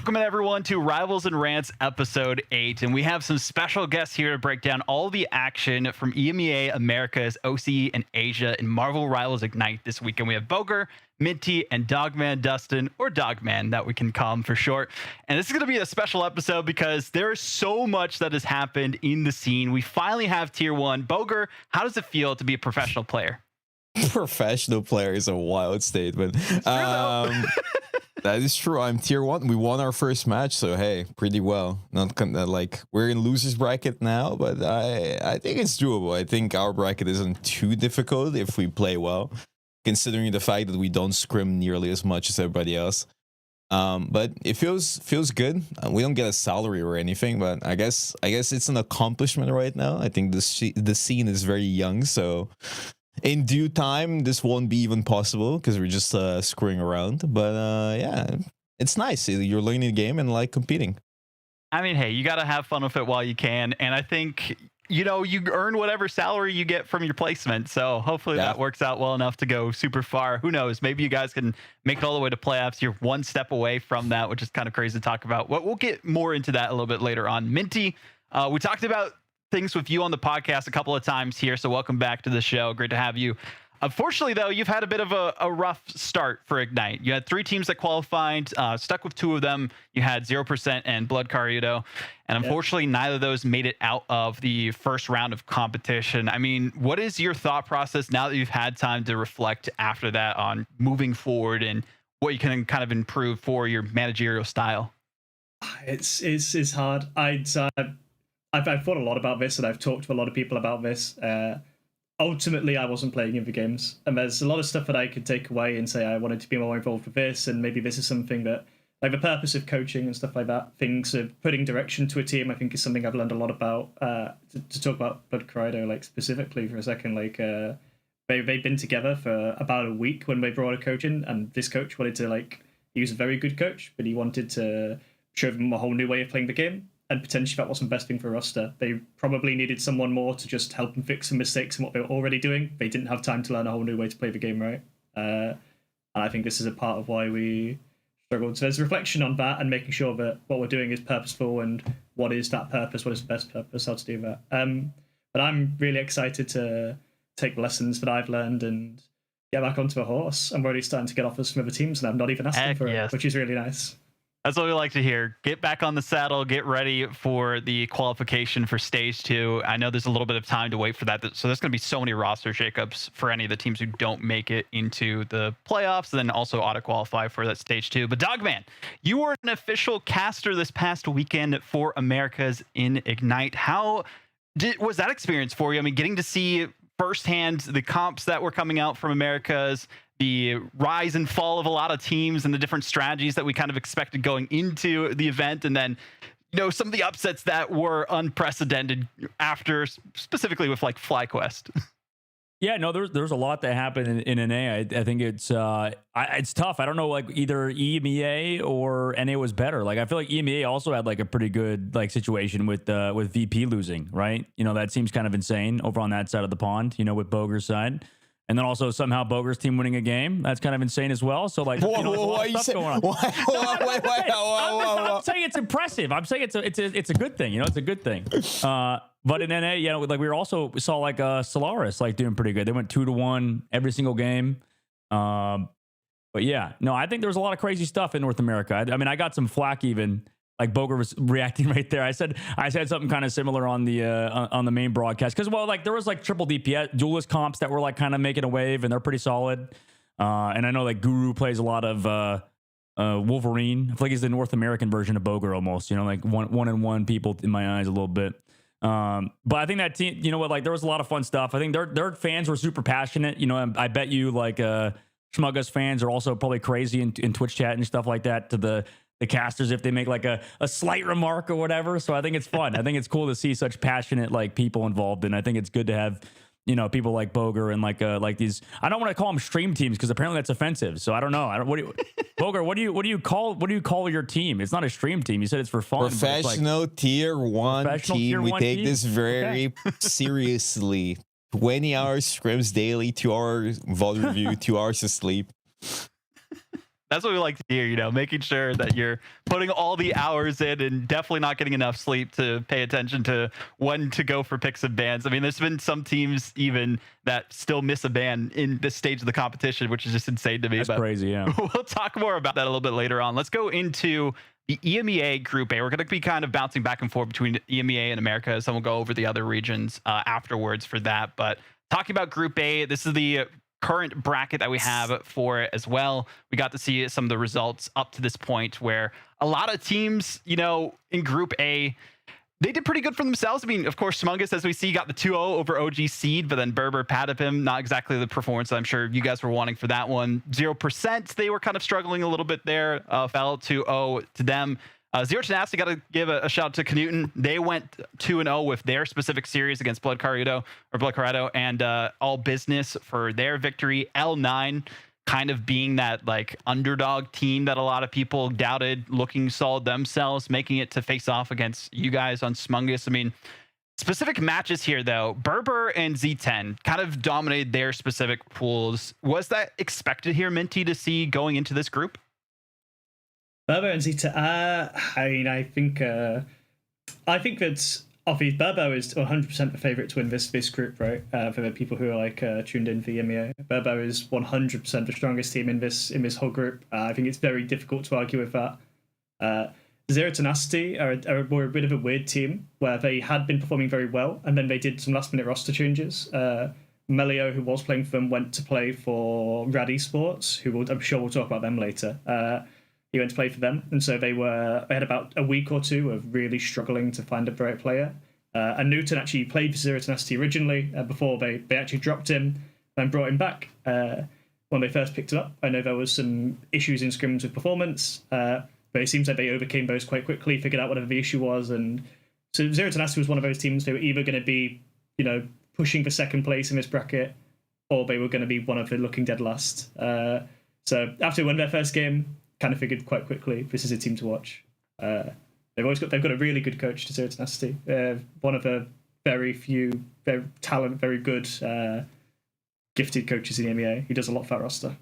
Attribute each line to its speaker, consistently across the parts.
Speaker 1: Welcome everyone to Rivals and Rants episode 8, and we have some special guests here to break down all the action from EMEA, Americas, OCE, and Asia in Marvel Rivals Ignite this weekend. We have Boger, Minty, and Dogman Dustin, or Dogman, that we can call him for short. And this is going to be a special episode because there is so much that has happened in the scene. We finally have Tier 1. Boger, how does it feel to be a professional player?
Speaker 2: Professional player is a wild statement. That is true. I'm Tier 1. We won our first match, so hey, pretty well. Not like we're in losers bracket now, but I think it's doable. I think our bracket isn't too difficult if we play well, considering the fact that we don't scrim nearly as much as everybody else. But it feels good. We don't get a salary or anything, but I guess it's an accomplishment right now. I think the scene is very young, so in due time, this won't be even possible because we're just screwing around. But yeah, it's nice. You're learning the game and like competing.
Speaker 1: I mean, hey, you got to have fun with it while you can. And I think, you earn whatever salary you get from your placement. So hopefully that works out well enough to go super far. Who knows? Maybe you guys can make it all the way to playoffs. You're one step away from that, which is kind of crazy to talk about. We'll get more into that a little bit later on. Minty, we talked about things with you on the podcast a couple of times here, so welcome back to the show. Great to have you. Unfortunately, though, you've had a bit of a rough start for Ignite. You had 3 teams that qualified, stuck with 2 of them. You had 0% and Blood Kariudo, and unfortunately, neither of those made it out of the first round of competition. I mean, what is your thought process now that you've had time to reflect after that on moving forward and what you can kind of improve for your managerial style?
Speaker 3: It's hard. I've thought a lot about this, and I've talked to a lot of people about this. Ultimately, I wasn't playing in the games, and there's a lot of stuff that I could take away and say I wanted to be more involved with this, and maybe this is something that, like the purpose of coaching and stuff like that, things of putting direction to a team, I think is something I've learned a lot about. To talk about Blood Kariudo, like specifically for a second, like they've been together for about a week when they brought a coach in, and this coach wanted to, like, he was a very good coach, but he wanted to show them a whole new way of playing the game. and potentially that wasn't the best thing for a roster. They probably needed someone more to just help them fix some mistakes in what they were already doing. They didn't have time to learn a whole new way to play the game right. And I think this is a part of why we struggled. So there's a reflection on that and making sure that what we're doing is purposeful and what is that purpose, what is the best purpose, how to do that. But I'm really excited to take the lessons that I've learned and get back onto a horse. I'm already starting to get offers from other teams and I'm not even asking for it, which is really nice.
Speaker 1: That's what we like to hear. Get back on the saddle, get ready for the qualification for stage 2. I know there's a little bit of time to wait for that. So there's going to be so many roster shakeups for any of the teams who don't make it into the playoffs, and then also auto qualify for that stage 2. But Dogman, you were an official caster this past weekend for Americas in Ignite. How was that experience for you? I mean, getting to see firsthand the comps that were coming out from Americas, the rise and fall of a lot of teams and the different strategies that we kind of expected going into the event. And then, some of the upsets that were unprecedented after, specifically with like FlyQuest.
Speaker 4: Yeah, no, there's a lot that happened in NA. I think it's tough. I don't know, like either EMEA or NA was better. Like I feel like EMEA also had like a pretty good like situation with VP losing, right? That seems kind of insane over on that side of the pond, with Boger's side. And then also somehow Boger's team winning a game. That's kind of insane as well. So like, there's a lot of stuff going on. I'm saying it's impressive. I'm saying it's a good thing. It's a good thing. But in NA, like we saw like Solaris like doing pretty good. They went 2-1 every single game. But yeah, no, I think there was a lot of crazy stuff in North America. I mean, I got some flack even. Like Boger was reacting right there. I said something kind of similar on the main broadcast because like there was like triple DPS duelist comps that were like kind of making a wave and they're pretty solid. And I know like Guru plays a lot of Wolverine. I feel like he's the North American version of Boger almost. Like one people in my eyes a little bit. But I think that team, like there was a lot of fun stuff. I think their fans were super passionate. I bet you like Schmugga's fans are also probably crazy in Twitch chat and stuff like that to the casters if they make like a slight remark or whatever. So I think it's fun. I think it's cool to see such passionate like people involved, and I think it's good to have people like Boger and like these. I don't want to call them stream teams because apparently that's offensive. So I don't know. Boger, what do you call your team? It's not a stream team. You said it's for fun.
Speaker 2: Professional tier 1 team. We take this very seriously. 20 hours scrims daily, 2 hours VOD review, 2 hours of sleep.
Speaker 1: That's what we like to hear, making sure that you're putting all the hours in and definitely not getting enough sleep to pay attention to when to go for picks and bans. I mean, there's been some teams even that still miss a ban in this stage of the competition, which is just insane to me.
Speaker 4: That's crazy, yeah.
Speaker 1: We'll talk more about that a little bit later on. Let's go into the EMEA Group A. We're going to be kind of bouncing back and forth between EMEA and America, so we'll go over the other regions afterwards for that. But talking about Group A, this is the current bracket that we have for it as well. We got to see some of the results up to this point where a lot of teams, in Group A, they did pretty good for themselves. I mean, of course, Smungus, as we see, got the 2-0 over OG Seed, but then Berber patted him. Not exactly the performance that I'm sure you guys were wanting for that one. 0%, they were kind of struggling a little bit there. Fell 2-0 to them. Zero Tenacity, got to give a shout out to Knuten. They went 2-0 with their specific series against Blood Kariudo, and All Business for their victory. L9 kind of being that like underdog team that a lot of people doubted, looking solid themselves, making it to face off against you guys on Smungus. I mean, specific matches here though, Berber and Z10 kind of dominated their specific pools. Was that expected here, Minty, to see going into this group?
Speaker 3: Berber and Z10. I mean, I think that's obviously Berber is 100% the favorite to win this group, right? For the people who are like tuned in for EMEA, Berber is 100% the strongest team in this whole group. I think it's very difficult to argue with that. Zero Tenacity were a bit of a weird team where they had been performing very well, and then they did some last minute roster changes. Melio, who was playing for them, went to play for Rad Esports, I'm sure we'll talk about them later. He went to play for them, and so they had about a week or two of really struggling to find a right player. And Newton actually played for Zero Tenacity originally before they actually dropped him and brought him back when they first picked him up. I know there was some issues in scrims with performance, but it seems like they overcame those quite quickly, figured out whatever the issue was, and so Zero Tenacity was one of those teams they were either going to be, pushing for second place in this bracket, or they were going to be one of the looking dead last. So after they won their first game, kind of figured quite quickly this is a team to watch. But They've got a really good coach to Zero Tenacity. One of the very few, very good, gifted coaches in the MEA. He does a lot for that roster.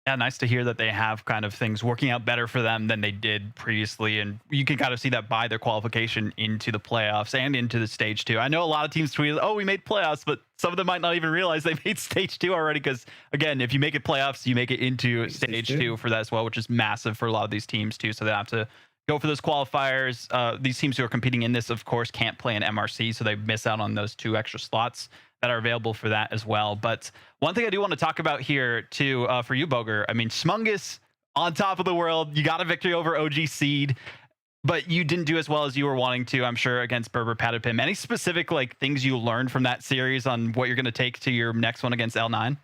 Speaker 1: Yeah, nice to hear that they have kind of things working out better for them than they did previously. And you can kind of see that by their qualification into the playoffs and into the stage 2. I know a lot of teams tweeted, oh, we made playoffs, but some of them might not even realize they made stage 2 already. Because again, if you make it playoffs, you make it into stage 2 for that as well, which is massive for a lot of these teams too. So they have to go for those qualifiers. These teams who are competing in this, of course, can't play in MRC, so they miss out on those 2 extra slots that are available for that as well. But one thing I do want to talk about here too, for you, Boger, I mean, Schmungus on top of the world, you got a victory over OG Seed, but you didn't do as well as you were wanting to, I'm sure, against Berber Patapim. Any specific like things you learned from that series on what you're going to take to your next one against L9?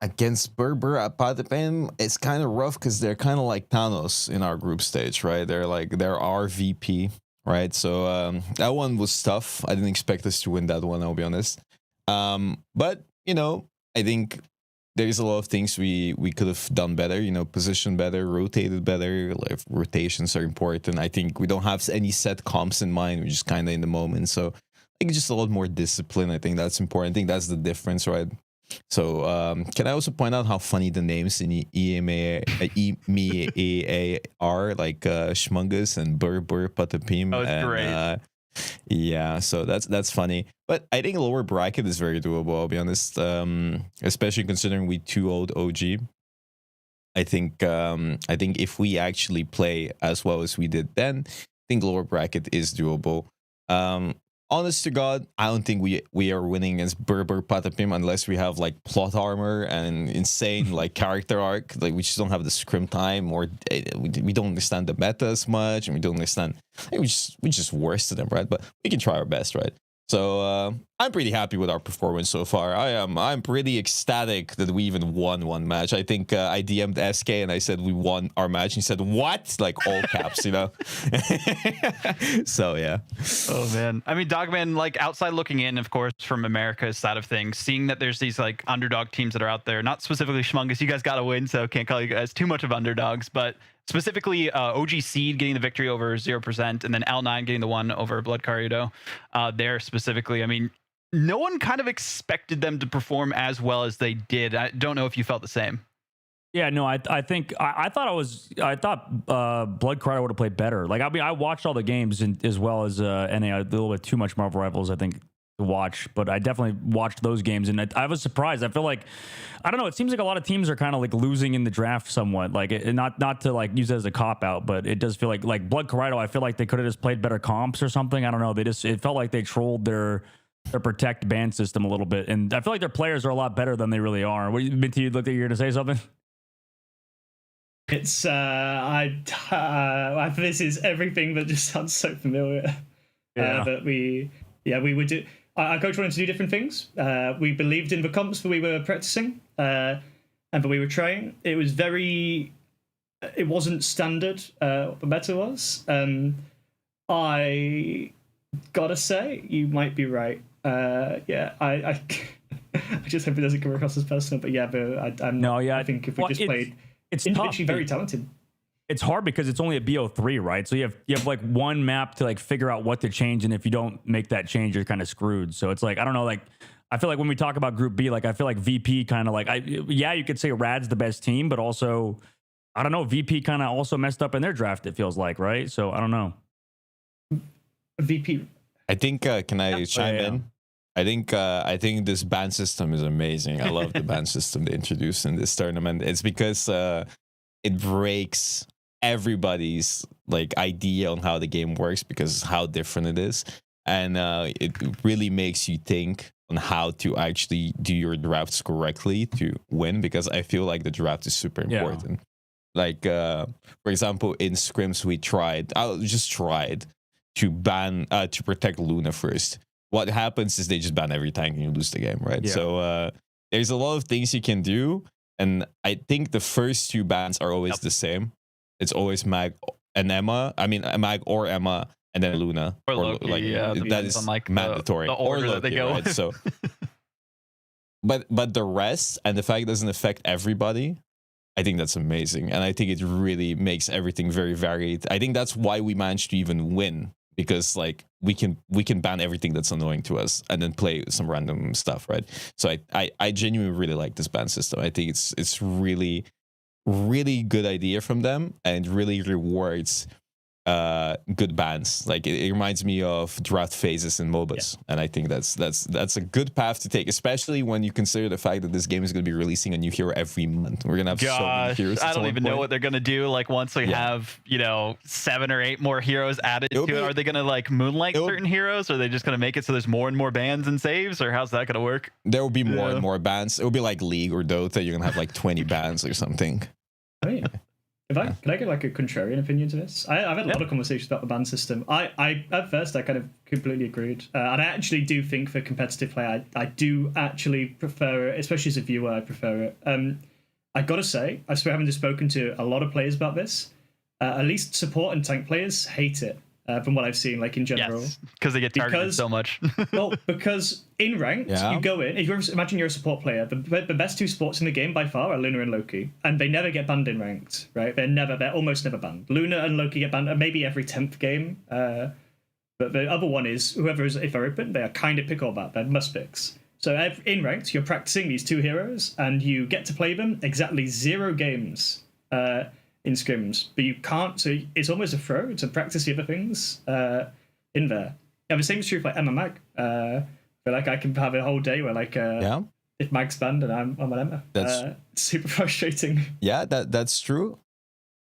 Speaker 2: Against Berber at Patapim, it's kind of rough because they're kind of like Thanos in our group stage, right? They're our VP. Right, so that one was tough. I didn't expect us to win that one, I'll be honest. But you know, I think there's a lot of things we could have done better. You know, positioned better, rotated better. Like rotations are important. I think we don't have any set comps in mind. We're just kind of in the moment. So I think just a lot more discipline. I think that's important. I think that's the difference, right? So can I also point out how funny the names in EMEA are, like Schmungus and Berber Patapim.
Speaker 1: Oh, it's great.
Speaker 2: Yeah, so that's funny. But I think lower bracket is very doable, I'll be honest. Especially considering we 2-0'd OG. I think if we actually play as well as we did then, I think lower bracket is doable. Honest to God, I don't think we are winning against Berber Patapim unless we have like plot armor and insane like character arc. Like we just don't have the scrim time, or we don't understand the meta as much, and we don't understand. We just worse to them, right? But we can try our best, right? So I'm pretty happy with our performance so far. I'm pretty ecstatic that we even won one match. I think I DM'd SK and I said we won our match. And he said, "What?" Like all caps, you know. So yeah.
Speaker 1: Oh man, I mean, Dogman, like outside looking in, of course, from America's side of things, seeing that there's these like underdog teams that are out there. Not specifically Schmungus, you guys got to win, so can't call you guys too much of underdogs, but specifically OG Seed getting the victory over 0%, and then L9 getting the one over Blood Kariudo. There specifically, I mean, no one kind of expected them to perform as well as they did. I don't know if you felt the same.
Speaker 4: Yeah, no, I think I thought Blood Kariudo would have played better. Like, I mean, I watched all the games as well as NA. A little bit too much Marvel Rivals, I think, to watch, but I definitely watched those games, and I was surprised. I feel like, I don't know, it seems like a lot of teams are kind of like losing in the draft somewhat. Like, not to like use it as a cop out, but it does feel like Blood Kariudo, I feel like they could have just played better comps or something. I don't know. It felt like they trolled their protect ban system a little bit, and I feel like their players are a lot better than they really are. Minty, you looked like you're going to say something.
Speaker 3: It's this is everything that just sounds so familiar.
Speaker 4: Yeah.
Speaker 3: But we would do. Our coach wanted to do different things. We believed in the comps that we were practicing, but we were trying. It wasn't standard. The meta was. I gotta say, you might be right. I just hope it doesn't come across as personal. But I think if we just played.
Speaker 4: It's
Speaker 3: individually
Speaker 4: tough.
Speaker 3: very talented.
Speaker 4: It's hard because it's only a BO3, right? So you have like one map to like figure out what to change, and if you don't make that change, you're kind of screwed. So it's like, I don't know, like I feel like when we talk about Group B, like I feel like VP kind of like you could say Rad's the best team, but also I don't know, VP kind of also messed up in their draft. It feels like, right? So I don't know.
Speaker 3: VP.
Speaker 2: I think can I chime in? I think this ban system is amazing. I love the ban system they introduced in this tournament. It's because it breaks everybody's like idea on how the game works, because how different it is, and it really makes you think on how to actually do your drafts correctly to win. Because I feel like the draft is super important. Like for example, in scrims we tried to ban to protect Luna first. What happens is they just ban every tank and you lose the game, right? Yeah. So there's a lot of things you can do, and I think the first two bans are always the same. It's always Mag and Emma. I mean, Mag or Emma, and then Luna.
Speaker 1: Or Loki,
Speaker 2: that is
Speaker 1: like
Speaker 2: mandatory.
Speaker 1: The order
Speaker 2: or Loki,
Speaker 1: that they go.
Speaker 2: Right? So, but the rest, and the fact it doesn't affect everybody, I think that's amazing, and I think it really makes everything very varied. I think that's why we managed to even win, because like we can ban everything that's annoying to us and then play some random stuff, right? So I genuinely really like this ban system. I think it's really good idea from them, and really rewards good bans. Like it reminds me of draft phases in MOBAs, and I think that's a good path to take, especially when you consider the fact that this game is going to be releasing a new hero every month. We're gonna have so many heroes.
Speaker 1: I don't even know what they're gonna do. Like once they have 7 or 8 more heroes added to it, are they gonna like moonlight certain heroes? Or are they just gonna make it so there's more and more bans and saves, or how's that gonna work?
Speaker 2: There will be more and more bans. It will be like League or Dota. You're gonna have like 20 bans or something.
Speaker 3: Oh, yeah. Can I get like a contrarian opinion to this? I've had a lot of conversations about the ban system. I at first I kind of completely agreed, and I actually do think for competitive play, I do actually prefer it, especially as a viewer. I prefer it. I gotta say, I swear, having spoken to a lot of players about this, at least support and tank players hate it. From what I've seen, like in general,
Speaker 1: because they get targeted so much.
Speaker 3: Well, because in ranked, you go in. If imagine you're a support player, the best 2 supports in the game by far are Luna and Loki, and they never get banned in ranked, right? They're almost never banned. Luna and Loki get banned maybe every 10th game, but the other one is whoever is, if they're open, they are kind of pick or bat. They're must picks. So in ranked, you're practicing these 2 heroes, and you get to play them exactly 0 games. In scrims, but you can't, so it's almost a throw to practice the other things in there. Yeah, the same is true for Emma Mag. But like I can have a whole day where like if Mag's banned and I'm on Emma. That's super frustrating.
Speaker 2: Yeah, that's true.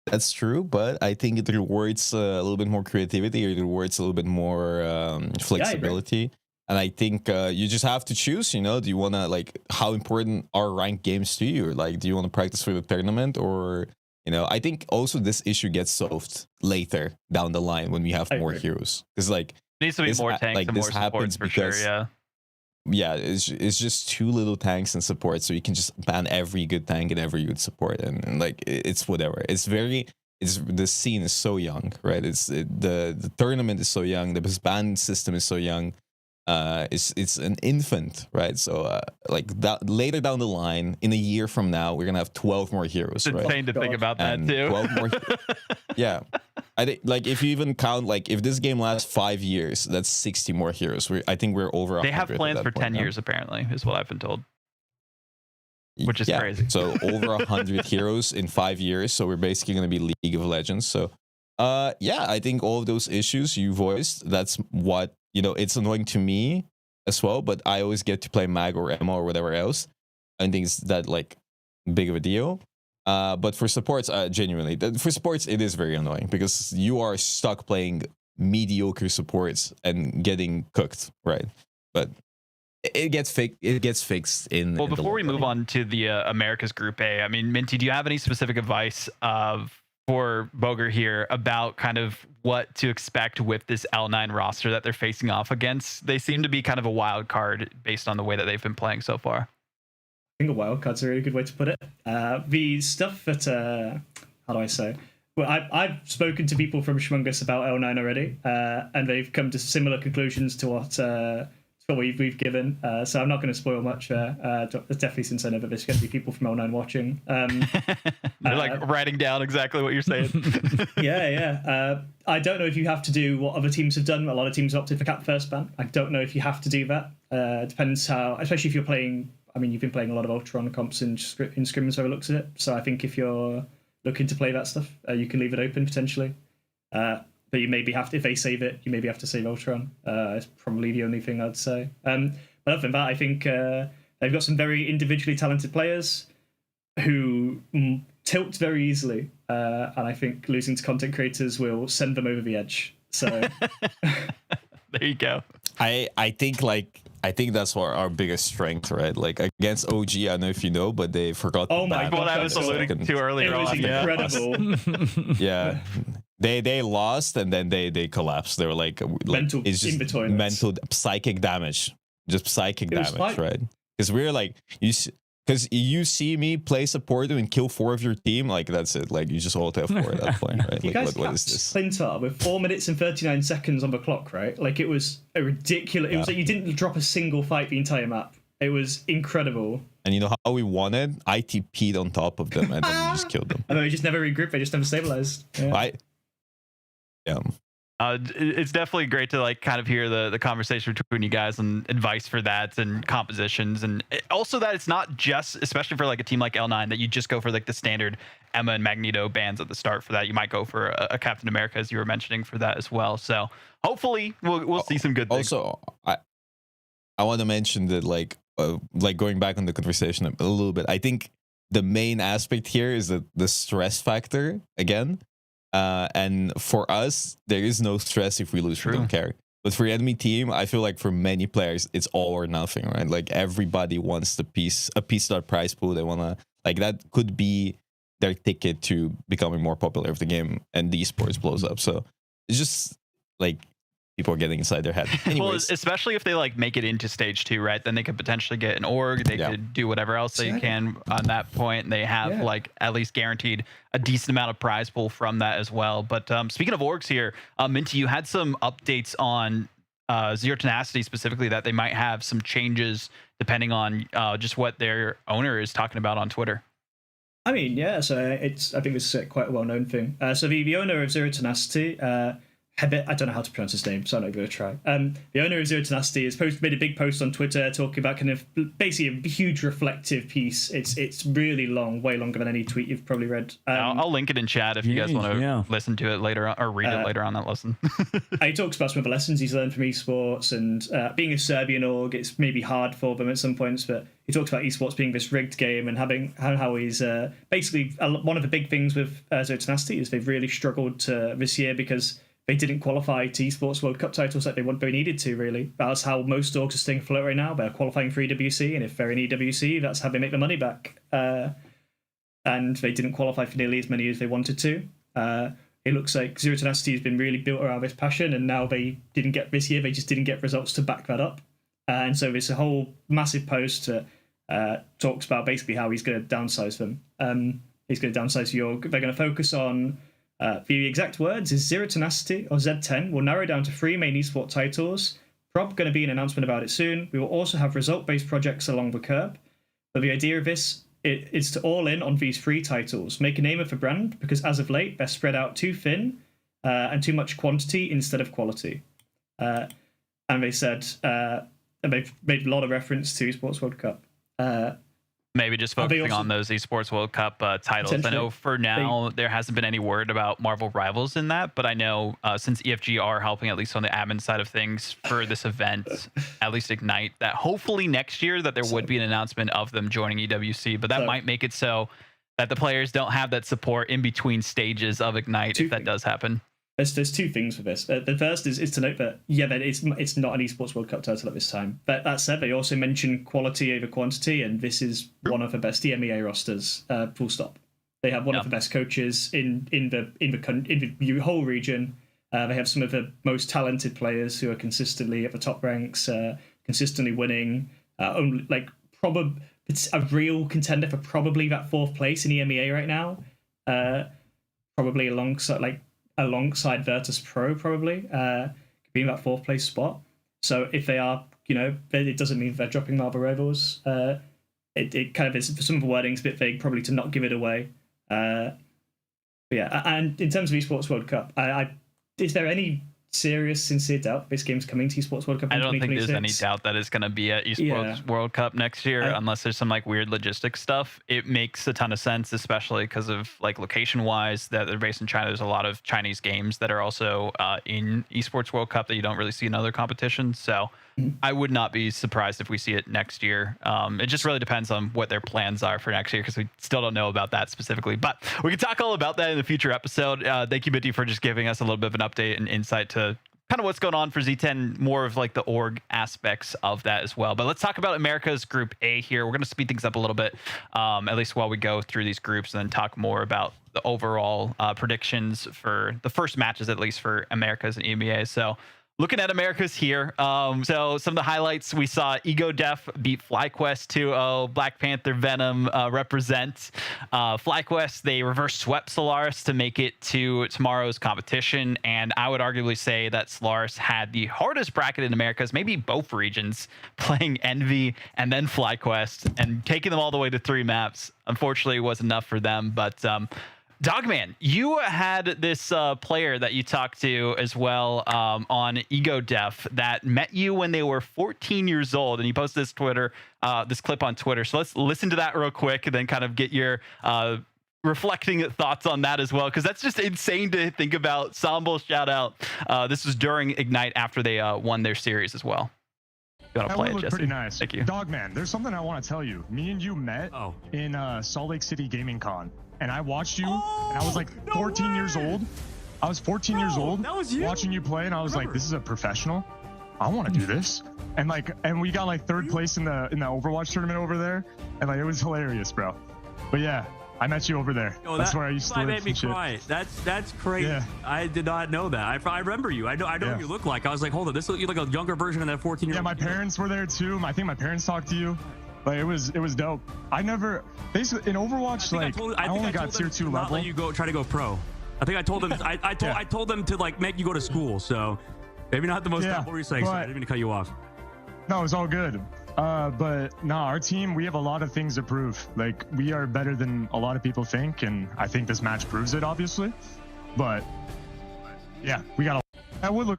Speaker 2: That's true, but I think it rewards a little bit more creativity. It rewards a little bit more flexibility. And I think you just have to choose, do you want to, like, how important are ranked games to you? Like, do you want to practice for the tournament, or I think also this issue gets solved later down the line when we have more heroes. Because like
Speaker 1: needs to be more tanks and more supports for sure.
Speaker 2: Yeah, it's just too little tanks and support, so you can just ban every good tank and every good support, and like it's whatever. The scene is so young, right? The tournament is so young. The ban system is so young. It's an infant, right? So like that later down the line, in a year from now, we're gonna have 12 more heroes.
Speaker 1: It's insane to think about that too.
Speaker 2: 12 more. Yeah, I think like if you even count, like if this game lasts 5 years, that's 60 more heroes. I think we're over.
Speaker 1: They have plans for 10 years apparently, is what I've been told. Which is crazy. So
Speaker 2: over 100 heroes in 5 years. So we're basically gonna be League of Legends. So I think all of those issues you voiced, that's what. It's annoying to me as well, but I always get to play Mag or Emma or whatever else. I don't think it's that like big of a deal. But for supports, genuinely, for supports, it is very annoying because you are stuck playing mediocre supports and getting cooked, right? But it gets fixed. It gets fixed in.
Speaker 1: Well, before we move on to the Americas Group A, I mean, Minty, do you have any specific advice for Boger here about kind of what to expect with this L9 roster that they're facing off against? They seem to be kind of a wild card based on the way that they've been playing so far.
Speaker 3: I think a wild card's a really good way to put it. The stuff that, how do I say? Well, I've spoken to people from Shmungus about L9 already, and they've come to similar conclusions to what we've given. So I'm not going to spoil much. Definitely, since I know that there's going to be people from L9 watching.
Speaker 1: They're like writing down exactly what you're saying.
Speaker 3: Yeah. I don't know if you have to do what other teams have done. A lot of teams opted for cap first ban. I don't know if you have to do that. Depends how, especially if you're playing. I mean, you've been playing a lot of Ultron comps in scrims by the looks of it. So I think if you're looking to play that stuff, you can leave it open potentially. But you maybe have to, if they save it, you maybe have to save Ultron. It's probably the only thing I'd say. But other than that, I think they've got some very individually talented players who tilt very easily. And I think losing to content creators will send them over the edge. So
Speaker 1: there you go.
Speaker 2: I think that's our biggest strength, right? Like against OG, I don't know if you know, but they forgot.
Speaker 3: Oh my god,
Speaker 1: what I was alluding to earlier.
Speaker 3: It was incredible.
Speaker 2: Yeah. They lost and then they collapsed. They were like
Speaker 3: mental,
Speaker 2: it's just mental psychic damage, just psychic damage, right? Because we're like because you see me play support and kill 4 of your team, like that's it. Like you just ult F4 at that point, right?
Speaker 3: You
Speaker 2: like
Speaker 3: guys
Speaker 2: what is this?
Speaker 3: Splinter with 4 minutes and 39 seconds on the clock, right? Like it was a ridiculous. It was like you didn't drop a single fight the entire map. It was incredible.
Speaker 2: And you know how we won it? I TP'd on top of them and then we just killed them.
Speaker 3: I know, they just never regrouped. They just never stabilized. Yeah.
Speaker 2: Yeah.
Speaker 1: It's definitely great to like kind of hear the conversation between you guys and advice for that and compositions, and also that it's not just, especially for like a team like L9, that you just go for like the standard Emma and Magneto bands at the start for that. You might go for a Captain America, as you were mentioning, for that as well. So hopefully we'll see some good things.
Speaker 2: Also, I want to mention that like going back on the conversation a little bit, I think the main aspect here is that the stress factor again. And for us, there is no stress if we lose. We don't care. But for the enemy team, I feel like for many players, it's all or nothing, right? Like everybody wants a piece of that prize pool. They want to, like, that could be their ticket to becoming more popular if the game and the esports blows up. So it's just like people are getting inside their head. Anyways.
Speaker 1: Well, especially if they like make it into stage 2, right? Then they could potentially get an org. They could do whatever else they can on that point. And they have like at least guaranteed a decent amount of prize pool from that as well. But speaking of orgs here, Minty, you had some updates on Zero Tenacity specifically, that they might have some changes depending on just what their owner is talking about on Twitter.
Speaker 3: I mean, yeah. So I think this is quite a well-known thing. So the owner of Zero Tenacity, I don't know how to pronounce his name, so I'm not going to try. The owner of Zero Tenacity has made a big post on Twitter talking about kind of basically a huge reflective piece. It's really long, way longer than any tweet you've probably read.
Speaker 1: I'll link it in chat if you guys want to listen to it later on, or read it later on that lesson.
Speaker 3: He talks about some of the lessons he's learned from esports, and being a Serbian org, it's maybe hard for them at some points, but he talks about esports being this rigged game and how he's basically one of the big things with Zero Tenacity is they've really struggled this year because they didn't qualify to esports World Cup titles like they needed to, really. That's how most orgs are staying afloat right now. They're qualifying for EWC, and if they're in EWC, that's how they make the money back. And they didn't qualify for nearly as many as they wanted to. It looks like Zero Tenacity has been really built around this passion, and now they didn't get this year. They just didn't get results to back that up. And so it's a whole massive post that talks about basically how he's going to downsize them. He's going to downsize the org. They're going to focus on... the exact words is Zero Tenacity, or Z10, will narrow down to 3 main esports titles. Probably going to be an announcement about it soon. We will also have result-based projects along the curb. But the idea of this is to all in on these 3 titles. Make a name of the brand, because as of late, they're spread out too thin and too much quantity instead of quality. And they said, and they've made a lot of reference to Esports World Cup.
Speaker 1: Maybe just focusing on those Esports World Cup titles. I know for now there hasn't been any word about Marvel Rivals in that, but I know since EFG are helping at least on the admin side of things for this event, at least Ignite, that hopefully next year that there would be an announcement of them joining EWC, but that might make it so that the players don't have that support in between stages of Ignite if that does happen.
Speaker 3: There's 2 things for this. The first is to note that that it's not an esports World Cup title at this time. But that said, they also mentioned quality over quantity, and this is one of the best EMEA rosters. Full stop. They have one of the best coaches in the whole region. They have some of the most talented players who are consistently at the top ranks, consistently winning. It's a real contender for probably that 4th place in EMEA right now. Probably alongside Virtus Pro, probably being that 4th place spot. So if they are, it doesn't mean they're dropping Marvel Rivals. It kind of is, for some of the wording's a bit vague, probably to not give it away. But yeah, and in terms of Esports World Cup, is there any serious, sincere doubt this game's coming to Esports World Cup in 2026? I don't think there's any
Speaker 1: doubt that it's going to be at Esports World Cup next year, unless there's some like weird logistics stuff. It makes a ton of sense, especially because of like location-wise that they're based in China. There's a lot of Chinese games that are also in Esports World Cup that you don't really see in other competitions. So I would not be surprised if we see it next year. It just really depends on what their plans are for next year, because we still don't know about that specifically. But we can talk all about that in a future episode. Thank you, Minty, for just giving us a little bit of an update and insight to kind of what's going on for Z10, more of like the org aspects of that as well. But let's talk about America's Group A here. We're going to speed things up a little bit, at least while we go through these groups, and then talk more about the overall predictions for the first matches, at least for Americas and EMEA. So Looking at America's here. So some of the highlights we saw: Ego Def beat FlyQuest 2-0. Black Panther Venom represent. FlyQuest, they reverse swept Solaris to make it to tomorrow's competition. And I would arguably say that Solaris had the hardest bracket in Americas, maybe both regions, playing Envy and then FlyQuest and taking them all the way to 3 maps. Unfortunately, it wasn't enough for them, but Dogman, you had this player that you talked to as well on Ego Def that met you when they were 14 years old, and he posted this clip on Twitter. So let's listen to that real quick and then kind of get your reflecting thoughts on that as well, because that's just insane to think about. Samble, shout out. This was during Ignite after they won their series as well.
Speaker 5: That would look pretty nice.
Speaker 1: Thank you.
Speaker 5: Dogman, there's something I want to tell you. Me and you met in Salt Lake City Gaming Con. And I watched you, and I was like 14 years old. I was 14 years old watching you play, and I was like, this is a professional. I want to do this. And we got like 3rd place in the Overwatch tournament over there. And like, it was hilarious, bro. But yeah, I met you over there. That's where I used to live.
Speaker 6: That made me cry. That's crazy. Yeah. I did not know that. I remember you. I know what you look like. I was like, hold on, you're like a younger version of that 14-year-old.
Speaker 5: Yeah, my parents were there too. I think my parents talked to you. Like, it was dope. I never basically in Overwatch, I only got tier 2 level.
Speaker 6: Not let you try to go pro. I think I told them I told them to like make you go to school. So maybe not the most helpful research. I didn't mean to cut you off.
Speaker 5: No, it's all good. But no, our team, we have a lot of things to prove. Like, we are better than a lot of people think, and I think this match proves it, obviously. But yeah, we got that would look.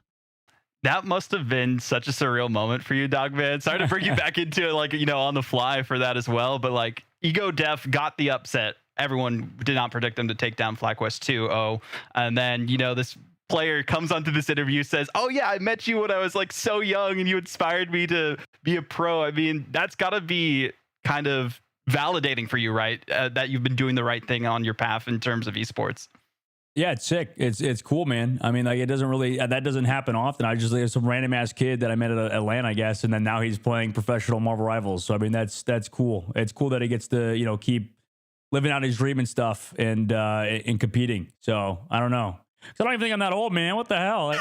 Speaker 1: That must have been such a surreal moment for you, Dogman. Sorry to bring you back into it, like, on the fly for that as well. But like, Ego Def got the upset. Everyone did not predict them to take down FlyQuest 2-0. And then, this player comes onto this interview, says, oh yeah, I met you when I was like so young and you inspired me to be a pro. I mean, that's gotta be kind of validating for you, right? That you've been doing the right thing on your path in terms of esports.
Speaker 4: Yeah, it's sick. It's cool, man. I mean, like, it doesn't really, that doesn't happen often. I just like some random ass kid that I met at Atlanta, I guess, and then now he's playing professional Marvel Rivals. So I mean, that's cool. It's cool that he gets to keep living out his dream and stuff and competing. So I don't know. I don't even think I'm that old, man. What the hell? Like,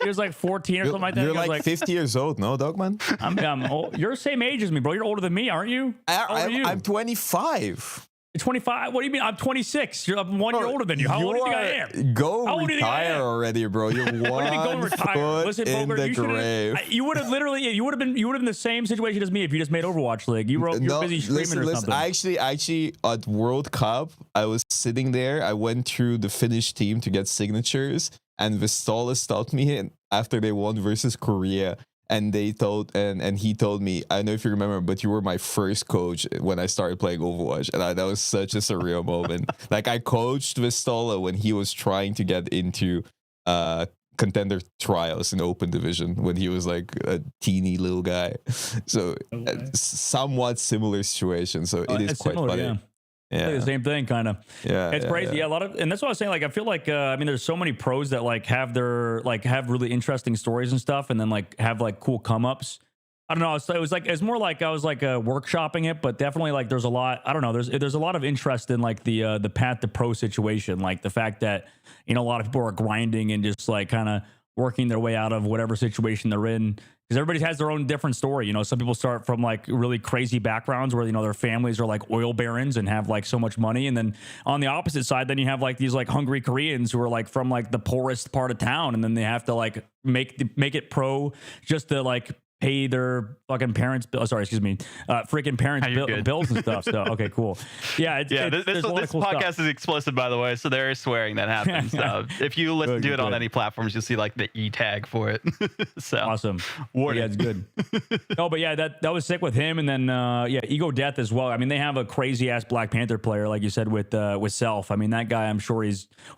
Speaker 4: he was like 14 or something like that.
Speaker 2: You're like 50 years old, no, Dogman?
Speaker 4: I'm old. You're the same age as me, bro. You're older than me, aren't you?
Speaker 2: I'm 25.
Speaker 4: You're 25. What do you mean? I'm 26. I'm 1 year older than you. How old do you think I am?
Speaker 2: Go retire already, bro. You're one foot Listen, in the grave.
Speaker 4: You would have been in the same situation as me if you just made Overwatch League. You're busy streaming or something.
Speaker 2: Actually, at World Cup, I was sitting there. I went through the Finnish team to get signatures, and Vistala stopped me after they won versus Korea. And he told me, I don't know if you remember, but you were my first coach when I started playing Overwatch. And that was such a surreal moment. Like, I coached Vistala when he was trying to get into contender trials in open division when he was like a teeny little guy. So somewhat similar situation. So it is quite funny.
Speaker 4: Yeah. Yeah. Like the same thing, kind of. Yeah, it's crazy. Yeah, a lot of, and that's what I was saying. Like, I feel like there's so many pros that like have really interesting stories and stuff, and then like have like cool come ups. I don't know. It's more like I was like workshopping it, but definitely like there's a lot. I don't know. There's a lot of interest in like the path to pro situation, like the fact that a lot of people are grinding and just like kind of working their way out of whatever situation they're in. Because everybody has their own different story. Some people start from like really crazy backgrounds where, their families are like oil barons and have like so much money. And then on the opposite side, then you have like these like hungry Koreans who are like from like the poorest part of town. And then they have to like make it pro just to like pay their fucking parents' freaking parents' bills and stuff. So, okay, cool. Yeah.
Speaker 1: This podcast is explicit, by the way. So there is swearing that happens. If you listen to it on any platforms, you'll see like the E tag for it. So
Speaker 4: awesome. Yeah, it's good. No, but yeah, that was sick with him. And then, Ego Death as well. I mean, they have a crazy ass Black Panther player, like you said, with Self. I mean, that guy, I'm sure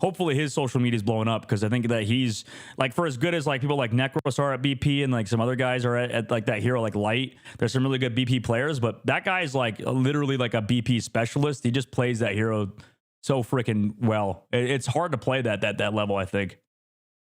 Speaker 4: hopefully his social media is blowing up, because I think that he's like, for as good as like people like Necros are at BP and like some other guys are at like that hero like Light, there's some really good BP players, but that guy's like literally like a BP specialist. He just plays that hero so freaking well. It's hard to play that level, I think.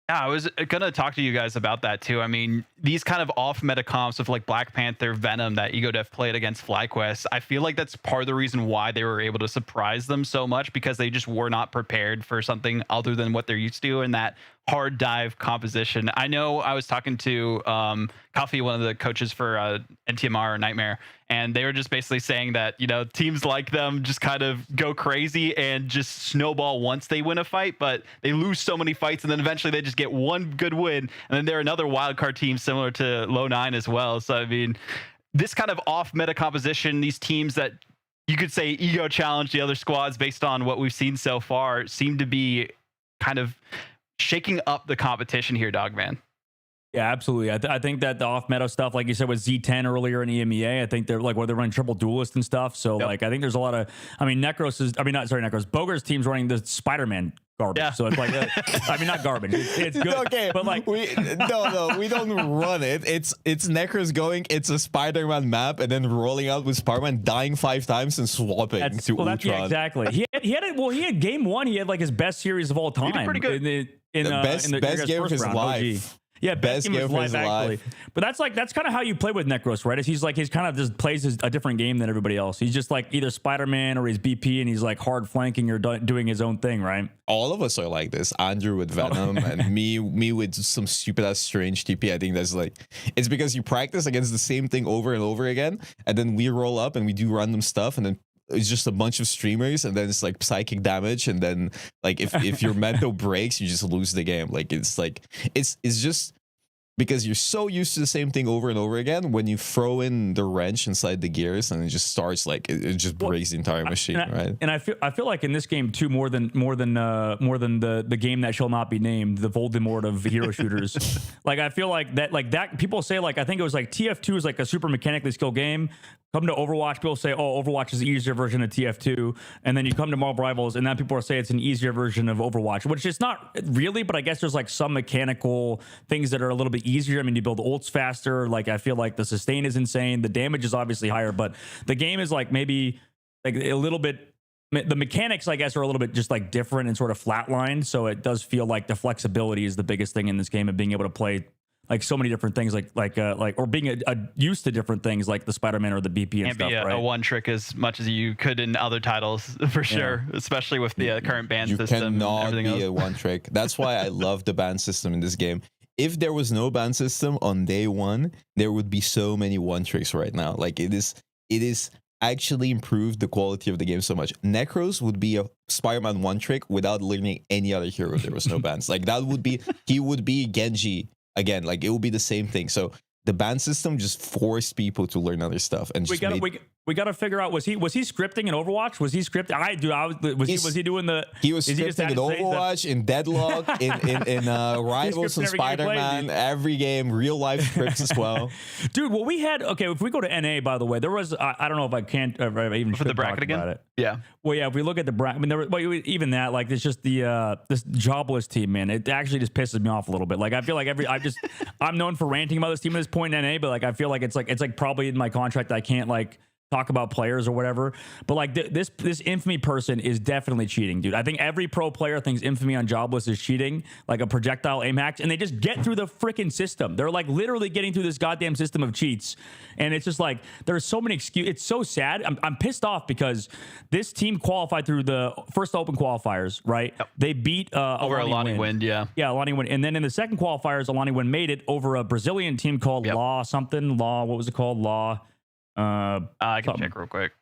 Speaker 1: Yeah, I was gonna talk to you guys about that too. I mean, these kind of off meta comps of like Black Panther, Venom that Ego Def played against FlyQuest, I feel like that's part of the reason why they were able to surprise them so much, because they just were not prepared for something other than what they're used to, and that hard dive composition. I know I was talking to Coffee, one of the coaches for NTMR or Nightmare, and they were just basically saying that, you know, teams like them just kind of go crazy and just snowball once they win a fight, but they lose so many fights, and then eventually they just get one good win, and then they're another wildcard team similar to Low 9 as well. So, I mean, this kind of off-meta composition, these teams that you could say ego challenge the other squads based on what we've seen so far, seem to be kind of shaking up the competition here, Dogman.
Speaker 4: Yeah, absolutely. I think that the off-meta stuff, like you said, with Z10 earlier in EMEA, I think they're like, they're running triple duelist and stuff. So like, I think there's a lot of, Necros, Boger's team's running the Spider-Man garbage. Yeah. So it's like, I mean, not garbage. It's good. Okay, but like,
Speaker 2: we don't run it. It's Necros going. It's a Spider-Man map, and then rolling out with Spider-Man, dying 5 times and swapping to Ultron.
Speaker 4: Yeah, exactly. He had game 1. He had like his best series of all time. He did pretty good. In the
Speaker 2: best game of his life.
Speaker 4: Yeah, best game of his life. But that's kind of how you play with Necros, right? He's kind of just plays a different game than everybody else. He's just like either Spider-Man or he's BP, and he's like hard flanking or doing his own thing, right?
Speaker 2: All of us are like this. Andrew with Venom and me with some stupid ass strange TP. I think that's like, it's because you practice against the same thing over and over again, and then we roll up and we do random stuff, and then it's just a bunch of streamers, and then it's like psychic damage, and then like if your mental breaks, you just lose the game. Like it's just because you're so used to the same thing over and over again. When you throw in the wrench inside the gears, and it just starts like it just breaks the entire machine, right?
Speaker 4: And I feel like in this game too, more than the game that shall not be named, the Voldemort of hero shooters. Like I feel like that people say, like, I think it was like TF2 is like a super mechanically skilled game. Come to Overwatch, people say, oh, Overwatch is the easier version of TF2. And then you come to Marvel Rivals, and then people say it's an easier version of Overwatch, which it's not really, but I guess there's like some mechanical things that are a little bit easier. I mean, you build ults faster. Like, I feel like the sustain is insane. The damage is obviously higher, but the game is like maybe like a little bit, the mechanics, I guess, are a little bit just like different and sort of flatlined. So it does feel like the flexibility is the biggest thing in this game, of being able to play like so many different things, or being used to different things like the Spider-Man or the BP and stuff. Can't be
Speaker 1: a one trick as much as you could in other titles, for sure. Especially with the current ban system.
Speaker 2: You cannot be a one trick. That's why I love the ban system in this game. If there was no ban system on day 1, there would be so many one tricks right now. Like it is actually improved the quality of the game so much. Necros would be a Spider-Man one trick without learning any other hero if there was no bans. Like he would be Genji. Again, like it will be the same thing. So the ban system just forced people to learn other stuff, and
Speaker 4: we got to figure out, was he scripting in Overwatch? Was he scripting? Was he doing the?
Speaker 2: He was scripting in Overwatch, in Deadlock, in Rivals and Spider-Man. Every game, real life scripts as well.
Speaker 4: Dude, well, we had if we go to NA, by the way, there was I don't know if I can't even
Speaker 1: for the bracket again.
Speaker 4: About it.
Speaker 1: Yeah.
Speaker 4: Well, yeah. If we look at the bracket, I mean, even that, like, it's just the this jobless team, man. It actually just pisses me off a little bit. Like, I feel like I'm known for ranting about this team at this point in NA, but like I feel like it's like probably in my contract I can't like talk about players or whatever, but like this infamy person is definitely cheating, dude. I think every pro player thinks infamy on jobless is cheating, like a projectile aim hacks, and they just get through the freaking system. They're like literally getting through this goddamn system of cheats, and it's just like there's so many excuses. It's so sad. I'm pissed off because this team qualified through the first open qualifiers, right?
Speaker 1: Yep.
Speaker 4: They beat
Speaker 1: over Alani Wind, yeah,
Speaker 4: Alani Wind, and then in the second qualifiers, Alani Wind made it over a Brazilian team called Law. What was it called? Law.
Speaker 1: I can check real quick.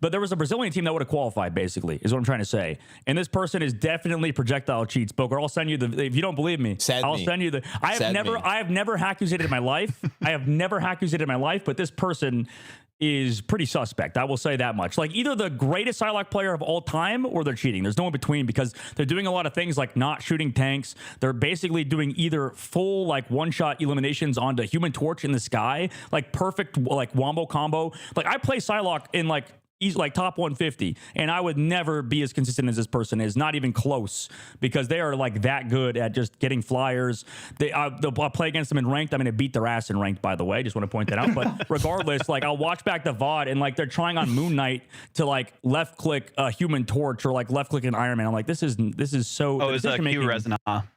Speaker 4: But there was a Brazilian team that would have qualified, basically, is what I'm trying to say. And this person is definitely projectile cheats. Boker, I'll send you if you don't believe me, I'll send you the. I have never hack used it in my life. I have never hack used it in my life, but this person is pretty suspect. I will say that much. Like, either the greatest Psylocke player of all time or they're cheating. There's no in between, because they're doing a lot of things like not shooting tanks. They're basically doing either full like one-shot eliminations onto Human Torch in the sky, like perfect like wombo combo. Like, I play Psylocke in like top 150, and I would never be as consistent as this person is, not even close, because they are like that good at just getting flyers. They'll play against them in ranked. I'm going to beat their ass in ranked, by the way. Just want to point that out. But regardless, like, I'll watch back the VOD, and like they're trying on Moon Knight to like left click a Human Torch or like left click an Iron Man. I'm like, this is so.
Speaker 1: Oh, it's Q Resina.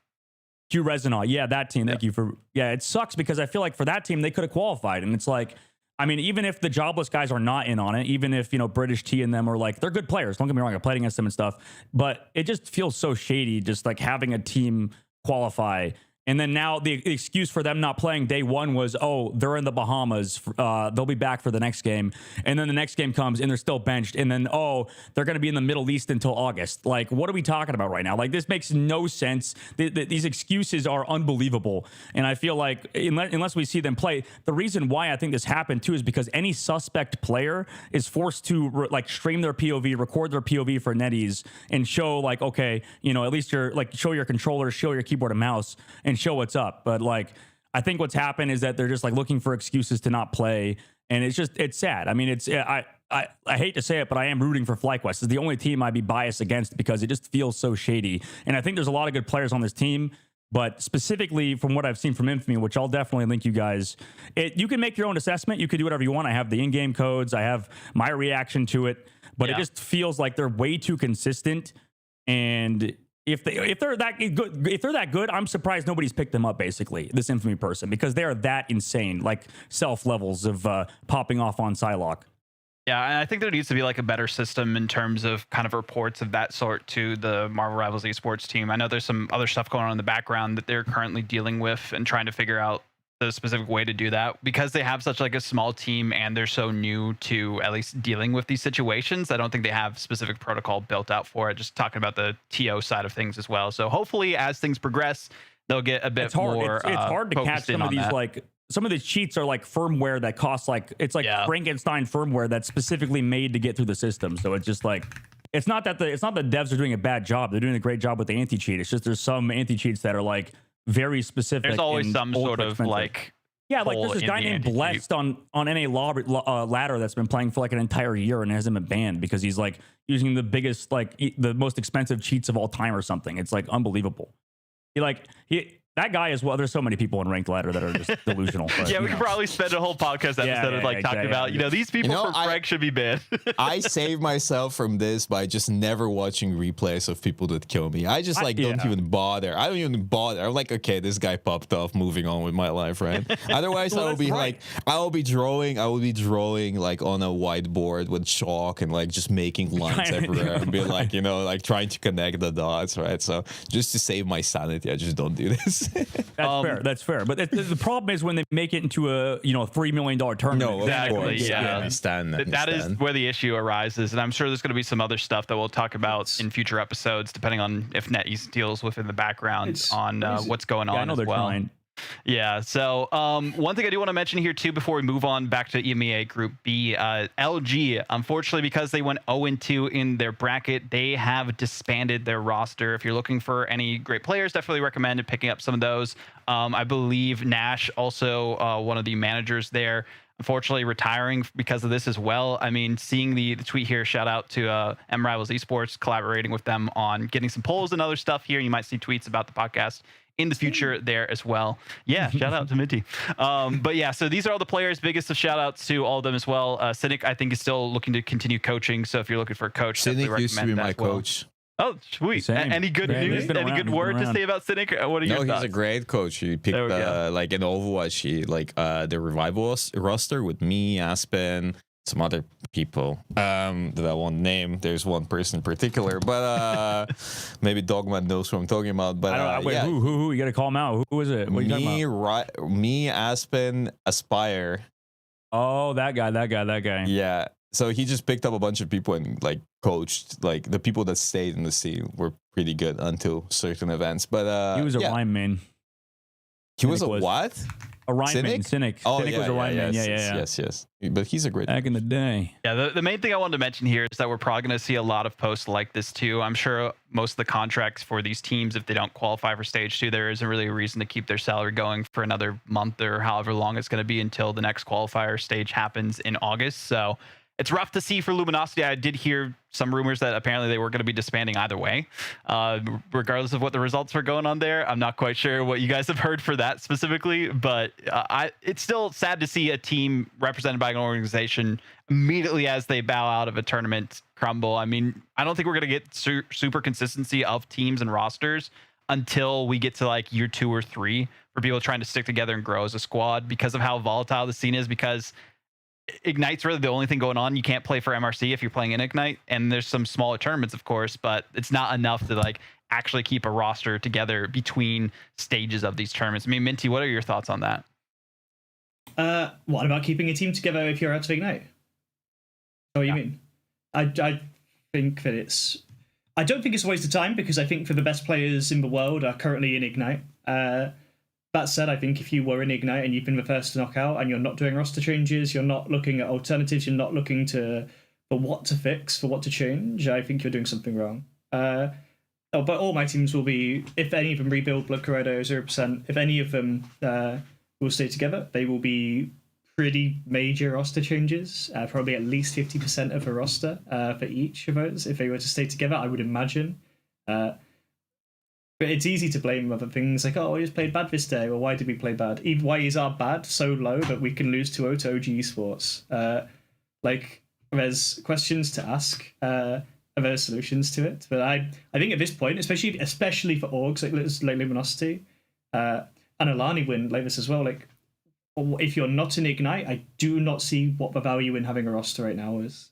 Speaker 4: Q Resina, yeah, that team. Thank you for. Yeah, it sucks because I feel like for that team they could have qualified, and it's like, I mean, even if the jobless guys are not in on it, even if, British T and them are like, they're good players. Don't get me wrong. I played against them and stuff, but it just feels so shady. Just like having a team qualify. And then now the excuse for them not playing day one was, oh, they're in the Bahamas. They'll be back for the next game. And then the next game comes and they're still benched. And then, oh, they're going to be in the Middle East until August. Like, what are we talking about right now? Like, this makes no sense. These excuses are unbelievable. And I feel like unless we see them play, the reason why I think this happened too is because any suspect player is forced to stream their POV, record their POV for NetEase and show like, okay, you know, at least you're like, show your controller, show your keyboard and mouse, and show what's up. But like, I think what's happened is that they're just like looking for excuses to not play, and it's sad. I mean, I hate to say it, but I am rooting for FlyQuest. It's the only team I'd be biased against because it just feels so shady. And I think there's a lot of good players on this team, but specifically from what I've seen from Infamy, which I'll definitely link you guys, you can make your own assessment. You can do whatever you want. I have the in-game codes. I have my reaction to it, but it just feels like they're way too consistent. And if they're that good, I'm surprised nobody's picked them up, basically, this Infamy person, because they are that insane, like self levels of popping off on Psylocke.
Speaker 1: Yeah, and I think there needs to be like a better system in terms of kind of reports of that sort to the Marvel Rivals Esports team. I know there's some other stuff going on in the background that they're currently dealing with and trying to figure out the specific way to do that, because they have such like a small team and they're so new to at least dealing with these situations. I don't think they have specific protocol built out for it. Just talking about the TO side of things as well. So hopefully as things progress, they'll get a bit more. It's hard to catch
Speaker 4: some of these some of these cheats are like firmware that costs like Frankenstein firmware that's specifically made to get through the system. So it's just like, it's not that the devs are doing a bad job. They're doing a great job with the anti-cheat. It's just there's some anti-cheats that are like very specific.
Speaker 1: There's always some sort of like,
Speaker 4: like there's this guy named Blessed on NA ladder that's been playing for like an entire year and hasn't been banned because he's like using the biggest, like the most expensive cheats of all time or something. It's like unbelievable. That guy as well. There's so many people in ranked ladder that are just delusional. But,
Speaker 1: we could probably spend a whole podcast episode of like talking about, these people from Frank should be banned.
Speaker 2: I save myself from this by just never watching replays of people that kill me. I just don't even bother. I don't even bother. I'm like, okay, this guy popped off, moving on with my life, right? Otherwise, I will be like, I will be drawing like on a whiteboard with chalk and like just making lines everywhere and be like, like trying to connect the dots, right? So just to save my sanity, I just don't do this.
Speaker 4: That's fair. But the problem is when they make it into a $3 million tournament.
Speaker 2: No, exactly. Yeah, I understand that.
Speaker 1: That is where the issue arises, and I'm sure there's going to be some other stuff that we'll talk about in future episodes, depending on if NetEase deals with in the background on what's going on as well. Trying. Yeah. So one thing I do want to mention here too before we move on back to EMEA Group B, LG, unfortunately, because they went 0-2 in their bracket, they have disbanded their roster. If you're looking for any great players, definitely recommend picking up some of those. I believe Nash, also one of the managers there, unfortunately retiring because of this as well. I mean, seeing the tweet here, shout out to M Rivals Esports, collaborating with them on getting some polls and other stuff here. You might see tweets about the podcast in the future there as well. Yeah, shout out to Minty. But yeah, so these are all the players. Biggest of shout outs to all of them as well. Cynic, I think, is still looking to continue coaching. So if you're looking for a coach,
Speaker 2: Cynic used to be my coach.
Speaker 1: Oh, sweet. Any good news? Any good word to say about Cynic? What are your thoughts?
Speaker 2: He's a great coach. He picked like in Overwatch, the Revival roster with me, Aspen, some other people that I won't name. There's one person in particular, but maybe Dogma knows what I'm talking about. But
Speaker 4: wait, who? You got to call him out. Who is it? What are you talking about?
Speaker 2: Me, Aspen, Aspire.
Speaker 4: Oh, that guy.
Speaker 2: Yeah. So he just picked up a bunch of people and like coached. Like the people that stayed in the scene were pretty good until certain events. But
Speaker 4: he was a rhyme man.
Speaker 2: He was a what?
Speaker 4: A rhyme Cynic.
Speaker 2: Oh,
Speaker 4: Cynic was a rhyme man.
Speaker 2: Yes. But he's a great
Speaker 4: back in the day.
Speaker 1: Yeah, the main thing I wanted to mention here is that we're probably going to see a lot of posts like this too. I'm sure most of the contracts for these teams, if they don't qualify for stage 2, there isn't really a reason to keep their salary going for another month or however long it's going to be until the next qualifier stage happens in August. So it's rough to see for Luminosity. I did hear some rumors that apparently they were going to be disbanding either way, regardless of what the results were going on there. I'm not quite sure what you guys have heard for that specifically, but it's still sad to see a team represented by an organization immediately as they bow out of a tournament crumble. I mean, I don't think we're going to get super consistency of teams and rosters until we get to like year 2 or 3 for people trying to stick together and grow as a squad because of how volatile the scene is, because Ignite's really the only thing going on. You can't play for MRC if you're playing in Ignite, and there's some smaller tournaments, of course, but it's not enough to like actually keep a roster together between stages of these tournaments. I mean, Minty, what are your thoughts on that?
Speaker 3: What about keeping a team together if you're out of Ignite? What do you mean? I think that it's... I don't think it's a waste of time, because I think for the best players in the world are currently in Ignite. That said, I think if you were in Ignite and you've been the first to knock out and you're not doing roster changes, you're not looking at alternatives, you're not looking for what to fix, for what to change, I think you're doing something wrong. But all my teams will be, if any of them rebuild Blood Kariudo 0%, if any of them will stay together, they will be pretty major roster changes, probably at least 50% of a roster for each of those, if they were to stay together, I would imagine. But it's easy to blame other things, like, oh, we just played bad this day, or why did we play bad? Why is our bad so low that we can lose 2-0 to OG Esports? Like, there's questions to ask, and there's solutions to it. But I think at this point, especially for orgs like Luminosity, and Alani win like this as well, like, if you're not in Ignite, I do not see what the value in having a roster right now is.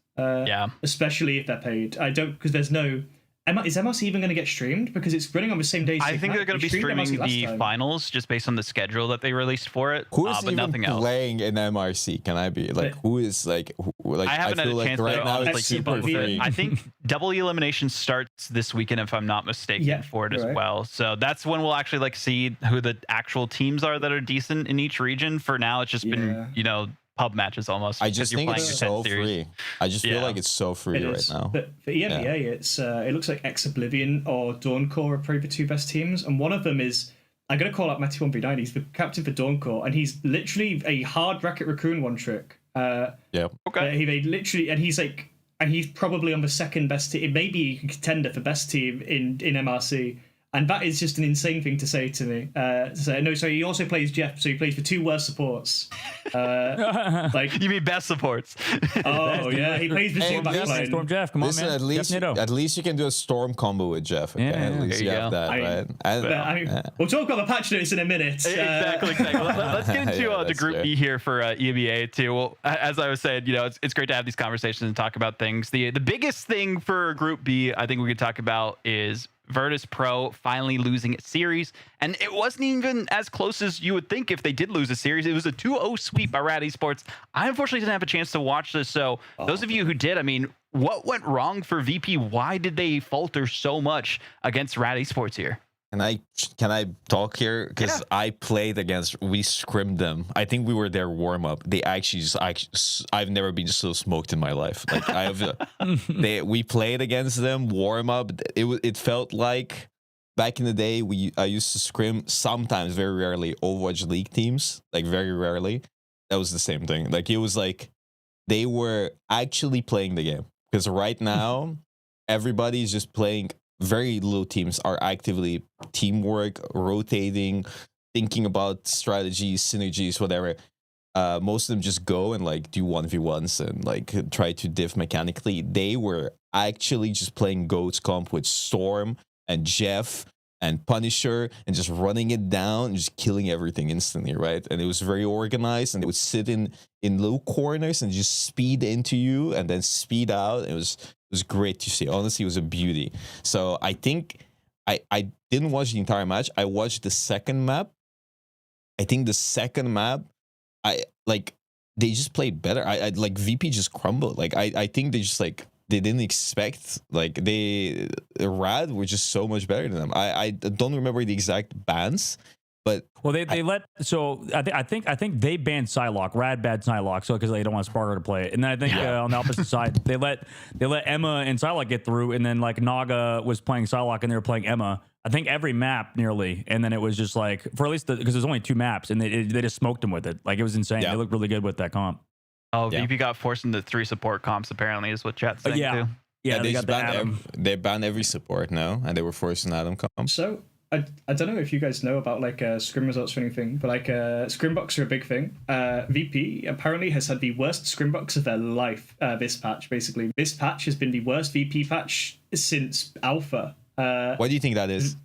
Speaker 3: Especially if they're paid. I don't, because there's no... Is MRC even going to get streamed? Because it's running on the same day.
Speaker 1: I think they're going to be streaming the finals just based on the schedule that they released for it.
Speaker 2: Who is
Speaker 1: but
Speaker 2: even
Speaker 1: nothing else.
Speaker 2: Playing in MRC? Can I be like, who is like? I
Speaker 1: haven't had a chance
Speaker 2: right
Speaker 1: to
Speaker 2: now
Speaker 1: honestly
Speaker 2: it's
Speaker 1: keep
Speaker 2: super
Speaker 1: up with
Speaker 2: free.
Speaker 1: it. I think double elimination starts this weekend, if I'm not mistaken, for it as well. So that's when we'll actually like see who the actual teams are that are decent in each region. For now, it's just been pub matches almost.
Speaker 2: I just think it's so free. I just feel like it's so free right now.
Speaker 3: But for EMEA, it's it looks like Ex Oblivion or Dawncore are probably the two best teams, and one of them is, I'm gonna call out Matty 1v9. He's the captain for Dawncore, and he's literally a hard Racket Raccoon one trick.
Speaker 1: Okay.
Speaker 3: He literally, and he's probably on the second best team, maybe a contender for best team in MRC. And that is just an insane thing to say to me. So he also plays Jeff, so he plays for two worst supports. Like,
Speaker 1: you mean best supports?
Speaker 3: Oh yeah, he plays the backline.
Speaker 4: Storm Jeff, come
Speaker 2: Listen,
Speaker 4: on, man.
Speaker 2: at least you can do a Storm combo with Jeff. Okay? At least you have that, right?
Speaker 3: We'll talk about the patch notes in a minute.
Speaker 1: Exactly. Let's get into the Group B here for EMEA too. Well, as I was saying, it's great to have these conversations and talk about things. The biggest thing for Group B, I think we could talk about is Virtus Pro finally losing a series, and it wasn't even as close as you would think if they did lose a series. It was a 2-0 sweep by Rad Esports. I unfortunately didn't have a chance to watch this, so those of you who did, I mean, what went wrong for VP? Why did they falter so much against Rad Esports here?
Speaker 2: Can I talk here? Because I played against, we scrimmed them. I think we were their warm up. They actually I've never been so smoked in my life. Like we played against them, warm up. It felt like back in the day I used to scrim sometimes, very rarely, Overwatch League teams. Like very rarely. That was the same thing. Like it was like they were actually playing the game. Because right now everybody's just playing. Very little teams are actively teamwork, rotating, thinking about strategies, synergies, whatever. Most of them just go and like do 1v1s and like try to diff mechanically. They were actually just playing Goats comp with Storm and Jeff and Punisher and just running it down and just killing everything instantly, right? And it was very organized, and they would sit in little corners and just speed into you and then speed out. It was great to see. Honestly, it was a beauty. So I think I didn't watch the entire match. I watched the second map. I think the second map, they just played better. I like VP just crumbled. Like I think they just like they didn't expect, like Rad were just so much better than them. I don't remember the exact bans. But
Speaker 4: I think they banned Psylocke. Rad banned Psylocke, so because they don't want Sparker to play it. And then I think on the opposite side, they let Emma and Psylocke get through, and then like Naga was playing Psylocke and they were playing Emma. I think every map nearly, and then it was just like for at least because there's only two maps, and they just smoked them with it. Like it was insane. They looked really good with that comp.
Speaker 1: Oh, VP got forced into 3 support comps apparently, is what chat's saying too.
Speaker 4: Yeah,
Speaker 2: they banned every support now, and they were forcing Adam comp.
Speaker 3: So. I don't know if you guys know about like scrim results or anything, but like scrimbox are a big thing. VP apparently has had the worst scrimbox of their life this patch. Basically, this patch has been the worst VP patch since Alpha.
Speaker 2: Why do you think that is?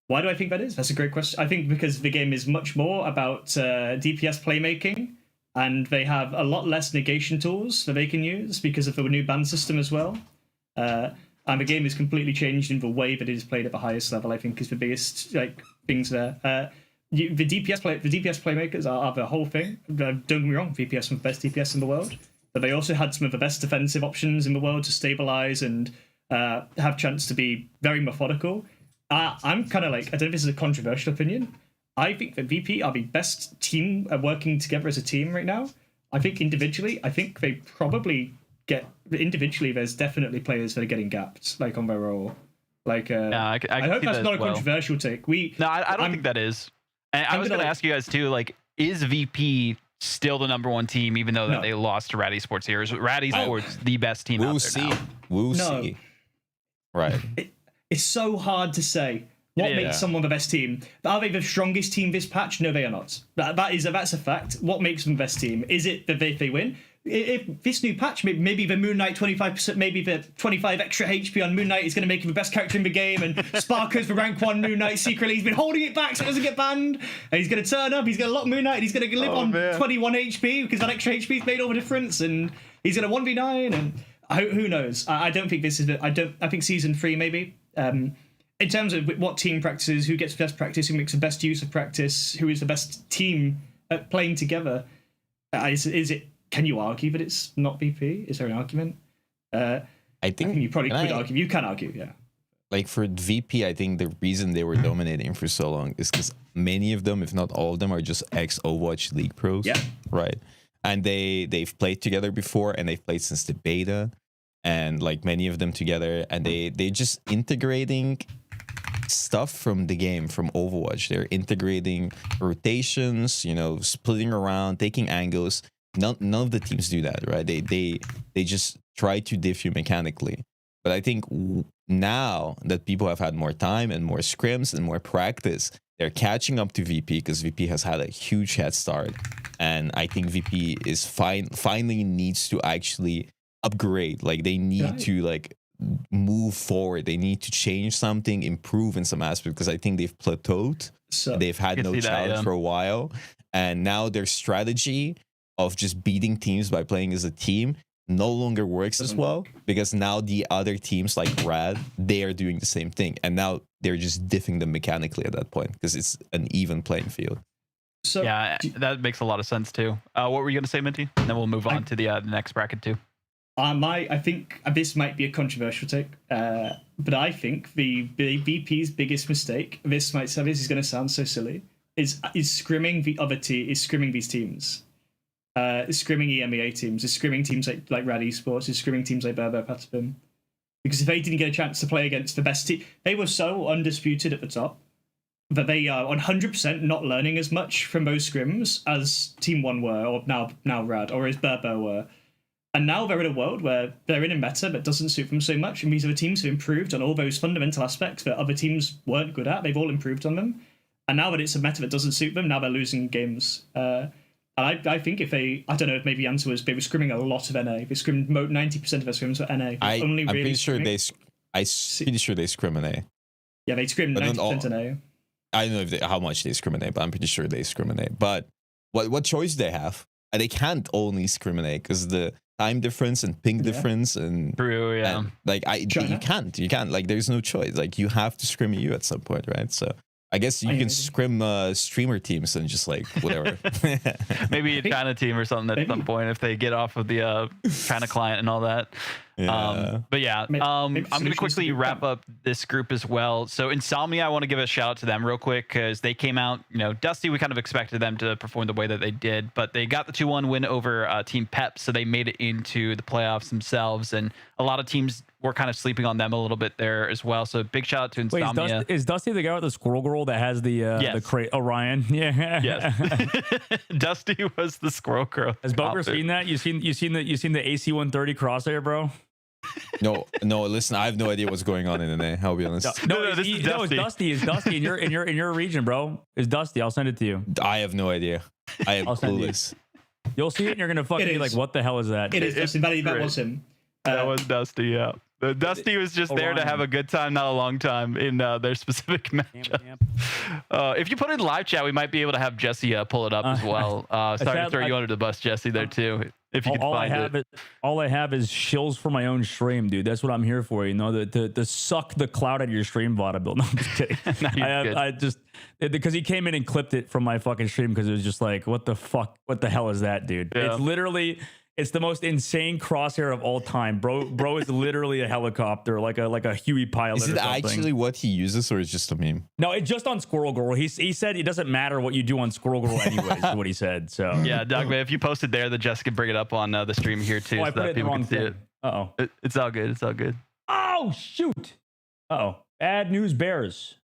Speaker 3: Why do I think that is? That's a great question. I think because the game is much more about DPS playmaking and they have a lot less negation tools that they can use because of the new ban system as well. And the game is completely changed in the way that it is played at the highest level. I think is the biggest things there. The DPS playmakers are the whole thing. Don't get me wrong, VPS are the best DPS in the world, but they also had some of the best defensive options in the world to stabilize and have chance to be very methodical. I'm kind of like, I don't know if this is a controversial opinion. I think that VP are the best team working together as a team right now. I think individually, they probably get individually. There's definitely players that are getting gapped, like on their role. Like, I hope that's not a controversial take.
Speaker 1: I don't think that is. And I was going to ask you guys too, like, is VP still the #1 team, even though that they lost to Rad Esports here? Is Rad Esports the best team out there now?
Speaker 2: We'll see. Right.
Speaker 3: It's so hard to say. What makes someone the best team? Are they the strongest team this patch? No, they are not. That's a fact. What makes them the best team? Is it that if they win? If this new patch, maybe the Moon Knight 25%, maybe the 25 extra HP on Moon Knight is going to make him the best character in the game, and Sparker's the rank 1 Moon Knight secretly. He's been holding it back so it doesn't get banned, and he's going to turn up, he's going to lock Moon Knight, and he's going to live on 21 HP because that extra HP's made all the difference, and he's going to 1v9, and who knows? I don't think this is I think Season 3 maybe. In terms of what team practices, who gets best practice, who makes the best use of practice, who is the best team at playing together, is it? Can you argue that it's not VP? Is there an argument? I think you probably could argue. You can argue, yeah.
Speaker 2: Like for VP, I think the reason they were dominating for so long is because many of them, if not all of them, are just ex-Overwatch League pros.
Speaker 3: Yeah.
Speaker 2: Right. And they've played together before, and they've played since the beta, and like many of them together, and they're just integrating stuff from the game, from Overwatch. They're integrating rotations, splitting around, taking angles. None of the teams do that, right? They just try to diff you mechanically. But I think now that people have had more time and more scrims and more practice, they're catching up to VP because VP has had a huge head start. And I think VP is finally needs to actually upgrade. Like they need to move forward. They need to change something, improve in some aspects, because I think they've plateaued. So they've had no challenge for a while. And now their strategy of just beating teams by playing as a team no longer works as well, because now the other teams like Rad, they are doing the same thing, and now they're just diffing them mechanically at that point because it's an even playing field.
Speaker 1: So yeah, that makes a lot of sense too. What were you going to say, Minty? And then we'll move on to the next bracket too.
Speaker 3: I think this might be a controversial take, but I think the VP's biggest mistake, this is going to sound so silly, is scrimming the other team, is scrimming these teams. Scrimming EMEA teams, is scrimming teams like Rad Esports, is scrimming teams like Berber Patapim. Because if they didn't get a chance to play against the best team, they were so undisputed at the top that they are 100% not learning as much from those scrims as Team 1 were, or now Rad, or as Berber were. And now they're in a world where they're in a meta that doesn't suit them so much, and these are the teams who improved on all those fundamental aspects that other teams weren't good at. They've all improved on them. And now that it's a meta that doesn't suit them, now they're losing games. And I think if I don't know if maybe the answer was they were scrimming a lot of NA. They scrimmed 90% of their scrims were NA.
Speaker 2: I'm pretty sure they scrim NA.
Speaker 3: Yeah, they scrimmed 90% NA.
Speaker 2: I don't know how much they discriminate, but I'm pretty sure they discriminate. But what choice do they have? And they can't only discriminate because the time difference and ping difference and
Speaker 1: true, yeah.
Speaker 2: And, you can't. Like, there's no choice. Like, you have to scrim EU at some point, right? So I guess you can scrim streamer teams and just whatever.
Speaker 1: Maybe a China team or something at some point if they get off of the China client and all that.
Speaker 2: Yeah.
Speaker 1: But yeah, I'm going to quickly wrap up this group as well. So Insomnia, I want to give a shout out to them real quick because they came out, Dusty, we kind of expected them to perform the way that they did, but they got the 2-1 win over Team Pep, so they made it into the playoffs themselves, and a lot of teams were kind of sleeping on them a little bit there as well. So big shout out to Insomnia.
Speaker 4: Wait, is Dusty the guy with the squirrel girl that has the crate? Orion? Yeah.
Speaker 1: Yes. Dusty was the squirrel girl.
Speaker 4: Has Boker seen that? You seen the AC-130 crosshair, bro?
Speaker 2: No. Listen, I have no idea what's going on in NA. I'll be honest.
Speaker 1: No, it's Dusty.
Speaker 4: It's Dusty in your region, bro. It's Dusty. I'll send it to you.
Speaker 2: I have no idea. I am clueless.
Speaker 4: You'll see it, and you're gonna fucking be like, "What the hell is that?"
Speaker 3: It is Dusty. That was him.
Speaker 1: That was Dusty. Yeah. Dusty was just there to have a good time, not a long time in their specific matchup. If you put in live chat, we might be able to have Jesse pull it up as well. Sorry to throw you under the bus, Jesse, there too. If you can find it.
Speaker 4: All I have is shills for my own stream, dude. That's what I'm here for. You know, to suck the cloud out of your stream, Vodible. No, I'm just kidding. I just because he came in and clipped it from my fucking stream because it was just like, what the fuck? What the hell is that, dude? Yeah. It's literally. It's the most insane crosshair of all time, bro is literally a helicopter, like a Huey pilot.
Speaker 2: Is it actually what he uses, or is it just a meme?
Speaker 4: No, it's just on Squirrel Girl. He said it doesn't matter what you do on Squirrel Girl anyways, is what he said. So
Speaker 1: yeah, Doug, if you post it there, then Jess can bring it up on the stream here too, so that people can see it. It's all good. It's all good.
Speaker 4: Oh shoot. Bad news bears.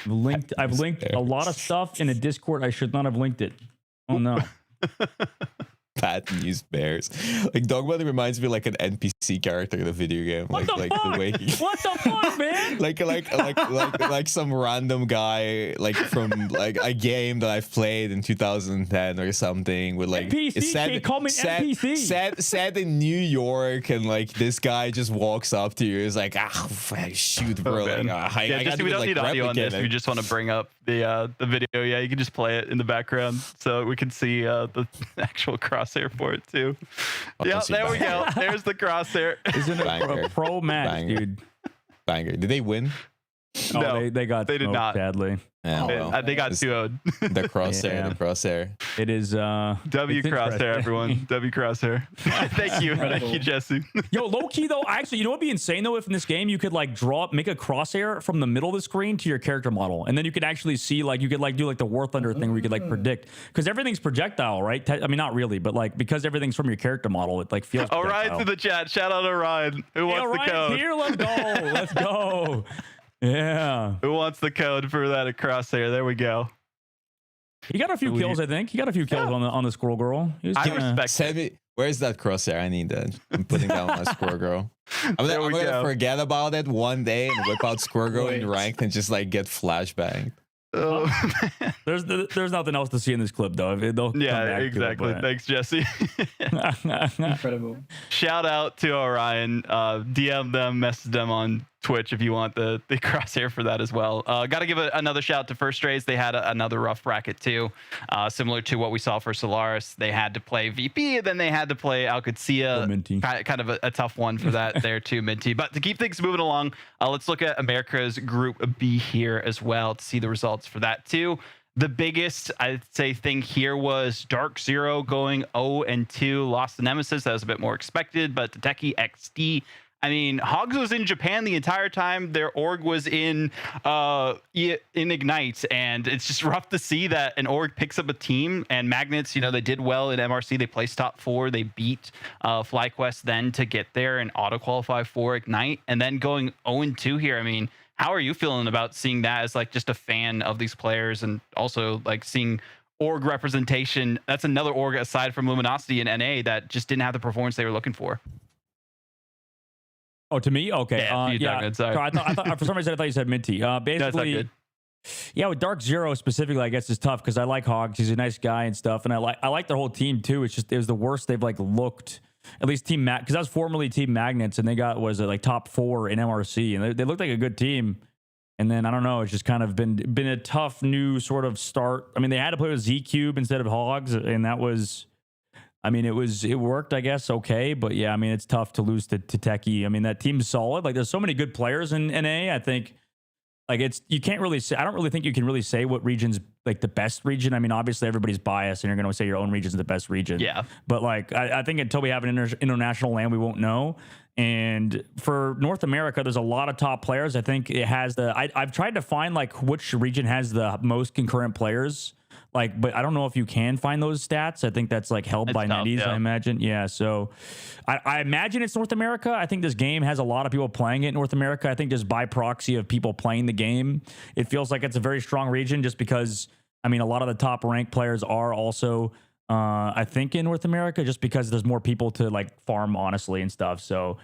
Speaker 4: I've linked a lot of stuff in a Discord. I should not have linked it. Oh no.
Speaker 2: Bad news bears. Like Dogbody reminds me like an NPC character in a video game.
Speaker 4: What
Speaker 2: like
Speaker 4: the
Speaker 2: way he,
Speaker 4: what the fuck, man?
Speaker 2: like some random guy like from like a game that I've played in 2010 or something with like
Speaker 4: NPC,
Speaker 2: set in New York, and like this guy just walks up to you. He's like, shoot, bro.
Speaker 1: We don't need audio on this. We just want to bring up the video. Yeah, you can just play it in the background so we can see the actual crosshair for it too. Yeah, there we go. There's the crosshair.
Speaker 4: Isn't it a pro match, dude?
Speaker 2: Banger. Did they win?
Speaker 4: No, they did
Speaker 1: not.
Speaker 4: Sadly.
Speaker 1: Yeah, they got 2-0'd.
Speaker 2: The crosshair, the crosshair.
Speaker 4: It is
Speaker 1: W crosshair, everyone. W crosshair. Thank you, Jesse.
Speaker 4: Yo, low key though, actually, you know what'd be insane though? If in this game you could like make a crosshair from the middle of the screen to your character model, and then you could actually see like you could like do like the War Thunder thing where you could like predict, because everything's projectile, right? I mean, not really, but like because everything's from your character model, it like feels.
Speaker 1: Orion's in the chat. Shout out Orion. Who wants the code?
Speaker 4: Here, let's go. Let's go. Yeah.
Speaker 1: Who wants the code for that crosshair? There we go.
Speaker 4: He got a few kills, I think. He got a few kills on the Squirrel Girl.
Speaker 1: I respect
Speaker 2: Where's that crosshair? I need that. I'm putting down my Squirrel Girl. I'm gonna forget about it one day and whip out Squirrel Girl in ranked and just like get flashbanged.
Speaker 4: There's nothing else to see in this clip though.
Speaker 1: Yeah, exactly. Thanks, Jesse.
Speaker 3: Incredible.
Speaker 1: Shout out to Orion. DM them, message them on Twitch if you want the crosshair for that as well. Got to give another shout out to First Rays. They had another rough bracket too, similar to what we saw for Solaris. They had to play VP, and then they had to play Alcatia. Kind of a tough one for that there too, Minty. But to keep things moving along, let's look at America's Group B here as well to see the results for that too. The biggest, I'd say, thing here was Dark Zero going 0-2, lost the Nemesis. That was a bit more expected, but Tateki XD. I mean, Hogs was in Japan the entire time. Their org was in Ignite, and it's just rough to see that an org picks up a team. And Magnets, you know, they did well in MRC. They placed top 4. They beat FlyQuest then to get there and auto qualify for Ignite, and then going 0-2 here. I mean, how are you feeling about seeing that as like just a fan of these players, and also like seeing org representation? That's another org aside from Luminosity and NA that just didn't have the performance they were looking for.
Speaker 4: Oh, to me? Okay.
Speaker 1: Yeah.
Speaker 4: Sorry, I thought for some reason I thought you said Minty. Basically, yeah, with Dark Zero specifically, I guess it's tough because I like Hogs. He's a nice guy and stuff, and I like their whole team too. It's just it was the worst they've like looked. At least Team because I was formerly Team Magnets, and they got like top 4 in MRC, and they looked like a good team. And then I don't know, it's just kind of been a tough new sort of start. I mean, they had to play with Z Cube instead of Hogs, and that was. I mean, it worked, I guess, okay. But yeah, I mean, it's tough to lose to Techie. I mean, that team's solid. Like, there's so many good players in NA. I think, like, you can't really say, I don't really think you can really say what region's like the best region. I mean, obviously everybody's biased and you're going to say your own region's the best region.
Speaker 1: Yeah.
Speaker 4: But like, I think until we have an international LAN, we won't know. And for North America, there's a lot of top players. I think it has I've tried to find like which region has the most concurrent players. Like, but I don't know if you can find those stats. I think that's like held by Netties, I imagine. Yeah. So I imagine it's North America. I think this game has a lot of people playing it in North America. I think just by proxy of people playing the game, it feels like it's a very strong region just because, I mean, a lot of the top ranked players are also, I think in North America, just because there's more people to like farm honestly and stuff. So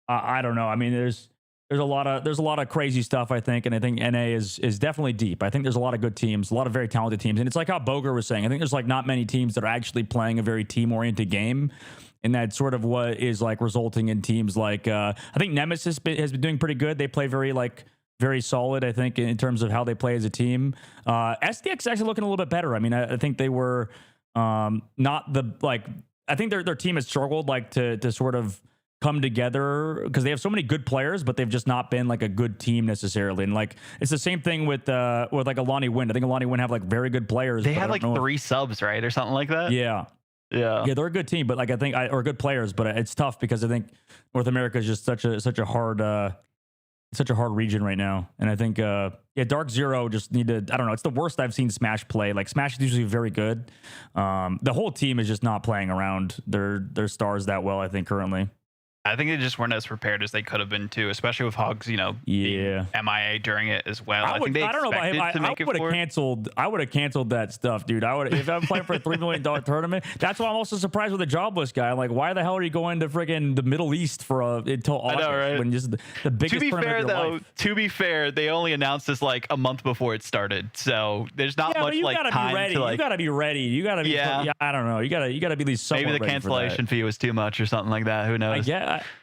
Speaker 4: I don't know. I mean, there's a lot of crazy stuff, I think, and I think NA is definitely deep. I think there's a lot of good teams, a lot of very talented teams, and it's like how Boger was saying. I think there's like not many teams that are actually playing a very team-oriented game, and that's sort of what is like resulting in teams like I think Nemesis has been doing pretty good. They play very solid, I think, in terms of how they play as a team. SDX is actually looking a little bit better. I mean, I think they were not the like. I think their team has struggled like to sort of come together because they have so many good players, but they've just not been like a good team necessarily. And like it's the same thing with like Alani Wind. I think Alani Wind have like very good players.
Speaker 1: They had like 3 subs, right, or something like that.
Speaker 4: Yeah, they're a good team, but like I think or good players, but it's tough because I think North America is just such a hard region right now. And I think Dark Zero just I don't know, it's the worst I've seen Smash play. Like Smash is usually very good. The whole team is just not playing around their stars that well, I think, currently.
Speaker 1: I think they just weren't as prepared as they could have been too, especially with Hogs, being MIA during it as well. I don't
Speaker 4: know about him. I would have canceled that stuff, dude. If I'm playing for a $3 million tournament. That's why I'm also surprised with a jobless guy. I'm like, why the hell are you going to friggin' the Middle East until August? I know, right? When just the biggest tournament of your life.
Speaker 1: To be fair, they only announced this like a month before it started, so there's not much like time to like.
Speaker 4: You gotta be ready. You gotta be. Yeah, I don't know. You gotta be at least somewhat.
Speaker 1: Maybe the cancellation fee was too much or something like that. Who knows?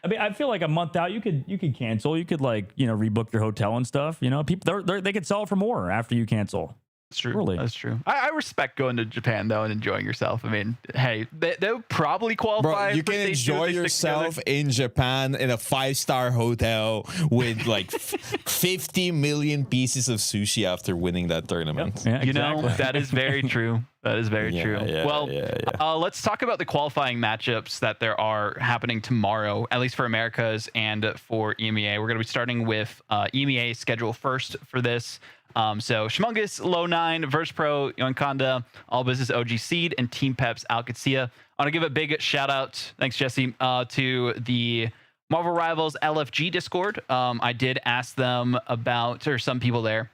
Speaker 4: I mean, I feel like a month out, you could cancel. You could rebook your hotel and stuff. People they could sell it for more after you cancel.
Speaker 1: That's true. Really. That's true. I respect going to Japan though and enjoying yourself. I mean, hey, they'll probably qualify.
Speaker 2: Bro, you can enjoy yourself in Japan in a 5-star hotel with like 50 million pieces of sushi after winning that tournament.
Speaker 4: Yep. Yeah, exactly.
Speaker 1: That is very true. That is very true. Let's talk about the qualifying matchups that there are happening tomorrow, at least for Americas and for EMEA. We're going to be starting with EMEA schedule first for this. So Shmungus, Low 9, Verse Pro, Yonkanda, All Business OG Seed, and Team Peps Alcatia. I want to give a big shout out, thanks Jesse, to the Marvel Rivals LFG Discord. I did ask them about, or some people there,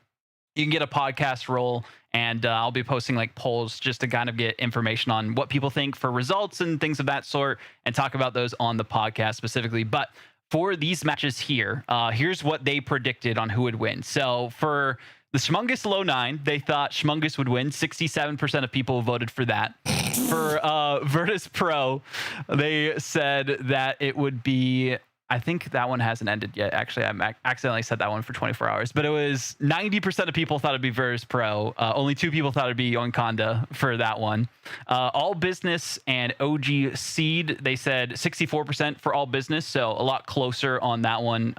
Speaker 1: you can get a podcast role, and I'll be posting like polls just to kind of get information on what people think for results and things of that sort, and talk about those on the podcast specifically. But for these matches here, here's what they predicted on who would win. So for the Shmungus Low 9, they thought Shmungus would win. 67% of people voted for that. For Virtus Pro, they said that it would be, I think that one hasn't ended yet. Actually, I accidentally said that one for 24 hours, but it was 90% of people thought it'd be Virtus Pro. Only 2 people thought it'd be Yonkanda for that one. All Business and OG Seed, they said 64% for All Business, so a lot closer on that one.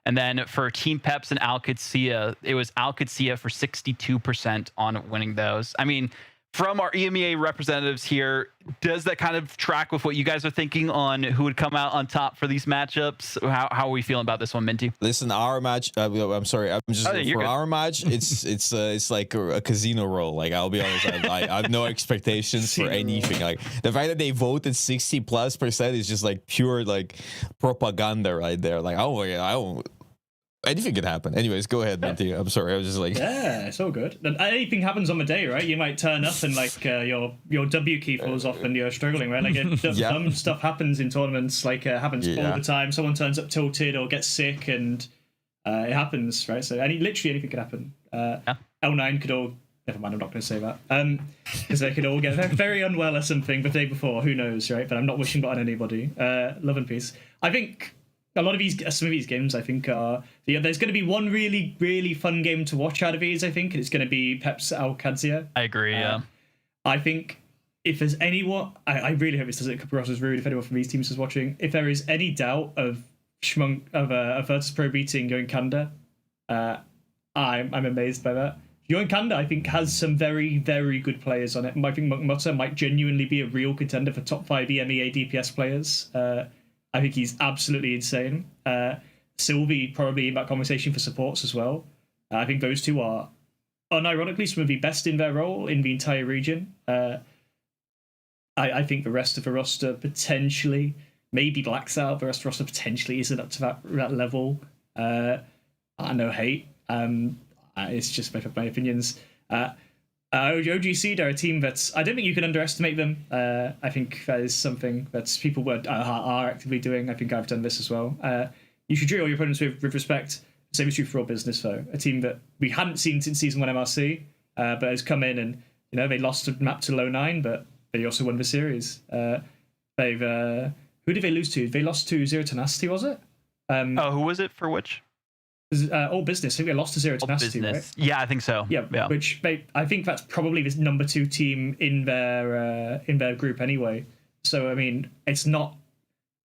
Speaker 1: And then for Team Peps and Alcatia, it was Alcatia for 62% on winning those. I mean, from our EMEA representatives here, does that kind of track with what you guys are thinking on who would come out on top for these matchups? How are we feeling about this one, Minty?
Speaker 2: Listen, our match. I'm sorry. I'm just for our match. It's like a casino roll. Like, I'll be honest. I have no expectations for anything. Like the fact that they voted 60+% is just like pure like propaganda right there. Like, I don't. Anything could happen. Anyways, go ahead, Minty. I'm sorry. I was just like,
Speaker 3: yeah, it's all good. And anything happens on the day, right? You might turn up and like your W key falls off and you're struggling, right? Like dumb stuff happens in tournaments. Like happens all the time. Someone turns up tilted or gets sick, and it happens, right? So literally anything could happen. L9 could all. Never mind. I'm not going to say that. Because they could all get very unwell or something the day before. Who knows, right? But I'm not wishing that on anybody. Love and peace. I think. Some of these games, I think, are there's going to be one really, really fun game to watch out of these, I think, and it's going to be Peps Alcatia.
Speaker 1: I agree, yeah.
Speaker 3: I think if there's anyone, I really hope this doesn't come across as rude if anyone from these teams is watching. If there is any doubt of Virtus Pro beating Yonkanda, I'm amazed by that. Yonkanda, I think, has some very, very good players on it. I think Mukmutter might genuinely be a real contender for top 5 EMEA DPS players. I think he's absolutely insane. Sylvie probably in that conversation for supports as well. I think those two are unironically some of the best in their role in the entire region. I think the rest of the roster potentially, maybe Black's out, the rest of the roster potentially isn't up to that level. I no hate. It's just my opinions. OGC, they're a team that's, I don't think you can underestimate them. I think that is something that people are actively doing. I think I've done this as well. You should treat all your opponents with respect. Same is true for All Business, though. A team that we hadn't seen since Season 1 MRC, but has come in and, they lost a map to Low 9, but they also won the series. they've who did they lose to? They lost to Zero Tenacity, was it?
Speaker 1: Who was it for which?
Speaker 3: All Business. I think they lost to Zero Tenacity, right?
Speaker 1: Yeah, I think so.
Speaker 3: Yeah. Which I think that's probably the number 2 team in their group anyway. So I mean, it's not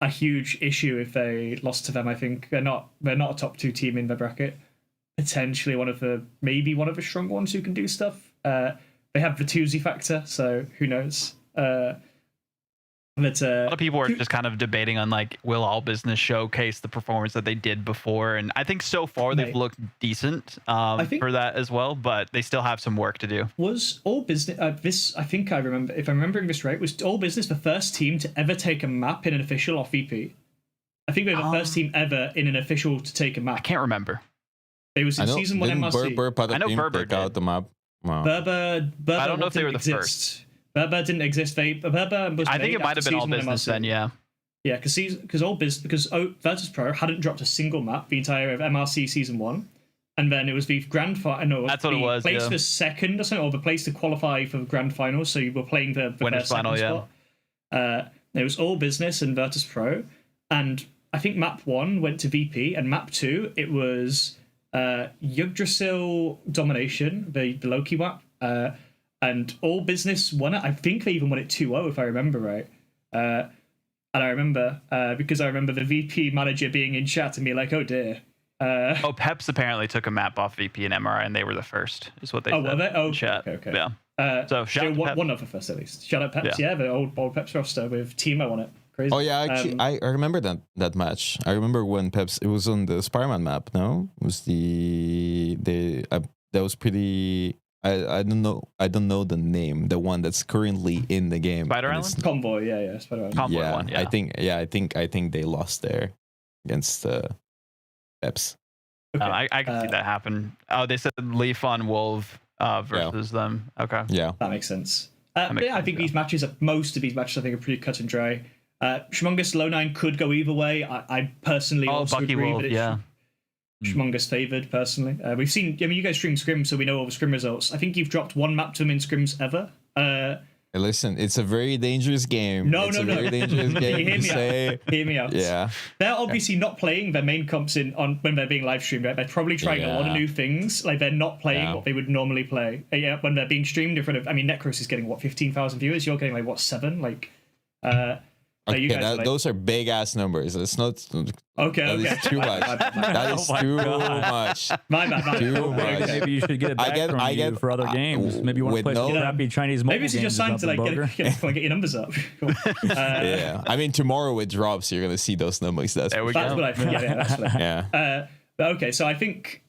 Speaker 3: a huge issue if they lost to them. I think they're not a top 2 team in their bracket. Potentially maybe one of the strong ones who can do stuff. They have the Tuesday factor, so who knows? But,
Speaker 1: a lot of people are just kind of debating on like, will All Business showcase the performance that they did before? And I think so far they've looked decent for that as well, but they still have some work to do.
Speaker 3: Was All Business I think I remember, if I'm remembering this right, was All Business the first team to ever take a map in an official off VP? I think they were the first team ever in an official to take a map.
Speaker 1: I can't remember.
Speaker 3: It was in season 1 MRC.
Speaker 2: I know Berber did out the map. Wow.
Speaker 3: Berber
Speaker 1: I don't know if they were the first.
Speaker 3: Berber didn't exist. Berber was.
Speaker 1: I think it might have been All Business then. Yeah.
Speaker 3: Yeah, because All Business Virtus Pro hadn't dropped a single map the entire of MRC season 1, and then it was the grand final. No,
Speaker 1: that's what it was.
Speaker 3: Place for second or something, or the place to qualify for the grand final. So you were playing the
Speaker 1: winners final.
Speaker 3: Spot. It was All Business and Virtus Pro, and I think map 1 went to VP, and map 2 it was Yggdrasil Domination, the Loki map. And All Business won it. I think they even won it 2-0, if I remember right. And I remember, because I remember the VP manager being in chat and being like, oh dear.
Speaker 1: Peps apparently took a map off VP and MRI, and they were the first, is what they said.
Speaker 3: Were they? Oh,
Speaker 1: in chat.
Speaker 3: Okay.
Speaker 1: Yeah. So shout out to Peps.
Speaker 3: One of the first, at least. Shout out Peps, yeah the old Peps roster with Timo on it. Crazy.
Speaker 2: Oh, yeah, actually, I remember that match. I remember when Peps, it was on the Spider-Man map, no? It was that was pretty... I don't know the name, the one that's currently in the game.
Speaker 1: Spider Island?
Speaker 3: Convoy, yeah, Spider Island.
Speaker 1: Convoy one, yeah.
Speaker 2: I think they lost there against Peps.
Speaker 1: Okay. I can see that happen. Oh, they said Leaf on Wolf versus them. Okay.
Speaker 2: Yeah.
Speaker 3: That makes sense. I think most of these matches I think are pretty cut and dry. Shmungus Low 9 could go either way. I personally also
Speaker 1: Bucky
Speaker 3: agree
Speaker 1: Wolf,
Speaker 3: that it's Shmungus favoured, personally. We've seen, you guys stream Scrim, so we know all the Scrim results. I think you've dropped 1 map to them in Scrims ever.
Speaker 2: Hey, listen, it's a very dangerous game.
Speaker 3: No.
Speaker 2: Very dangerous game.
Speaker 3: Hear me out.
Speaker 2: Yeah.
Speaker 3: They're obviously not playing their main comps when they're being live streamed, right? They're probably trying a lot of new things. Like, they're not playing what they would normally play. When they're being streamed in front of, Necros is getting, 15,000 viewers? You're getting, 7?
Speaker 2: Okay, those are big ass numbers. It's not.
Speaker 3: Okay.
Speaker 2: That is too much. That is too much.
Speaker 3: My bad.
Speaker 2: Too much.
Speaker 4: Maybe you should get it back from you for other games. Maybe you want to play some crappy Chinese mobile games.
Speaker 3: Maybe it's just time to get your numbers up. Cool.
Speaker 2: Yeah. Tomorrow it drops. You're gonna see those numbers. That's
Speaker 1: what
Speaker 3: I think. That's what
Speaker 2: yeah.
Speaker 3: But okay, so I think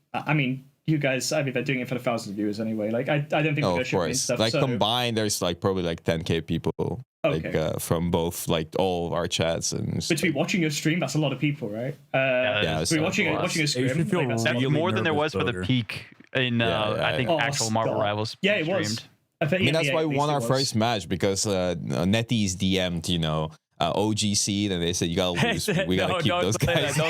Speaker 3: you guys, they're doing it for 1,000 viewers anyway. I don't think
Speaker 2: of course.
Speaker 3: Stuff,
Speaker 2: combined, there's probably 10K people.
Speaker 3: Okay.
Speaker 2: From both all of our chats and
Speaker 3: but to be watching your stream, that's a lot of people, right? To be watching a stream,
Speaker 1: that's more than there was for the peak in I think actual Marvel Rivals.
Speaker 3: Yeah, it was.
Speaker 2: That's why we won our first match, because Netties DM'd OGC, and they said you gotta lose. We gotta keep those guys.
Speaker 3: Do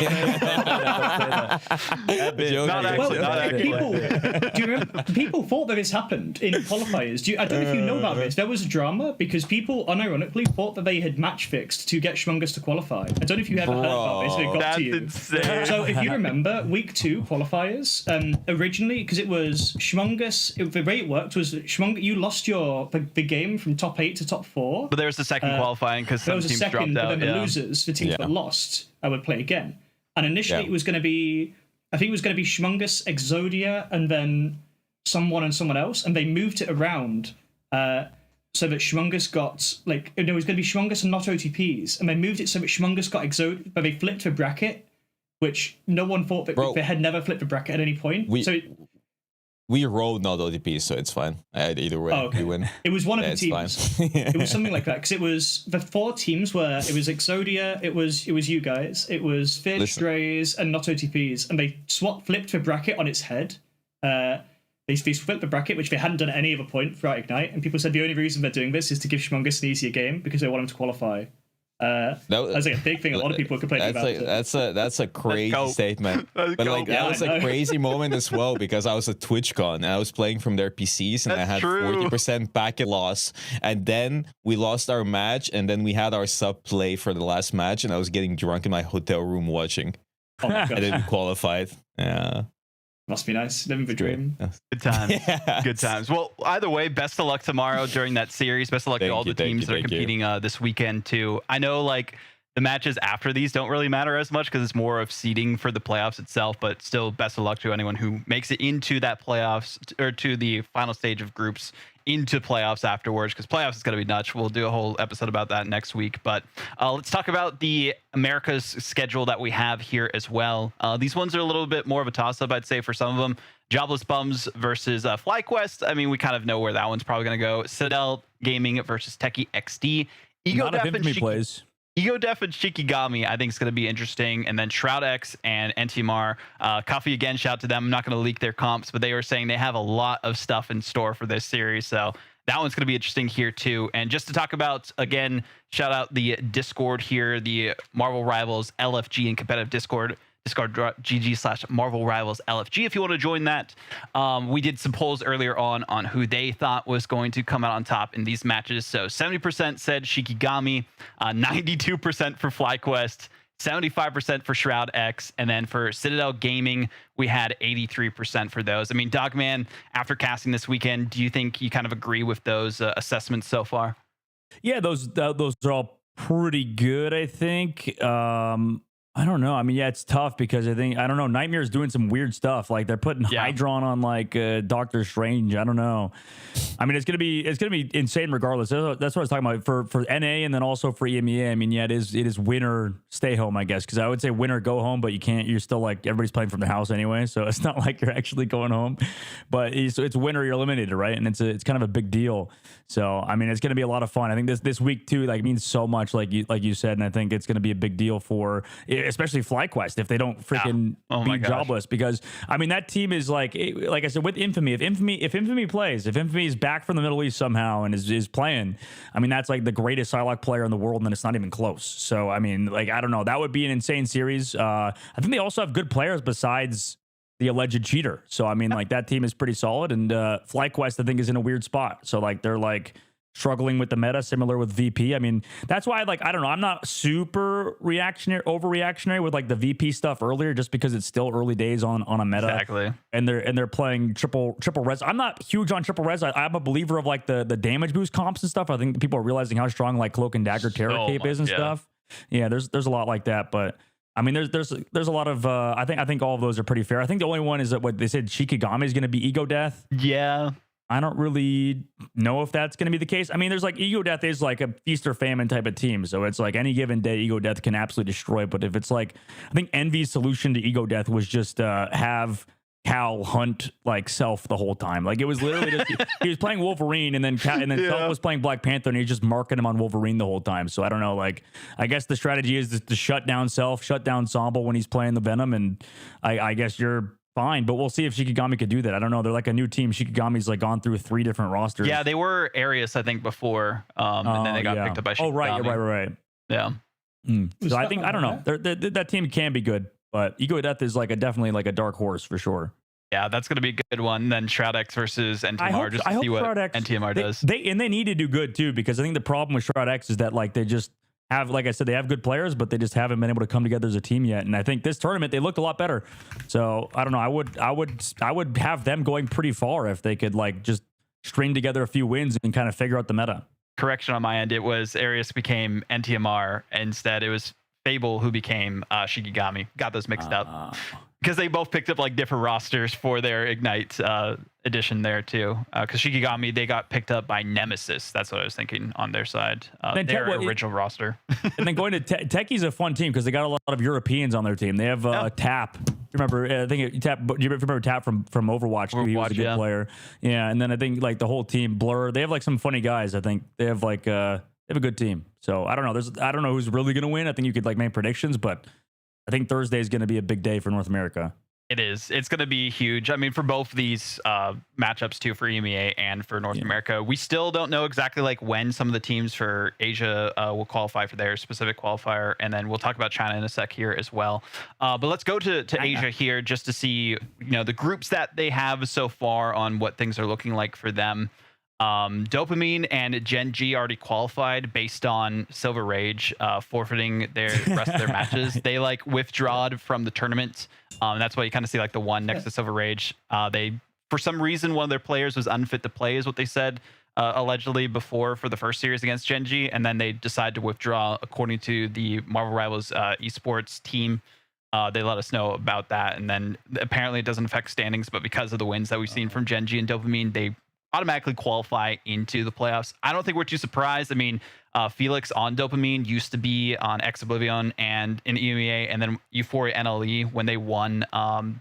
Speaker 3: you remember? People thought that this happened in qualifiers. I don't know if you know about this. There was a drama because people unironically thought that they had match fixed to get Shmungus to qualify. I don't know if you ever heard about this. It got to you.
Speaker 1: Insane.
Speaker 3: So if you remember, week 2 qualifiers, originally, because it was Shmungus, the way it worked was Shmungus, you lost the game from top 8 to top 4.
Speaker 1: But there was the second qualifying because some teams dropped out.
Speaker 3: But then the losers, the teams that lost, would play again. And initially it was going to be, I think it was going to be Shmungus, Exodia, and then someone and someone else. And they moved it around so that Shmungus got, it was going to be Shmungus and not OTPs. And they moved it so that Shmungus got Exodia, but they flipped the bracket, which no one thought that they had never flipped the bracket at any point.
Speaker 2: We rolled not OTPs, so it's fine. Either way, we win.
Speaker 3: It was one of the teams. It was something like that, because it was the 4 teams were. It was Exodia, it was you guys, it was Fish, Drays, and not OTPs, and they flipped the bracket on its head. They flipped the bracket, which they hadn't done at any other point throughout Ignite, and people said the only reason they're doing this is to give Shmungus an easier game because they want him to qualify. That's like a big thing. A lot of people are complaining about it.
Speaker 2: That's a crazy statement. But like that was a crazy moment as well, because I was at TwitchCon and I was playing from their PCs and I had 40% packet loss, and then we lost our match, and then we had our sub play for the last match, and I was getting drunk in my hotel room watching.
Speaker 3: Oh my
Speaker 2: I
Speaker 3: gosh.
Speaker 2: didn't qualify. Yeah.
Speaker 3: Must be nice. Living the dream.
Speaker 1: Good times.
Speaker 2: Yes.
Speaker 1: Good times. Well, either way, best of luck tomorrow during that series. Best of luck to all the teams that are competing this weekend too. I know like the matches after these don't really matter as much because it's more of seeding for the playoffs itself, but still best of luck to anyone who makes it into that playoffs or to the final stage of groups into playoffs afterwards, because playoffs is going to be nuts. We'll do a whole episode about that next week, but let's talk about the America's schedule that we have here as well. These ones are a little bit more of a toss-up, I'd say, for some of them. Jobless Bums versus FlyQuest. I mean, we kind of know where that one's probably going to go. Citadel Gaming versus Techie XD.
Speaker 4: Not if Infamy plays.
Speaker 1: Ego Def and Shikigami, I think, is going to be interesting. And then Shroud X and NTMR. Coffee, again, shout out to them. I'm not going to leak their comps, but they were saying they have a lot of stuff in store for this series. So that one's going to be interesting here, too. And just to talk about, again, shout out the Discord here, the Marvel Rivals LFG and competitive Discord. Discord.gg/Marvel Rivals LFG if you want to join that. We did some polls earlier on who they thought was going to come out on top in these matches. So 70% said Shikigami, 92% for FlyQuest, 75% for Shroud X, and then for Citadel Gaming, we had 83% for those. I mean, Dogman, after casting this weekend, do you think you kind of agree with those assessments so far?
Speaker 4: Yeah, those are all pretty good, I think. I don't know. I mean, yeah, it's tough because I don't know. Nightmare's doing some weird stuff. Like they're putting Hydron on like Doctor Strange. I don't know. I mean, it's gonna be insane regardless. That's what I was talking about for NA and then also for EMEA. I mean, yeah, it is winner stay home, I guess, because I would say winner go home, but you can't. You're still like everybody's playing from their house anyway, so it's not like you're actually going home. But it's winner, you're eliminated, right? And it's kind of a big deal. So I mean, it's gonna be a lot of fun. I think this week too, like means so much, like you said, and I think it's gonna be a big deal for especially FlyQuest if they don't freaking beat Jobless, because I mean that team is like I said with Infamy. If Infamy plays, if Infamy is back from the Middle East somehow and is playing, I mean that's like the greatest Psylocke player in the world, and then it's not even close. So I mean, like I don't know, that would be an insane series. I think they also have good players besides the alleged cheater. So I mean, like that team is pretty solid, and FlyQuest I think is in a weird spot. So like they're like struggling with the meta, similar with VP. I mean, that's why, like, I don't know. I'm not super overreactionary with like the VP stuff earlier, just because it's still early days on a meta.
Speaker 1: Exactly.
Speaker 4: And they're playing triple res. I'm not huge on triple res. I'm a believer of like the damage boost comps and stuff. I think people are realizing how strong like Cloak and Dagger Terror Cape is and stuff. Yeah, there's a lot like that, but I mean, there's a lot of I think all of those are pretty fair. I think the only one is that what they said Shikigami is going to be Ego Death.
Speaker 1: Yeah.
Speaker 4: I don't really know if that's going to be the case. I mean, there's like Ego Death is like a feast or famine type of team. So it's like any given day, Ego Death can absolutely destroy. But if it's like, I think Envy's solution to Ego Death was just have Cal hunt like Self the whole time. Like it was literally just, he was playing Wolverine and then Self was playing Black Panther and he's just marking him on Wolverine the whole time. So I don't know. Like, I guess the strategy is to shut down Self, shut down Sombo when he's playing the Venom. And I guess you're fine, but we'll see if Shikigami could do that. I don't know. They're like a new team. Shikigami's like gone through 3 different rosters.
Speaker 1: Yeah, they were Arius, I think, before, and then they got picked up by Shikigami.
Speaker 4: Oh, right.
Speaker 1: Yeah.
Speaker 4: So I think, I don't know. That team can be good, but Ego Death is like definitely like a dark horse for sure.
Speaker 1: Yeah, that's going to be a good one. Then Shroud X versus NTMR, just to see what NTMR does.
Speaker 4: They need to do good too, because I think the problem with Shroud X is that like they just have, like I said, they have good players, but they just haven't been able to come together as a team yet. And I think this tournament they looked a lot better. So I don't know. I would have them going pretty far if they could like just string together a few wins and kind of figure out the meta.
Speaker 1: Correction on my end. It was Arius became NTMR. Instead, it was Fable who became Shikigami. Got those mixed up. Because they both picked up like different rosters for their Ignite edition there too. Because Shikigami, they got picked up by Nemesis. That's what I was thinking on their side. Their original roster.
Speaker 4: And then going to Techie's a fun team because they got a lot of Europeans on their team. They have Tap. Remember, I think Tap. Do you remember Tap from Overwatch? He was a good player. Yeah, and then I think like the whole team, Blur. They have like some funny guys. I think they have like they have a good team. So I don't know. I don't know who's really gonna win. I think you could like make predictions, but I think Thursday is going to be a big day for North America.
Speaker 1: It is. It's going to be huge. I mean, for both these matchups too, for EMEA and for North America, we still don't know exactly like when some of the teams for Asia will qualify for their specific qualifier, and then we'll talk about China in a sec here as well. But let's go to Asia here just to see the groups that they have so far on what things are looking like for them. Dopamine and Gen G already qualified based on Silver Rage forfeiting their rest of their matches. They like withdrawed from the tournament. That's why you kind of see like the one next to Silver Rage. They, for some reason, one of their players was unfit to play, is what they said allegedly before for the first series against Gen G, and then they decided to withdraw according to the Marvel Rivals Esports team. They let us know about that, and then apparently it doesn't affect standings, but because of the wins that we've seen from Gen G and Dopamine, they automatically qualify into the playoffs. I don't think we're too surprised. I mean, Felix on Dopamine used to be on X Oblivion and in EMEA, and then Euphoria NLE when they won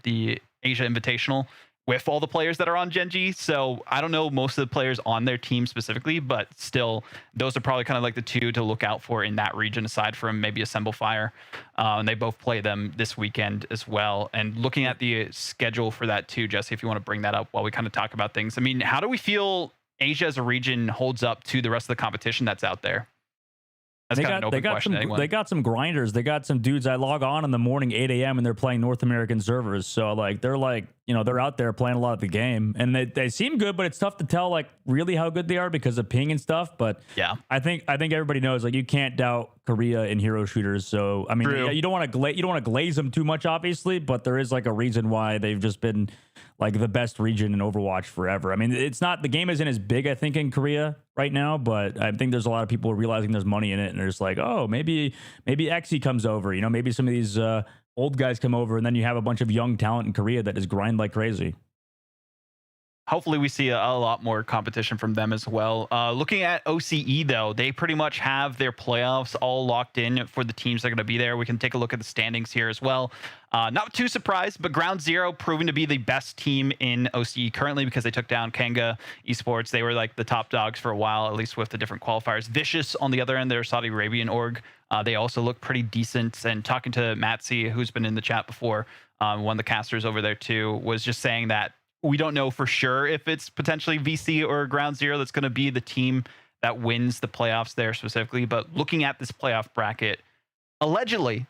Speaker 1: the Asia Invitational with all the players that are on Gen G. So I don't know most of the players on their team specifically, but still, those are probably kind of like the two to look out for in that region, aside from maybe Assemble Fire. And they both play them this weekend as well. And looking at the schedule for that too, Jesse, if you want to bring that up while we kind of talk about things. I mean, how do we feel Asia as a region holds up to the rest of the competition that's out there? That's kind of an open question to anyone.
Speaker 4: They got some grinders. They got some dudes. I log on in the morning, 8 a.m., and they're playing North American servers. So like they're like, they're out there playing a lot of the game, and they seem good, but it's tough to tell like really how good they are because of ping and stuff. But
Speaker 1: yeah,
Speaker 4: I think everybody knows like you can't doubt Korea in hero shooters. So I mean, you don't want to glaze them too much, obviously, but there is like a reason why they've just been like the best region in Overwatch forever. I mean, it's not, the game isn't as big, I think, in Korea right now, but I think there's a lot of people realizing there's money in it, and they're just like, oh, maybe Xe comes over, maybe some of these old guys come over, and then you have a bunch of young talent in Korea that just grind like crazy.
Speaker 1: Hopefully we see a lot more competition from them as well. Looking at OCE, though, they pretty much have their playoffs all locked in for the teams that are going to be there. We can take a look at the standings here as well. Not too surprised, but Ground Zero proving to be the best team in OCE currently because they took down Kanga Esports. They were like the top dogs for a while, at least with the different qualifiers. Vicious on the other end, their Saudi Arabian org. They also look pretty decent. And talking to Matzi, who's been in the chat before, one of the casters over there too, was just saying that we don't know for sure if it's potentially VC or Ground Zero that's going to be the team that wins the playoffs there specifically. But looking at this playoff bracket, allegedly,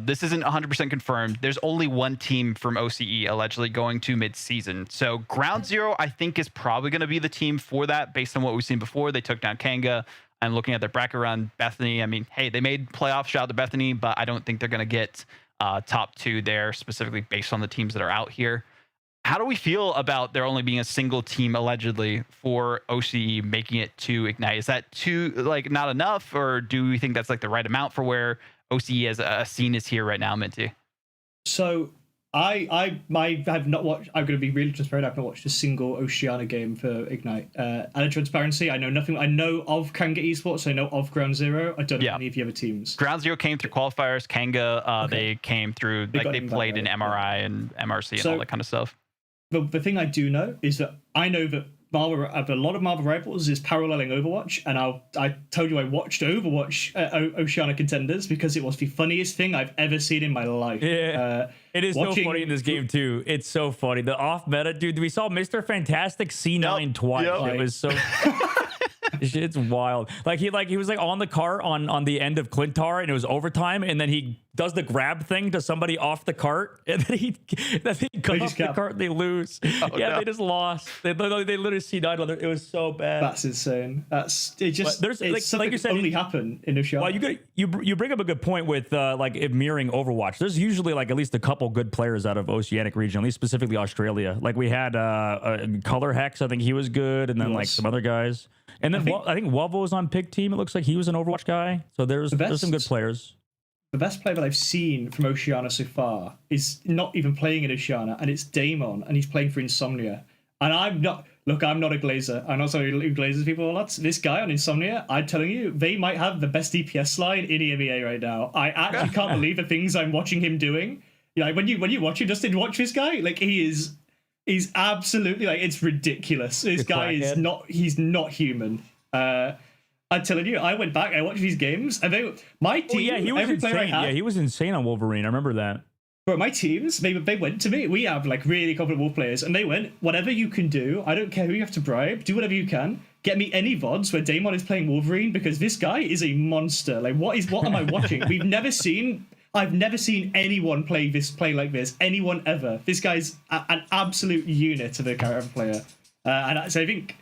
Speaker 1: this isn't 100% confirmed. There's only one team from OCE allegedly going to mid-season. So Ground Zero, I think, is probably going to be the team for that based on what we've seen before. They took down Kanga. And looking at their bracket run, Bethany, I mean, hey, they made playoffs. Shout out to Bethany, but I don't think they're going to get top two there specifically based on the teams that are out here. How do we feel about there only being a single team allegedly for OCE making it to Ignite? Is that too like not enough, or do we think that's like the right amount for where OCE as a scene is here right now, Minty?
Speaker 3: So I have not watched. I'm going to be really transparent. I've not watched a single Oceania game for Ignite. Out of transparency, I know nothing. I know of Kanga Esports. I know of Ground Zero. I don't know any of the other teams.
Speaker 1: Ground Zero came through qualifiers. Kanga, they came through they played in MRI and MRC and all that kind of stuff.
Speaker 3: The thing I do know is that I know that a lot of Marvel Rivals is paralleling Overwatch, and I told you I watched Overwatch Oceania Contenders because it was the funniest thing I've ever seen in my life.
Speaker 4: Yeah, it is so funny in this game too. It's so funny. The off meta, dude. We saw Mr. Fantastic C9 twice. It was so. It's wild. He was like on the cart on the end of Clintar, and it was overtime, and then he does the grab thing to somebody off the cart, and then he comes off the cart and they lose. They just lost. They literally C9. It was so bad.
Speaker 3: That's insane. It's something like you said, only happen in a show.
Speaker 4: Well, you bring up a good point with it mirroring Overwatch. There's usually like at least a couple good players out of Oceanic region, at least specifically Australia. Like we had Color Hex, I think he was good, and then like some other guys. And then I think Wubbo was on Pig Team. It looks like he was an Overwatch guy. So there's some good players.
Speaker 3: The best player that I've seen from Oceania so far is not even playing in Oceania, and it's Damon, and he's playing for Insomnia. And I'm not a glazer. I'm not somebody who glazes people a lot. This guy on Insomnia, I'm telling you, they might have the best DPS line in EMEA right now. I actually can't believe the things I'm watching him doing. When you watch him, Justin, watch this guy. Like he's absolutely it's ridiculous. This guy is not human. I'm telling you, I went back, I watched these games, and my team,
Speaker 4: he was insane. He was insane on Wolverine. I remember that.
Speaker 3: Bro, my teams, they went to me. We have like really competent Wolf players, and they went, whatever you can do, I don't care who you have to bribe, do whatever you can. Get me any VODs where Daemon is playing Wolverine, because this guy is a monster. Like, what am I watching? I've never seen anyone play like this. Anyone ever. This guy's an absolute unit of a character player. So I think,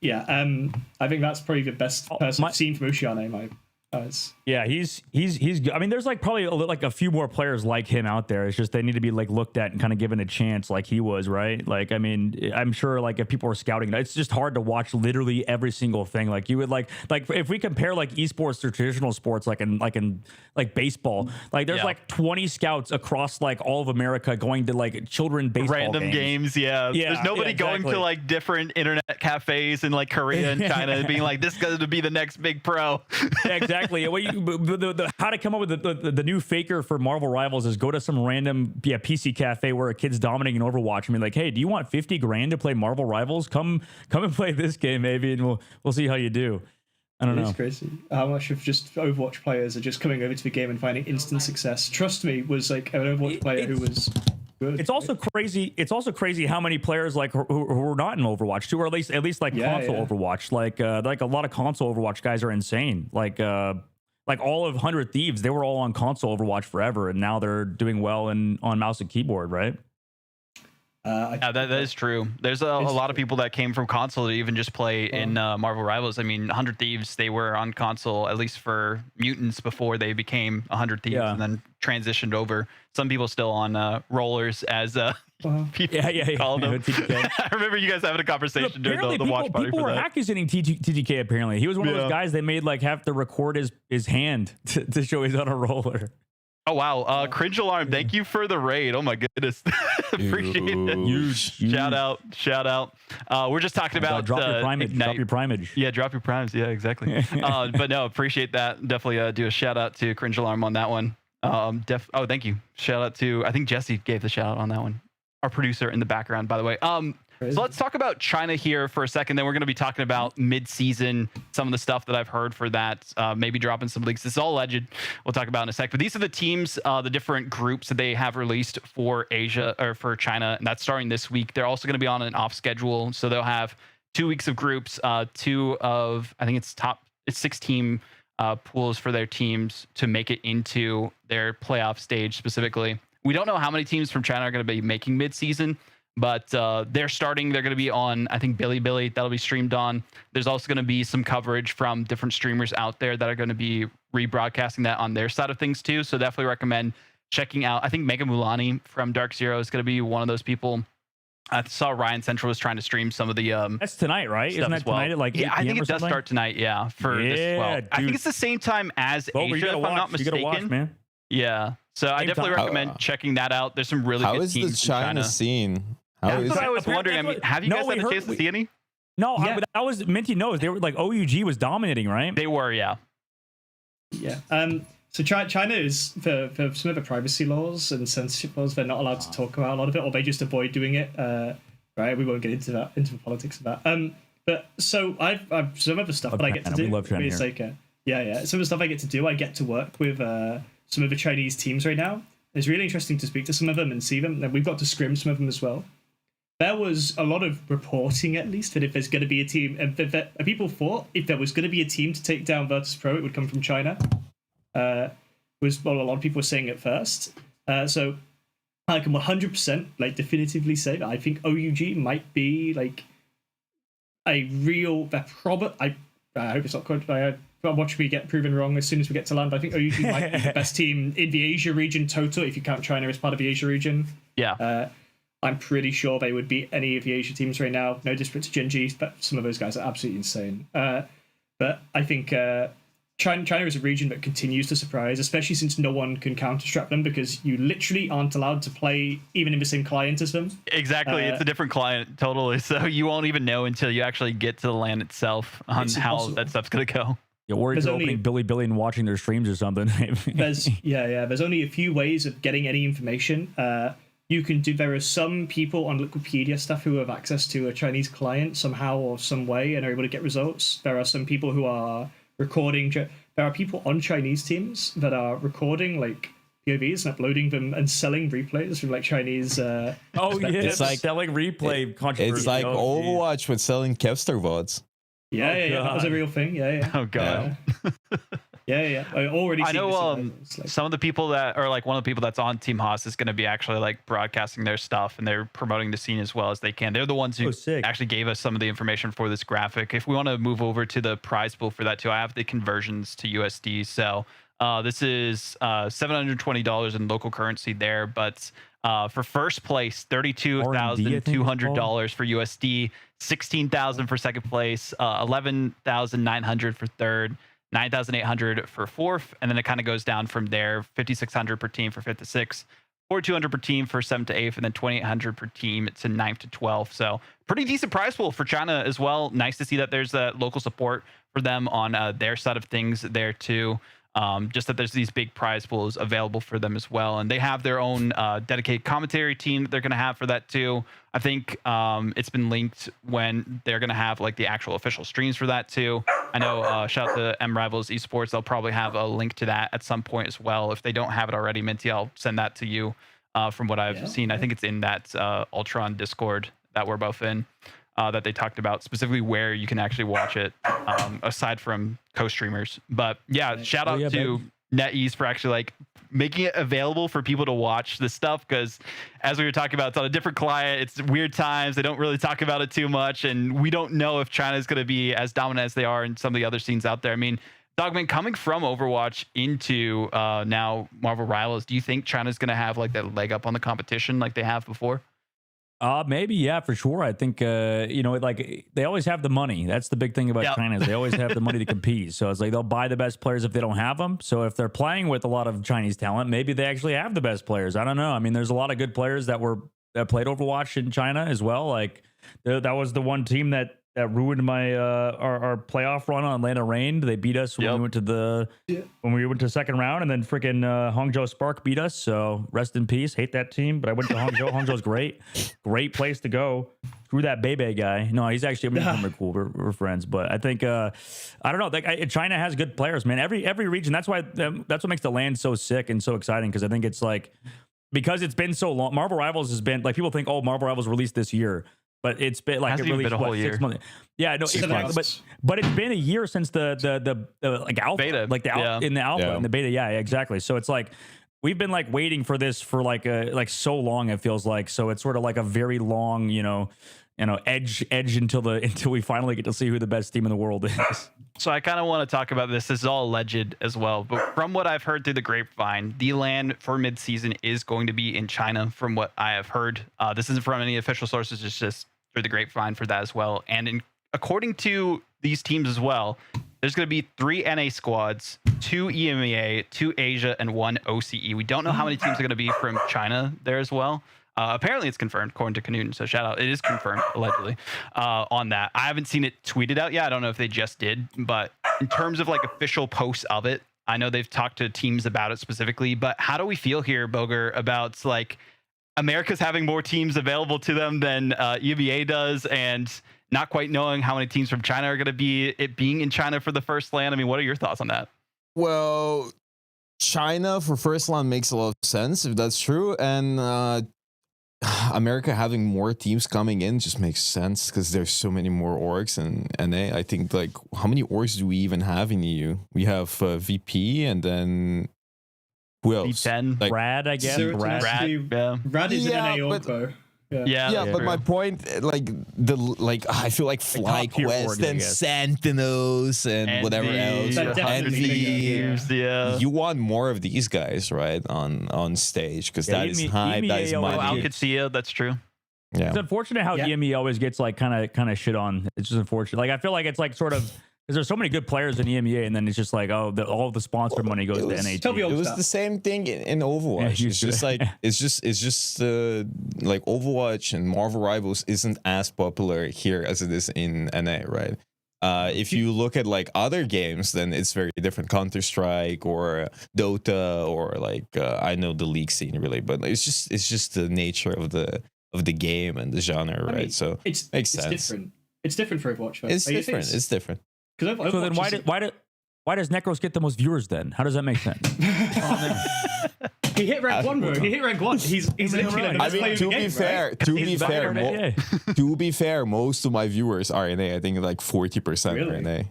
Speaker 3: I think that's probably the best person I've seen from Oceania in my eyes.
Speaker 4: Yeah, he's good. I mean, there's like probably a few more players like him out there. It's just they need to be like looked at and kind of given a chance, like he was, right? Like, I mean, I'm sure like if people are scouting, it's just hard to watch literally every single thing. Like you would like if we compare like esports to traditional sports, like in baseball, like there's like 20 scouts across like all of America going to like children baseball
Speaker 1: random games. Yeah. There's nobody going to like different internet cafes in like Korea and China and being like, this is going to be the next big pro.
Speaker 4: Exactly. How to come up with the new faker for Marvel Rivals is go to some random PC cafe where a kid's dominating Overwatch and be like, hey, do you want 50 grand to play Marvel Rivals? Come and play this game, maybe, and we'll see how you do. I don't know.
Speaker 3: It's crazy how much of just Overwatch players are just coming over to the game and finding instant success. Trust me, was like an Overwatch player who was good.
Speaker 4: It's also crazy. It's also crazy how many players like who are not in Overwatch too, or at least like console Overwatch. Like a lot of console Overwatch guys are insane. Like all of 100 Thieves, they were all on console Overwatch forever, and now they're doing well on mouse and keyboard, right?
Speaker 1: Yeah, that is true. There's a lot of people that came from console to even just play in Marvel Rivals. I mean, 100 Thieves, they were on console, at least for Mutants, before they became 100 Thieves and then transitioned over. Some people still on rollers, as people call them. I remember you guys having a conversation during the watch party.
Speaker 4: People were accusating TTK, apparently. He was one of those guys they made like have to record his hand to show he's on a roller.
Speaker 1: Oh, wow. Cringe Alarm, thank you for the raid. Oh, my goodness. Appreciate it.
Speaker 4: Huge.
Speaker 1: Shout out. We're just talking about
Speaker 4: drop your primage.
Speaker 1: Yeah, drop your primes. Yeah, exactly. But no, appreciate that. Definitely do a shout out to Cringe Alarm on that one. Thank you. Shout out to, I think Jesse gave the shout out on that one. Our producer in the background, by the way. So let's talk about China here for a second. Then we're going to be talking about mid-season, some of the stuff that I've heard for that, maybe dropping some leaks. This is all alleged. We'll talk about in a sec. But these are the teams, the different groups that they have released for Asia or for China, and that's starting this week. They're also going to be on an off schedule, so they'll have 2 weeks of groups, I think it's 6-team pools for their teams to make it into their playoff stage specifically. We don't know how many teams from China are going to be making mid-season, but they're starting. They're going to be on, I think, Billy. That'll be streamed on. There's also going to be some coverage from different streamers out there that are going to be rebroadcasting that on their side of things too. So definitely recommend checking out. I think Mega Mulani from Dark Zero is going to be one of those people. I saw Ryan Central was trying to stream some of the.
Speaker 4: That's tonight, right? Isn't that tonight at like 8
Speaker 1: Yeah, I think it does start tonight. Yeah, for this as well. I think it's the same time as Asia, if I'm not mistaken.
Speaker 4: You gotta watch, man.
Speaker 1: Yeah, so I definitely recommend checking that out. There's some really good teams.
Speaker 2: How is the China scene?
Speaker 1: That's what I was wondering. I mean, have you guys had a chance to see any?
Speaker 4: No, that was Minty knows. They were like OUG was dominating, right?
Speaker 1: They were, yeah.
Speaker 3: Yeah. So China is for some of the privacy laws and censorship laws, they're not allowed to talk about a lot of it, or they just avoid doing it. Right? We won't get into the politics of that. But so I've some of the stuff that I get to do. It's like some of the stuff I get to do. I get to work with some of the Chinese teams right now. It's really interesting to speak to some of them and see them. And we've got to scrim some of them as well. There was a lot of reporting, at least, that if there's going to be a team, and people thought if there was going to be a team to take down Virtus Pro, it would come from China. Was what a lot of people were saying at first. So I can 100% like definitively say that I think OUG might be like a real. I hope it's not correct. Watch me get proven wrong as soon as we get to land. I think OUG might be the best team in the Asia region total, if you count China as part of the Asia region.
Speaker 1: Yeah.
Speaker 3: I'm pretty sure they would beat any of the Asia teams right now. No disrespect to Gen G, but some of those guys are absolutely insane. But I think China is a region that continues to surprise, especially since no one can counter-strap them because you literally aren't allowed to play even in the same client as them.
Speaker 1: Exactly. It's a different client, totally. So you won't even know until you actually get to the LAN itself on how that stuff's going to go.
Speaker 4: You're worried you're opening Billy and watching their streams or something.
Speaker 3: There's only a few ways of getting any information. You can do. There are some people on Wikipedia stuff who have access to a Chinese client somehow or some way and are able to get results. There are some people who are recording. There are people on Chinese teams that are recording like POVs and uploading them and selling replays from like Chinese.
Speaker 4: It's like selling replay controversy.
Speaker 2: It's like Overwatch with selling Kevster VODs.
Speaker 3: Yeah, that was a real thing. Yeah.
Speaker 1: Oh god.
Speaker 3: Yeah. I
Speaker 1: know some of the people that are like one of the people that's on Team Haas is going to be actually like broadcasting their stuff, and they're promoting the scene as well as they can. They're the ones who actually gave us some of the information for this graphic. If we want to move over to the prize pool for that too, I have the conversions to USD. So this is $720 in local currency there, but for first place, $32,200 for USD, $16,000 for second place, $11,900 for third, $9,800 for fourth, and then it kind of goes down from there. $5,600 per team for fifth to sixth, $4,200 per team for seventh to eighth, and then $2,800 per team to ninth to 12th. So pretty decent prize pool for China as well. Nice to see that there's local support for them on their side of things there too. Just that there's these big prize pools available for them as well. And they have their own dedicated commentary team that they're going to have for that too. I think it's been linked when they're going to have like the actual official streams for that too. I know, shout out to M Rivals Esports. They'll probably have a link to that at some point as well. If they don't have it already, Minty, I'll send that to you from what I've seen. I think it's in that Ultron Discord that we're both in. That they talked about specifically where you can actually watch it aside from co-streamers. But yeah, shout out to NetEase for actually like making it available for people to watch this stuff, because as we were talking about, it's on a different client. It's weird times. They don't really talk about it too much, and we don't know if China is going to be as dominant as they are in some of the other scenes out there. I mean, Dogman, coming from Overwatch into now Marvel Rivals, do you think China's going to have like that leg up on the competition like they have before?
Speaker 4: Maybe, yeah, for sure. I think, like they always have the money. That's the big thing about China is they always have the money to compete. So it's like they'll buy the best players if they don't have them. So if they're playing with a lot of Chinese talent, maybe they actually have the best players. I don't know. I mean, there's a lot of good players that played Overwatch in China as well. Like that was the one team that ruined my our playoff run on Atlanta Reign. They beat us when we went to second round, and then freaking Hangzhou Spark beat us. So rest in peace. Hate that team, but I went to Hangzhou. Hangzhou's great place to go. Screw that Bebe guy. No, he's actually we're cool. We're friends, but I think I don't know. Like China has good players, man. Every region. That's what makes the land so sick and so exciting, because I think it's like because it's been so long. Marvel Rivals has been like people think, oh, Marvel Rivals released this year. But it's been like it released,
Speaker 1: a whole year.
Speaker 4: 6 months. Yeah, no, but it's been a year since the like alpha,
Speaker 1: beta.
Speaker 4: Like the alpha in the alpha and the beta. Yeah, exactly. So it's like we've been like waiting for this for like so long. It feels like so it's sort of like a very long edge until we finally get to see who the best team in the world is.
Speaker 1: So I kind of want to talk about this. This is all alleged as well, but from what I've heard through the grapevine, the LAN for mid-season is going to be in China. From what I have heard, this isn't from any official sources. It's just through the grapevine for that as well. And according to these teams as well, there's going to be 3 NA squads, 2 EMEA, 2 Asia, and 1 OCE. We don't know how many teams are going to be from China there as well. Apparently it's confirmed according to Canute, so shout out. It is confirmed allegedly on that. I haven't seen it tweeted out yet. I don't know if they just did, but in terms of like official posts of it, I know they've talked to teams about it specifically, but how do we feel here, Boger, about like America's having more teams available to them than EMEA does, and not quite knowing how many teams from China are going to be, it being in China for the first LAN? I mean, what are your thoughts on that?
Speaker 2: Well, China for first LAN makes a lot of sense if that's true, and America having more teams coming in just makes sense because there's so many more orgs in NA. I think like how many orgs do we even have in EU? We have VP and then who else?
Speaker 1: V10,
Speaker 2: like,
Speaker 4: Brad, I guess.
Speaker 3: Brad is an NA org though.
Speaker 2: Yeah, but my point, I feel like FlyQuest and Sentinels and whatever else, and Thieves. You want more of these guys, right, on stage, because that is hype, that is money.
Speaker 1: Alcatia, that's true.
Speaker 2: Yeah,
Speaker 4: it's unfortunate how EME always gets like kind of shit on. It's just unfortunate. Like I feel like it's like sort of. Because there's so many good players in EMEA, and then it's just like, all the sponsor money goes to NAT.
Speaker 2: It was the same thing in Overwatch. It's just like it's just like Overwatch and Marvel Rivals isn't as popular here as it is in NA, right? If you look at like other games, then it's very different. Counter-Strike or Dota or like I know the League scene really, but it's just the nature of the game and the genre, right? I mean, so
Speaker 3: it makes sense. Different. It's different for Overwatch. Though.
Speaker 2: It's different.
Speaker 4: So then why does Necros get the most viewers then? How does that make sense?
Speaker 3: He hit rank 1, bro. He hit rank 1. He's literally like the best player in the game,
Speaker 2: to be fair, most of my viewers are NA. I think like 40% are NA.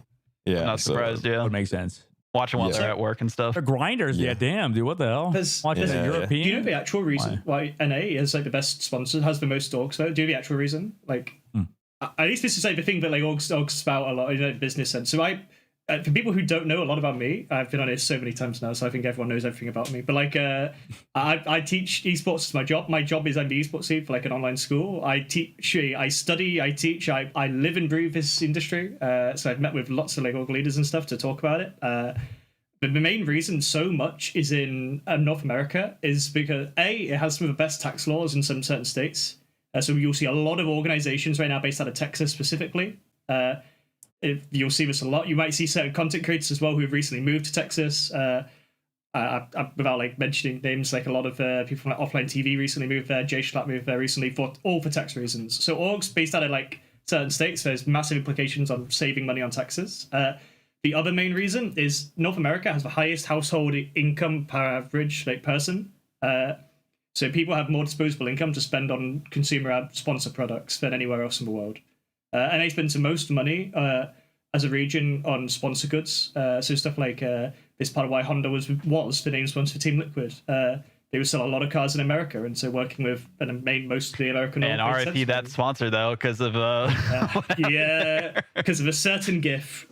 Speaker 2: Yeah,
Speaker 1: I'm not surprised. Yeah,
Speaker 4: would make sense.
Speaker 1: Watching while they're at work and stuff.
Speaker 4: They're grinders. Yeah, damn, dude. What the hell? Watch this European.
Speaker 3: Do you know the actual reason why NA is like the best sponsor, has the most orgs though? Do you know the actual reason? Like, at least this is like the thing that like orgs spout a lot in a business sense. So for people who don't know a lot about me, I've been on it so many times now, so I think everyone knows everything about me. But like, I teach esports as my job. My job is I'm the esports lead for like an online school. I teach, I study, I teach, I live and breathe this industry. So I've met with lots of like org leaders and stuff to talk about it. But the main reason so much is in North America is because it has some of the best tax laws in some certain states. So you'll see a lot of organizations right now based out of Texas specifically. You'll see this a lot. You might see certain content creators as well who have recently moved to Texas. Without like mentioning names, like a lot of people from like Offline TV recently moved there. Jay Schlatt moved there recently for tax reasons. So orgs based out of like certain states, there's massive implications on saving money on taxes. The other main reason is North America has the highest household income per average like person. So people have more disposable income to spend on consumer ad sponsor products than anywhere else in the world. And they spend the most money as a region on sponsor goods. So stuff like this part of why Honda was the name sponsor for Team Liquid. They would sell a lot of cars in America, and so working with most of the American.
Speaker 1: And RIP that sponsor though, because of
Speaker 3: because of a certain GIF.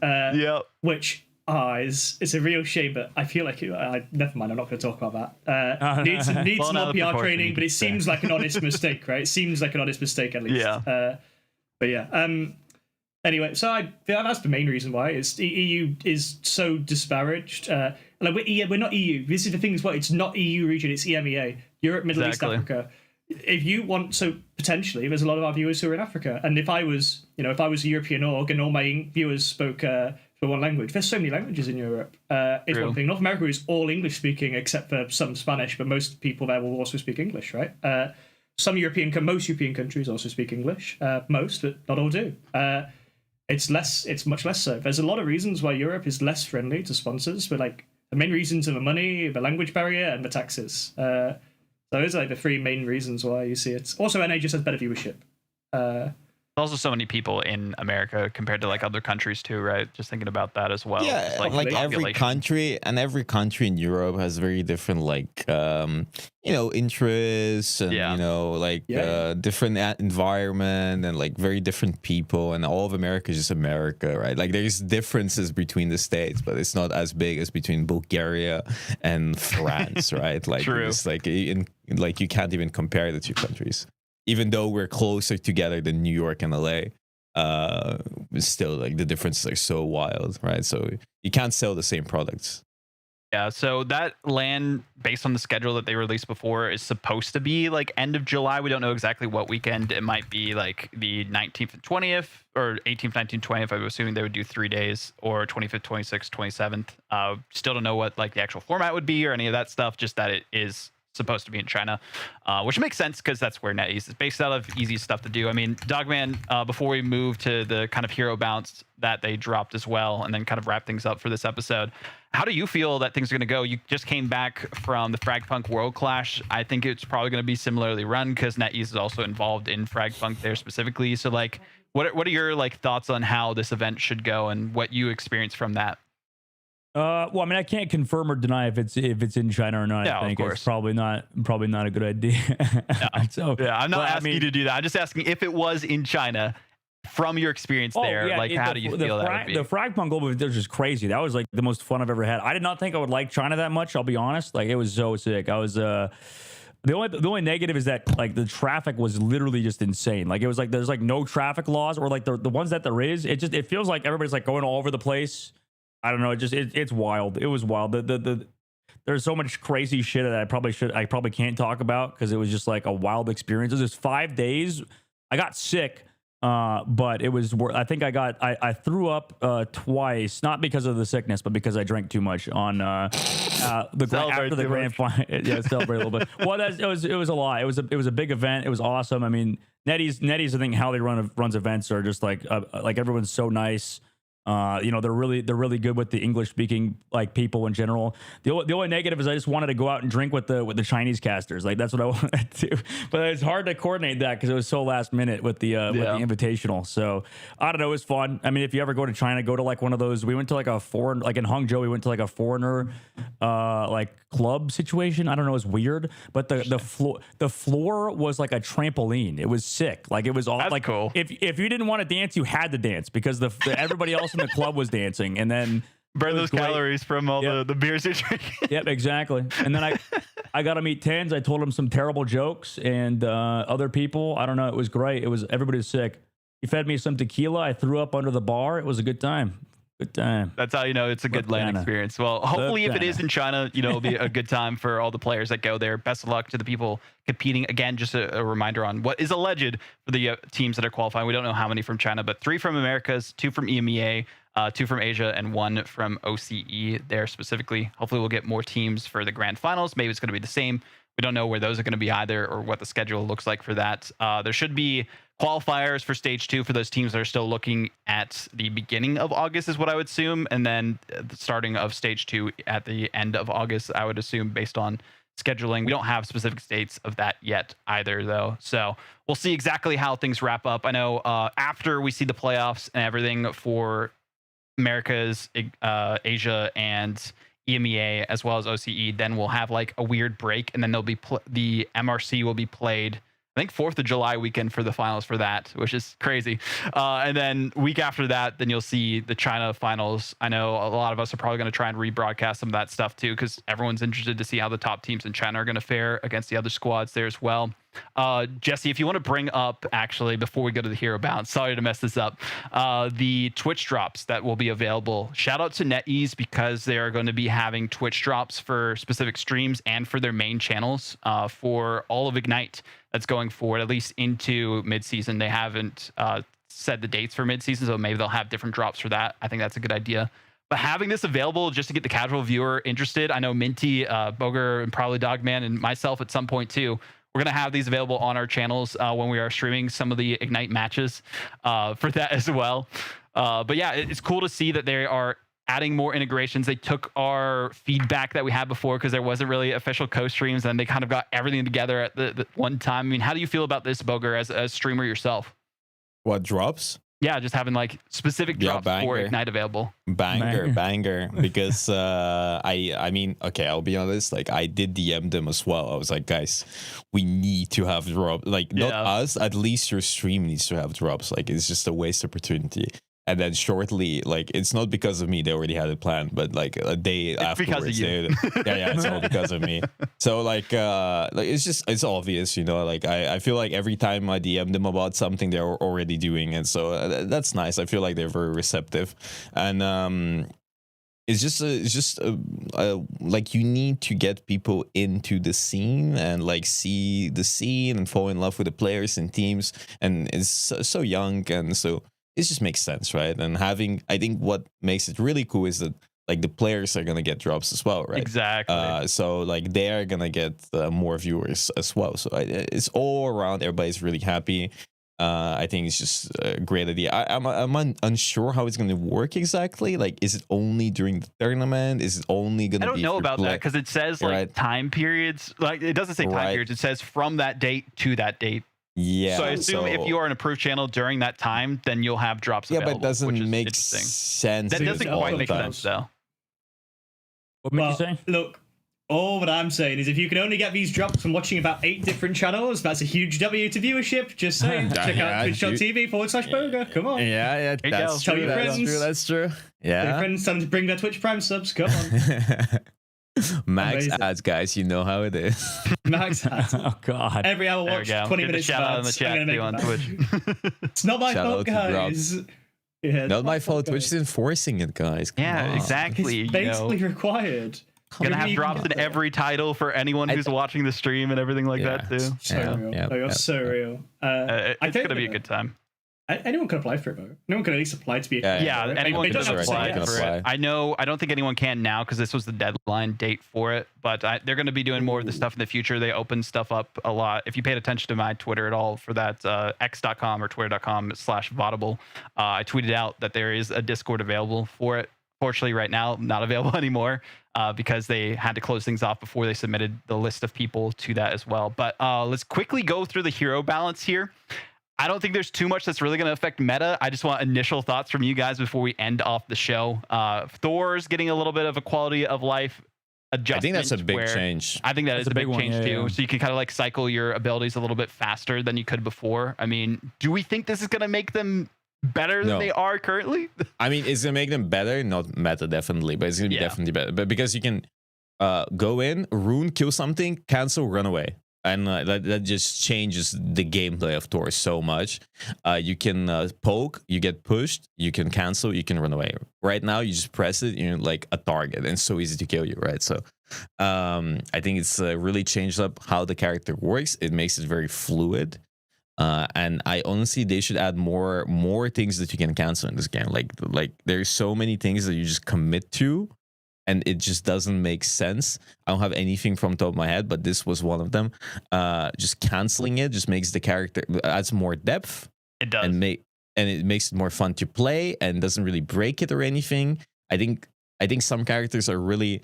Speaker 3: Which it's a real shame, but I feel like never mind. I'm not going to talk about that. Needs some more PR training, but it seems like an honest mistake, right? It seems like an honest mistake at least.
Speaker 1: Yeah.
Speaker 3: But yeah. Anyway, so that's the main reason why is the EU is so disparaged. Like we're not EU. This is the thing as well. It's not EU region. It's EMEA, Europe, Middle East, Africa. If you want, so potentially there's a lot of our viewers who are in Africa. And if I was a European org and all my viewers spoke one language, there's so many languages in Europe. It's one thing. North America is all English speaking except for some Spanish, but most people there will also speak English, right? Most European countries also speak English. Most, but not all do. It's much less so. There's a lot of reasons why Europe is less friendly to sponsors, but like the main reasons are the money, the language barrier, and the taxes. Those are like the three main reasons why you see it. Also, NA just has better viewership.
Speaker 1: There's also so many people in America compared to like other countries too, right? Just thinking about that as well.
Speaker 2: Yeah, like every country in Europe has very different interests and different environment and like very different people, and all of America is just America, right? Like there's differences between the states, but it's not as big as between Bulgaria and France, right? Like it's like you can't even compare the two countries. Even though we're closer together than New York and LA, still like the differences are so wild, right? So you can't sell the same products.
Speaker 1: Yeah, so that LAN, based on the schedule that they released before, is supposed to be like end of July. We don't know exactly what weekend. It might be like the 19th and 20th, or 18th, 19th, 20th. I'm assuming they would do 3 days, or 25th, 26th, 27th. Still don't know what like the actual format would be or any of that stuff, just that it is supposed to be in China, which makes sense because that's where NetEase is based out of. Easy stuff to do. I mean, Dogman, before we move to the kind of hero bounce that they dropped as well, and then kind of wrap things up for this episode, how do you feel that things are going to go? You just came back from the Fragpunk World Clash. I think it's probably going to be similarly run because NetEase is also involved in Fragpunk there specifically. So like, what are your like thoughts on how this event should go and what you experienced from that?
Speaker 4: Well, I mean, I can't confirm or deny if it's in China or not.
Speaker 1: Yeah,
Speaker 4: I think
Speaker 1: of course.
Speaker 4: It's probably not a good idea.
Speaker 1: So yeah, I'm not asking you to do that. I'm just asking if it was in China, from your experience there, how do you feel that would be?
Speaker 4: The Fragpunk Global was just crazy. That was like the most fun I've ever had. I did not think I would like China that much. I'll be honest. Like it was so sick. I was the only negative is that like the traffic was literally just insane. Like it was like there's like no traffic laws, or like the ones that there is. It feels like everybody's like going all over the place. I don't know. It's wild. It was wild. There's so much crazy shit that I probably can't talk about because it was just like a wild experience. It was just 5 days. I got sick, but it was. I think I threw up twice, not because of the sickness, but because I drank too much on after the grand final. Yeah, celebrate a little bit. Well, it was a lot. It was a big event. It was awesome. I mean, NetEase. I think how they runs events are just like everyone's so nice. They're really good with the English speaking like people in general. The only negative is I just wanted to go out and drink with the Chinese casters. Like that's what I wanted to, but it's hard to coordinate that because it was so last minute with the invitational. So I don't know, it was fun. I mean, if you ever go to China, go to like one of those. We went to like a foreign, like in Hangzhou, we went to like a foreigner like club situation. I don't know, it was weird, but the floor was like a trampoline. It was sick. Like it was all like
Speaker 1: cool.
Speaker 4: If you didn't want to dance, you had to dance because everybody else in the club was dancing, and then
Speaker 1: burn those calories from all the beers you're drinking.
Speaker 4: Yep, exactly. And then I got to meet Tens. I told him some terrible jokes, and other people. I don't know. It was great. Everybody was sick. He fed me some tequila. I threw up under the bar. It was a good time. Good time.
Speaker 1: That's how you know it's a good LAN experience. Well, hopefully if it is in China, it'll be a good time for all the players that go there. Best of luck to the people competing. Again, just a reminder on what is alleged for the teams that are qualifying. We don't know how many from China, but 3 from Americas, 2 from EMEA, 2 from Asia, and 1 from OCE there specifically. Hopefully we'll get more teams for the grand finals. Maybe it's going to be the same. We don't know where those are going to be either or what the schedule looks like for that. There should be qualifiers for stage 2 for those teams that are still looking at the beginning of August is what I would assume. And then the starting of stage 2 at the end of August, I would assume based on scheduling. We don't have specific dates of that yet either though. So we'll see exactly how things wrap up. I know after we see the playoffs and everything for Americas, Asia, and EMEA, as well as OCE, then we'll have like a weird break, and then there'll be the MRC will be played, I think 4th of July weekend for the finals for that, which is crazy. And then week after that, then you'll see the China finals. I know a lot of us are probably going to try and rebroadcast some of that stuff too, because everyone's interested to see how the top teams in China are going to fare against the other squads there as well. Jesse, if you want to bring up, actually, before we go to the hero bounce, sorry to mess this up, the Twitch drops that will be available. Shout out to NetEase because they are going to be having Twitch drops for specific streams and for their main channels for all of Ignite that's going forward, at least into mid-season. They haven't said the dates for mid-season, so maybe they'll have different drops for that. I think that's a good idea. But having this available just to get the casual viewer interested, I know Minty, Boger, and probably Dogman, and myself at some point too, we're going to have these available on our channels when we are streaming some of the Ignite matches for that as well. But yeah, it's cool to see that they are adding more integrations. They took our feedback that we had before because there wasn't really official co-streams, and they kind of got everything together at the one time. I mean, how do you feel about this, Boger, as a streamer yourself?
Speaker 2: What drops?
Speaker 1: Yeah, just having like specific drops for Ignite available.
Speaker 2: Banger. Because I mean, okay, I'll be honest. Like I did DM them as well. I was like, guys, we need to have drops. Like not us, at least your stream needs to have drops. Like it's just a waste opportunity. And then shortly, like it's not because of me, they already had it planned, but like a day afterwards, it's all because of me. So like it's obvious, like I feel like every time I DM them about something, they're already doing it. So that's nice. I feel like they're very receptive, and it's just like you need to get people into the scene and like see the scene and fall in love with the players and teams, and it's so young, and so it just makes sense, right? And I think what makes it really cool is that like the players are gonna get drops as well, right?
Speaker 1: Exactly.
Speaker 2: So like they are gonna get more viewers as well. So it's all around. Everybody's really happy. I think it's just a great idea. I'm unsure how it's gonna work exactly. Like, is it only during the tournament? Is it only gonna?
Speaker 1: I don't know about that because it says like time periods. Like it doesn't say time periods. It says from that date to that date.
Speaker 2: Yeah.
Speaker 1: So I assume if you are an approved channel during that time, then you'll have drops available.
Speaker 2: Yeah, but it doesn't make sense.
Speaker 1: That doesn't quite make sense, though.
Speaker 4: What made you say?
Speaker 3: Look, all what I'm saying is if you can only get these drops from watching about 8 different channels, that's a huge W to viewership. Just saying. Check out twitch.tv/Boger. Come on.
Speaker 2: Yeah, that's true.
Speaker 3: Tell your friends.
Speaker 2: That's true. Yeah.
Speaker 3: Tell your friends, tell them to bring their Twitch Prime subs. Come on.
Speaker 2: Max ads, guys, you know how it is.
Speaker 3: Max ads.
Speaker 4: Oh God!
Speaker 3: Every hour watch 20 minutes.
Speaker 1: Shout out in the chat too on Twitch.
Speaker 3: It's not my fault, guys.
Speaker 2: Yeah, not my fault. Twitch is enforcing it, guys.
Speaker 1: Yeah, exactly.
Speaker 3: It's basically required.
Speaker 1: Gonna have drops in every title for anyone who's watching the stream and everything like that too.
Speaker 3: So real. So real.
Speaker 1: It's gonna be a good time.
Speaker 3: Anyone could apply for it, though. No one could at least apply to be.
Speaker 1: Yeah, anyone can apply for
Speaker 2: apply.
Speaker 1: it. I don't think anyone can now because this was the deadline date for it. But they're going to be doing more of this stuff in the future. They open stuff up a lot. If you paid attention to my Twitter at all for that, x.com or twitter.com/Vodible, I tweeted out that there is a Discord available for it. Fortunately, right now, not available anymore because they had to close things off before they submitted the list of people to that as well. But let's quickly go through the hero balance here. I don't think there's too much that's really going to affect meta. I just want initial thoughts from you guys before we end off the show. Thor's getting a little bit of a quality of life adjustment.
Speaker 2: I think that's a big change.
Speaker 1: I think that is a big change too.
Speaker 4: Yeah.
Speaker 1: So you can kind of like cycle your abilities a little bit faster than you could before. I mean, do we think this is going to make them better than they are currently?
Speaker 2: I mean, it's going to make them better. Not meta, definitely, but it's going to be definitely better. But because you can go in, rune, kill something, cancel, run away. And that just changes the gameplay of Thor so much. You can poke, you get pushed, you can cancel, you can run away. Right now, you just press it, you're like a target, and it's so easy to kill you, right? So I think it's really changed up how the character works. It makes it very fluid. And I honestly, they should add more things that you can cancel in this game. Like there's so many things that you just commit to, and it just doesn't make sense. I don't have anything from the top of my head, but this was one of them. Just canceling it just makes the character, adds more depth.
Speaker 1: It does.
Speaker 2: And it makes it more fun to play and doesn't really break it or anything. I think some characters are really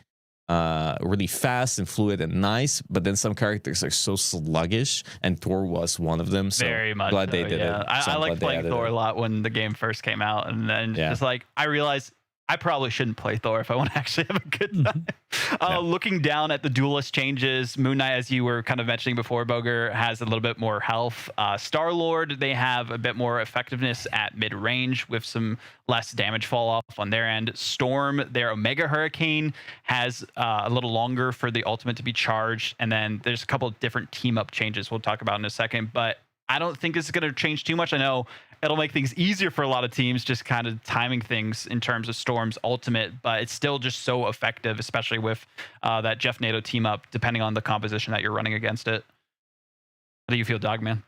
Speaker 2: fast and fluid and nice, but then some characters are so sluggish, and Thor was one of them. So
Speaker 1: very much
Speaker 2: glad
Speaker 1: so,
Speaker 2: they did it.
Speaker 1: I liked playing Thor a lot when the game first came out, and then just like I realized I probably shouldn't play Thor if I want to actually have a good time. Looking down at the duelist changes, Moon Knight, as you were kind of mentioning before, Boger, has a little bit more health. Star-Lord, they have a bit more effectiveness at mid-range with some less damage fall off on their end. Storm, their Omega Hurricane, has a little longer for the ultimate to be charged. And then there's a couple of different team-up changes we'll talk about in a second. But I don't think this is going to change too much. I know it'll make things easier for a lot of teams, just kind of timing things in terms of Storm's ultimate, but it's still just so effective, especially with that Jeff NATO team up, depending on the composition that you're running against it. How do you feel, Dogman?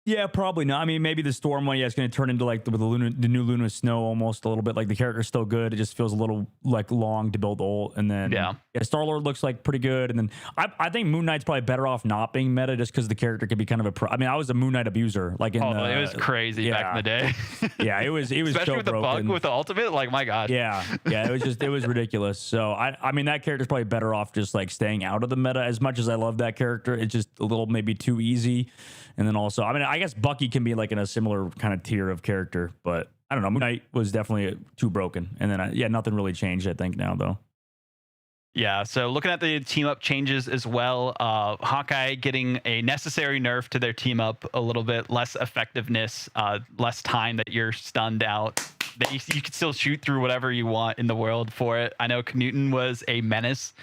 Speaker 4: Yeah, probably not. I mean, maybe the Storm one, it's going to turn into like the new Luna Snow almost a little bit. Like the character's still good. It just feels a little like long to build ult. And then Star-Lord looks like pretty good. And then I think Moon Knight's probably better off not being meta just because the character could be kind of I mean, I was a Moon Knight abuser. Like it
Speaker 1: was crazy back in the day.
Speaker 4: It was
Speaker 1: especially
Speaker 4: so
Speaker 1: with the bug with the ultimate. Like my god.
Speaker 4: Yeah, it was ridiculous. So I mean, that character's probably better off just like staying out of the meta. As much as I love that character, it's just a little maybe too easy. And then also, I mean, I guess Bucky can be like in a similar kind of tier of character, but I don't know. Moon Knight was definitely too broken. And then, nothing really changed, I think, now, though.
Speaker 1: Yeah, so looking at the team up changes as well, Hawkeye getting a necessary nerf to their team up, a little bit less effectiveness, less time that you're stunned out. That you can still shoot through whatever you want in the world for it. I know Knuten was a menace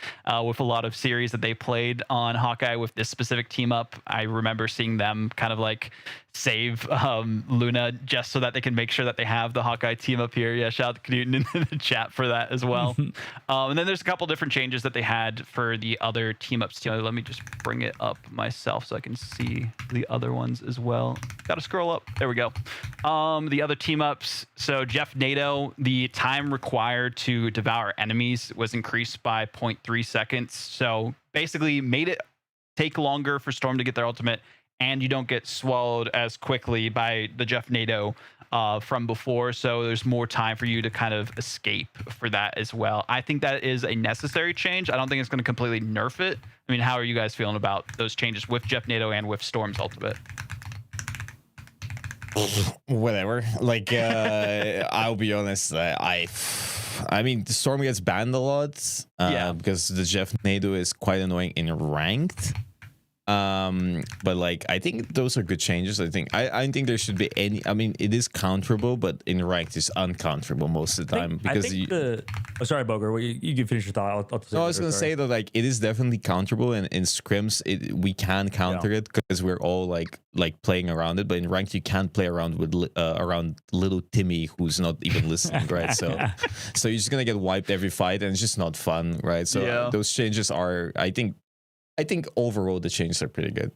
Speaker 1: with a lot of series that they played on Hawkeye with this specific team up. I remember seeing them kind of like save Luna just so that they can make sure that they have the Hawkeye team up here. Yeah, shout out to Knuten in the chat for that as well. And then there's a couple different changes that they had for the other team ups. Let me just bring it up myself so I can see the other ones as well. Got to scroll up. There we go. The other team ups. So Jeff NATO, the time required to devour enemies was increased by 0.3 seconds. So basically made it take longer for Storm to get their ultimate, and you don't get swallowed as quickly by the Jeff NATO from before. So there's more time for you to kind of escape for that as well. I think that is a necessary change. I don't think it's going to completely nerf it. I mean, how are you guys feeling about those changes with Jeff NATO and with Storm's ultimate?
Speaker 2: Whatever. Like, I'll be honest. I mean, the Storm gets banned a lot because the Jeff NATO is quite annoying in ranked. But like, I think those are good changes. I think there should be any. I mean, it is counterable, but in ranked it's uncounterable most of the time because
Speaker 4: sorry, Boger. You can finish your thought.
Speaker 2: I was gonna say that like it is definitely counterable, and in scrims we can counter it because we're all like playing around it. But in ranked you can't play around with around little Timmy who's not even listening, right? So you're just gonna get wiped every fight, and it's just not fun, right? So those changes are, I think overall the changes are pretty good.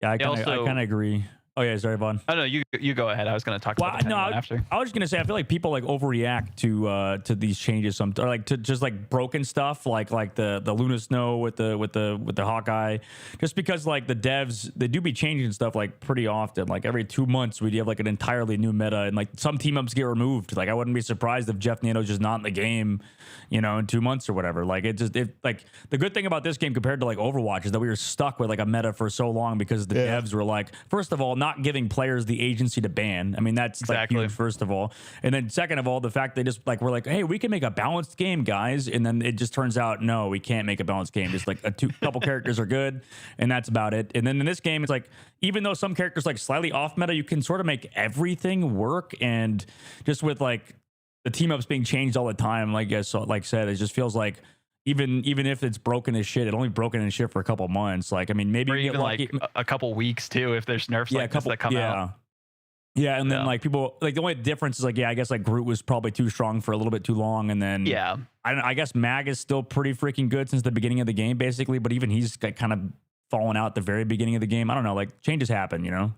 Speaker 4: Yeah, I kind of agree. Oh yeah, sorry, Vaughn.
Speaker 1: Oh no, you go ahead. I was going to talk about the
Speaker 4: no,
Speaker 1: one after.
Speaker 4: I was just gonna say I feel like people like overreact to these changes, or like to just like broken stuff, like the Luna Snow with the Hawkeye, just because like the devs, they do be changing stuff like pretty often. Like every 2 months we have like an entirely new meta, and like some team ups get removed. Like I wouldn't be surprised if Jeff Nano's just not in the game, you know, in 2 months or whatever. Like like the good thing about this game compared to like Overwatch is that we were stuck with like a meta for so long because the devs were like, first of all, not giving players the agency to ban. I mean, that's exactly like huge, first of all. And then second of all, the fact they just like, we're like, hey, we can make a balanced game, guys. And then it just turns out, no, we can't make a balanced game. Just like couple characters are good, and that's about it. And then in this game, it's like, even though some characters like slightly off meta, you can sort of make everything work. And just with like the team ups being changed all the time, like I said, it just feels like even if it's broken as shit, it only broken as shit for a couple months. Like, I mean, maybe
Speaker 1: or even like a couple weeks too, if there's nerfs like this that come out.
Speaker 4: Yeah, and then like people, like the only difference is like, I guess like Groot was probably too strong for a little bit too long, and then I guess Mag is still pretty freaking good since the beginning of the game, basically. But even he's kind of fallen out at the very beginning of the game. I don't know, like changes happen, you know.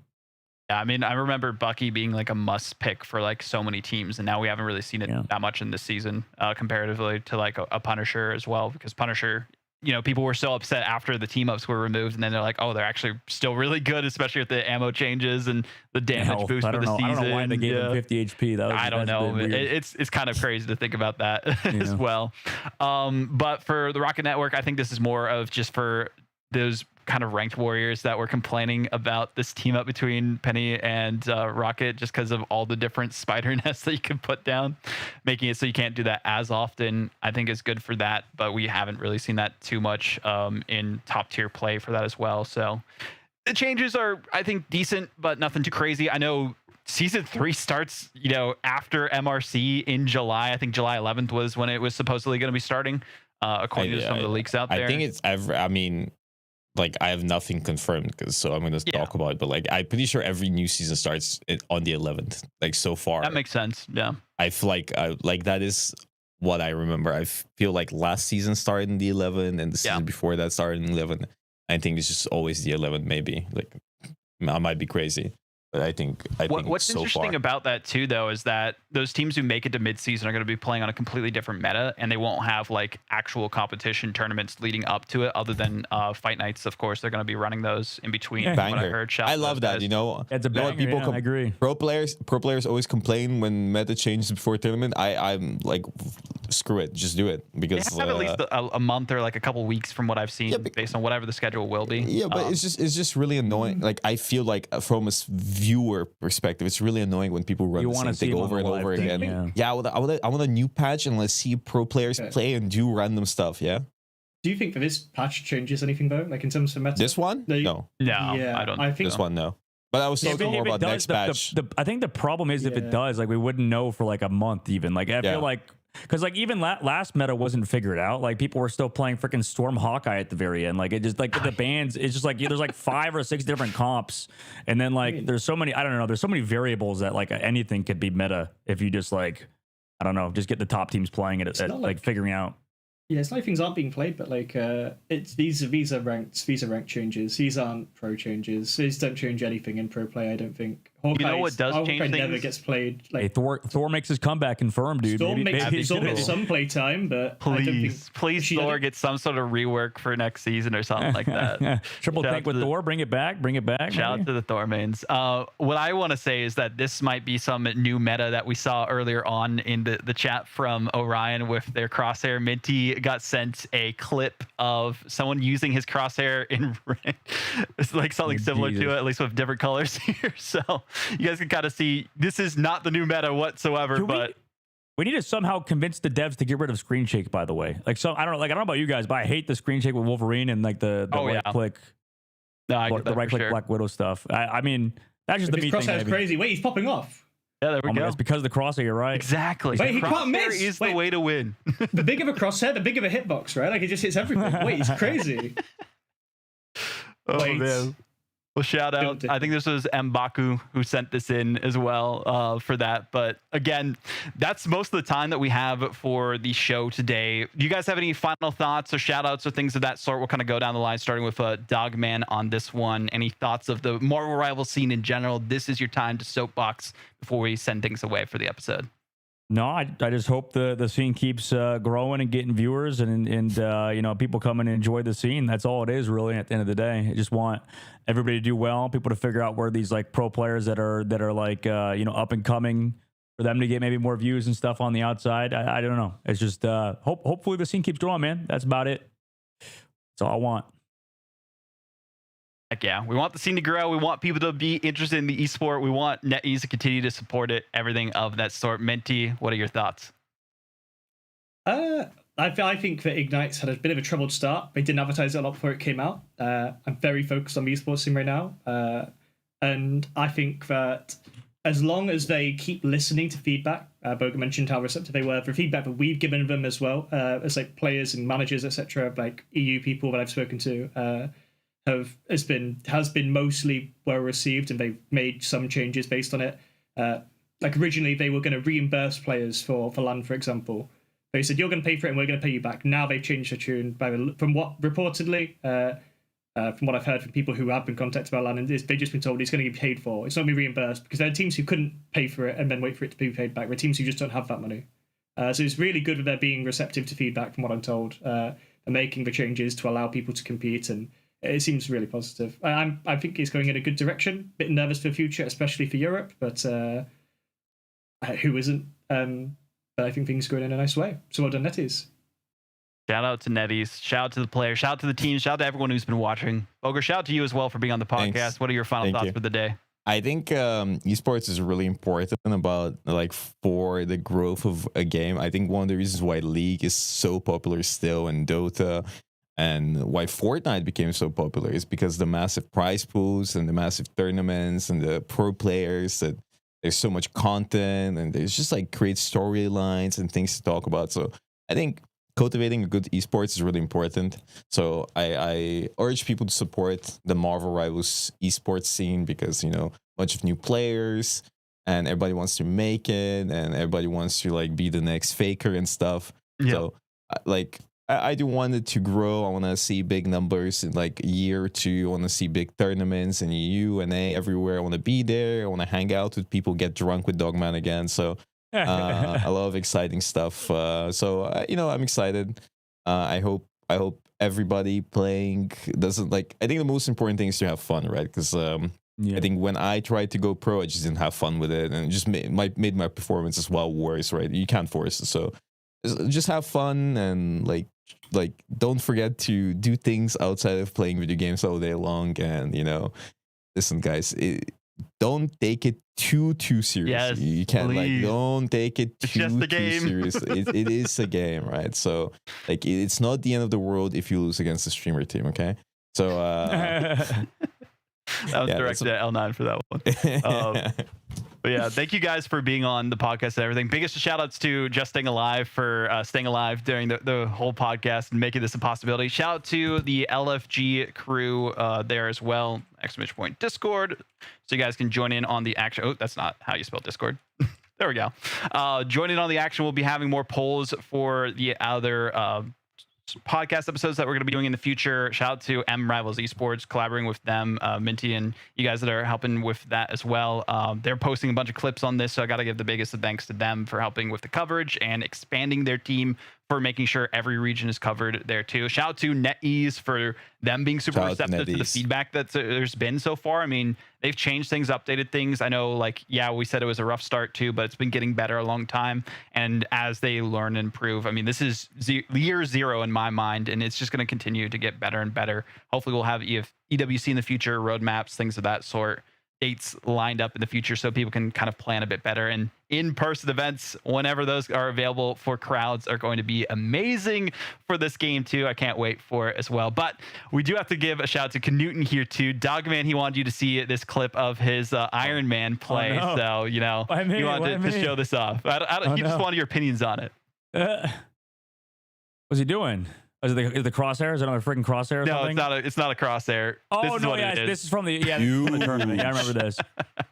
Speaker 1: Yeah, I mean, I remember Bucky being like a must pick for like so many teams, and now we haven't really seen it that much in this season, comparatively to like a Punisher as well, because Punisher, you know, people were so upset after the team ups were removed, and then they're like, oh, they're actually still really good, especially with the ammo changes and the damage boost for the season.
Speaker 4: I don't know why they gave him 50 HP.
Speaker 1: I don't know. It's kind of crazy to think about that as well. But for the Rocket Network, I think this is more of just for those kind of ranked warriors that were complaining about this team up between Penny and Rocket, just because of all the different spider nests that you can put down, making it so you can't do that as often. I think is good for that, but we haven't really seen that too much in top tier play for that as well. So the changes are, I think, decent, but nothing too crazy. I know season 3 starts, you know, after MRC in July. I think July 11th was when it was supposedly going to be starting, according to some of the leaks out there.
Speaker 2: I think it's I mean, like, I have nothing confirmed, so I'm going to talk about it. But like, I'm pretty sure every new season starts on the 11th. Like, so far,
Speaker 1: that makes sense. Yeah,
Speaker 2: I feel like that is what I remember. I feel like last season started in the 11th, and the season before that started in 11th. I think it's just always the 11th. Maybe, like, I might be crazy, but I think
Speaker 1: what's interesting about that too, though, is that those teams who make it to mid-season are going to be playing on a completely different meta, and they won't have like actual competition tournaments leading up to it, other than fight nights. Of course, they're going to be running those in between. What I heard.
Speaker 2: I love that. You know,
Speaker 4: it's a banger,
Speaker 2: people.
Speaker 4: I agree.
Speaker 2: Pro players always complain when meta changes before tournament. I'm like, screw it, just do it, because
Speaker 1: they have at least a month or like a couple weeks from what I've seen, based on whatever the schedule will be.
Speaker 2: Yeah, but it's just really annoying. Like, I feel like from a viewer perspective, it's really annoying when people run the same thing over and over again. I want a new patch, and let's see pro players play and do random stuff. Yeah.
Speaker 3: Do you think that this patch changes anything though? Like in terms of meta?
Speaker 2: This one? No.
Speaker 3: Yeah,
Speaker 1: I don't.
Speaker 3: I think
Speaker 2: this one, no. But I was talking more about next patch.
Speaker 4: I think the problem is if it does, like, we wouldn't know for like a month even. Like, I feel like, because like even last meta wasn't figured out. Like, people were still playing freaking Storm Hawkeye at the very end. Like, it just like the bans, it's just like there's like 5 or 6 different comps, and then like there's so many, I don't know, there's so many variables that like anything could be meta if you just like, I don't know, just get the top teams playing it at like figuring out.
Speaker 3: Yeah, it's like things aren't being played, but like it's these are rank changes. These aren't pro changes. These don't change anything in pro play, I don't think.
Speaker 1: You know what does change things?
Speaker 3: Never gets played. Like,
Speaker 4: hey, Thor makes his comeback confirmed, dude.
Speaker 3: Storm makes some play time, but
Speaker 1: please Thor get some sort of rework for next season or something like that.
Speaker 4: Triple tank with Thor, bring it back.
Speaker 1: Shout out to the Thor mains. What I want to say is that this might be some new meta that we saw earlier on in the chat from Orion with their crosshair. Minty got sent a clip of someone using his crosshair in it's like something similar to it, at least with different colors here. So you guys can kind of see this is not the new meta whatsoever.
Speaker 4: We need to somehow convince the devs to get rid of screen shake, by the way. Like, so I don't know about you guys, but I hate the screen shake with Wolverine and like the right click.
Speaker 1: No,
Speaker 4: the right click Black Widow stuff. I mean, that's just the me thing.
Speaker 3: Crosshair's crazy. Wait, he's popping off.
Speaker 1: Yeah, there we go.
Speaker 4: It's because of the crosshair, you're right.
Speaker 1: Exactly.
Speaker 3: Wait, he can't miss.
Speaker 1: Is the way to win.
Speaker 3: The bigger the crosshair, the bigger the hitbox, right? Like, it just hits everything. Wait, he's crazy.
Speaker 1: Man. Well, shout out. I think this was Mbaku who sent this in as well for that. But again, that's most of the time that we have for the show today. Do you guys have any final thoughts or shout outs or things of that sort? We'll kind of go down the line, starting with Dogman on this one. Any thoughts of the Marvel Rivals scene in general? This is your time to soapbox before we send things away for the episode.
Speaker 4: No, I just hope the scene keeps growing and getting viewers and you know, people come and enjoy the scene. That's all it is really at the end of the day. I just want everybody to do well, people to figure out where these like pro players that are like you know, up and coming, for them to get maybe more views and stuff on the outside. I don't know. It's just hopefully the scene keeps growing, man. That's about it. That's all I want.
Speaker 1: Heck yeah. We want the scene to grow. We want people to be interested in the esport. We want NetEase to continue to support it. Everything of that sort. Minty, what are your thoughts?
Speaker 3: I think that Ignite's had a bit of a troubled start. They didn't advertise it a lot before it came out. I'm very focused on the esports scene right now. And I think that as long as they keep listening to feedback, Boga mentioned how receptive they were for feedback that we've given them as well, as like players and managers, etc., like EU people that I've spoken to, has been mostly well received, and they've made some changes based on it. Like originally they were going to reimburse players for LAN, for example. They said you're going to pay for it and we're going to pay you back. Now they've changed the tune from what reportedly, from what I've heard from people who have been contacted about LAN, and they've just been told it's going to be paid for. It's not going to be reimbursed, because there are teams who couldn't pay for it and then wait for it to be paid back. There are teams who just don't have that money. So it's really good that they're being receptive to feedback, from what I'm told, and making the changes to allow people to compete, and it seems really positive. I think it's going in a good direction. Bit nervous for the future, especially for Europe, but who isn't? But I think things are going in a nice way. So well done, NetEase.
Speaker 1: Shout out to NetEase. Shout out to the players. Shout out to the team. Shout out to everyone who's been watching. Boger, shout out to you as well for being on the podcast.
Speaker 2: Thanks.
Speaker 1: What are your final thoughts for the day?
Speaker 2: I think esports is really important about like for the growth of a game. I think one of the reasons why League is so popular still, and Dota, and why Fortnite became so popular is because the massive prize pools and the massive tournaments and the pro players, that there's so much content and there's just like great storylines and things to talk about. So I think cultivating a good esports is really important. So I urge people to support the Marvel Rivals Esports scene, because, you know, a bunch of new players and everybody wants to make it and everybody wants to like be the next Faker and stuff. Yep. So like I do want it to grow. I want to see big numbers in like a year or two. I want to see big tournaments in EU and A everywhere. I want to be there. I want to hang out with people, get drunk with Dogman again. So a lot of exciting stuff. So you know, I'm excited. I hope everybody playing doesn't like. I think the most important thing is to have fun, right? Because I think when I tried to go pro, I just didn't have fun with it, and it just made my performance as well worse, right? You can't force it. So just have fun, and like don't forget to do things outside of playing video games all day long. And, you know, listen, guys, don't take it too seriously. Yes, you can't please. Like don't take it too seriously. It is a game, right? So like it's not the end of the world if you lose against a streamer team. Okay, so
Speaker 1: that was directed at L9 for that one. But yeah, thank you guys for being on the podcast and everything. Biggest shout outs to Just Staying Alive for staying alive during the whole podcast and making this a possibility. Shout out to the LFG crew there as well. ! Discord. So you guys can join in on the action. Oh, that's not how you spell Discord. There we go. Join in on the action. We'll be having more polls for the other podcast episodes that we're going to be doing in the future. Shout out to Rivals Esports, collaborating with them, Minty, and you guys that are helping with that as well. They're posting a bunch of clips on this, so I got to give the biggest of thanks to them for helping with the coverage and expanding their team for making sure every region is covered there too. Shout out to NetEase for them being super receptive to the feedback that there's been so far. I mean, they've changed things, updated things. I know, like, yeah, we said it was a rough start too, but it's been getting better a long time. And as they learn and improve, I mean, this is year zero in my mind, and it's just going to continue to get better and better. Hopefully we'll have EWC in the future, roadmaps, things of that sort, dates lined up in the future so people can kind of plan a bit better. And in-person events, whenever those are available for crowds, are going to be amazing for this game too. I can't wait for it as well. But we do have to give a shout out to Knuten here too. Dogman, he wanted you to see this clip of his Iron Man play. Oh, no. So, you know, he wanted to show this off. He just wanted your opinions on it.
Speaker 4: What's he doing? Is it the crosshair? Is it another freaking crosshair or
Speaker 1: No,
Speaker 4: something?
Speaker 1: it's not a crosshair.
Speaker 4: Oh, no, yeah. This is from the tournament. Yeah, I remember this.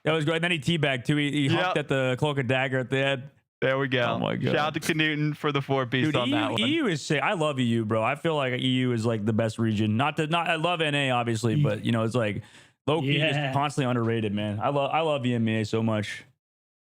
Speaker 4: That was great. And then he teabagged, too. He humped at the cloak and dagger at the end.
Speaker 1: There we go.
Speaker 4: Oh, my God.
Speaker 1: Shout out to Knutton for the 4-piece on that one.
Speaker 4: EU is sick. I love EU, bro. I feel like EU is like the best region. I love NA, obviously, but, it's like low-key is constantly underrated, man. I love EMEA so much.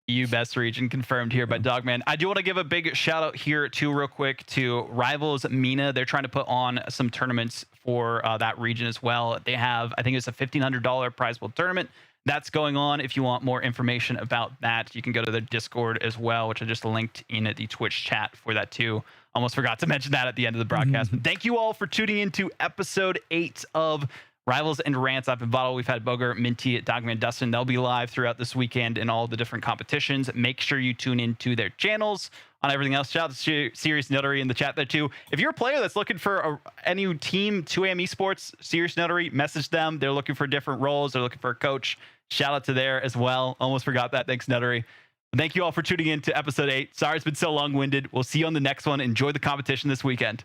Speaker 1: EU best region confirmed here by Dogman. I do want to give a big shout out here too, real quick, to Rivals MENA. They're trying to put on some tournaments for that region as well. They have, I think it's a $1,500 prize pool tournament that's going on. If you want more information about that, you can go to their Discord as well, which I just linked in at the Twitch chat for that too. Almost forgot to mention that at the end of the broadcast. But thank you all for tuning into episode 8 of Rivals and Rants. I've been Vodible. We've had Booger, Minty, Dogman, Dustin. They'll be live throughout this weekend in all the different competitions. Make sure you tune into their channels. On everything else, shout out to Serious Notary in the chat there too. If you're a player that's looking for any team, 2AM Esports, Serious Notary, message them. They're looking for different roles. They're looking for a coach. Shout out to there as well. Almost forgot that. Thanks, Notary. Thank you all for tuning in to episode 8. Sorry it's been so long-winded. We'll see you on the next one. Enjoy the competition this weekend.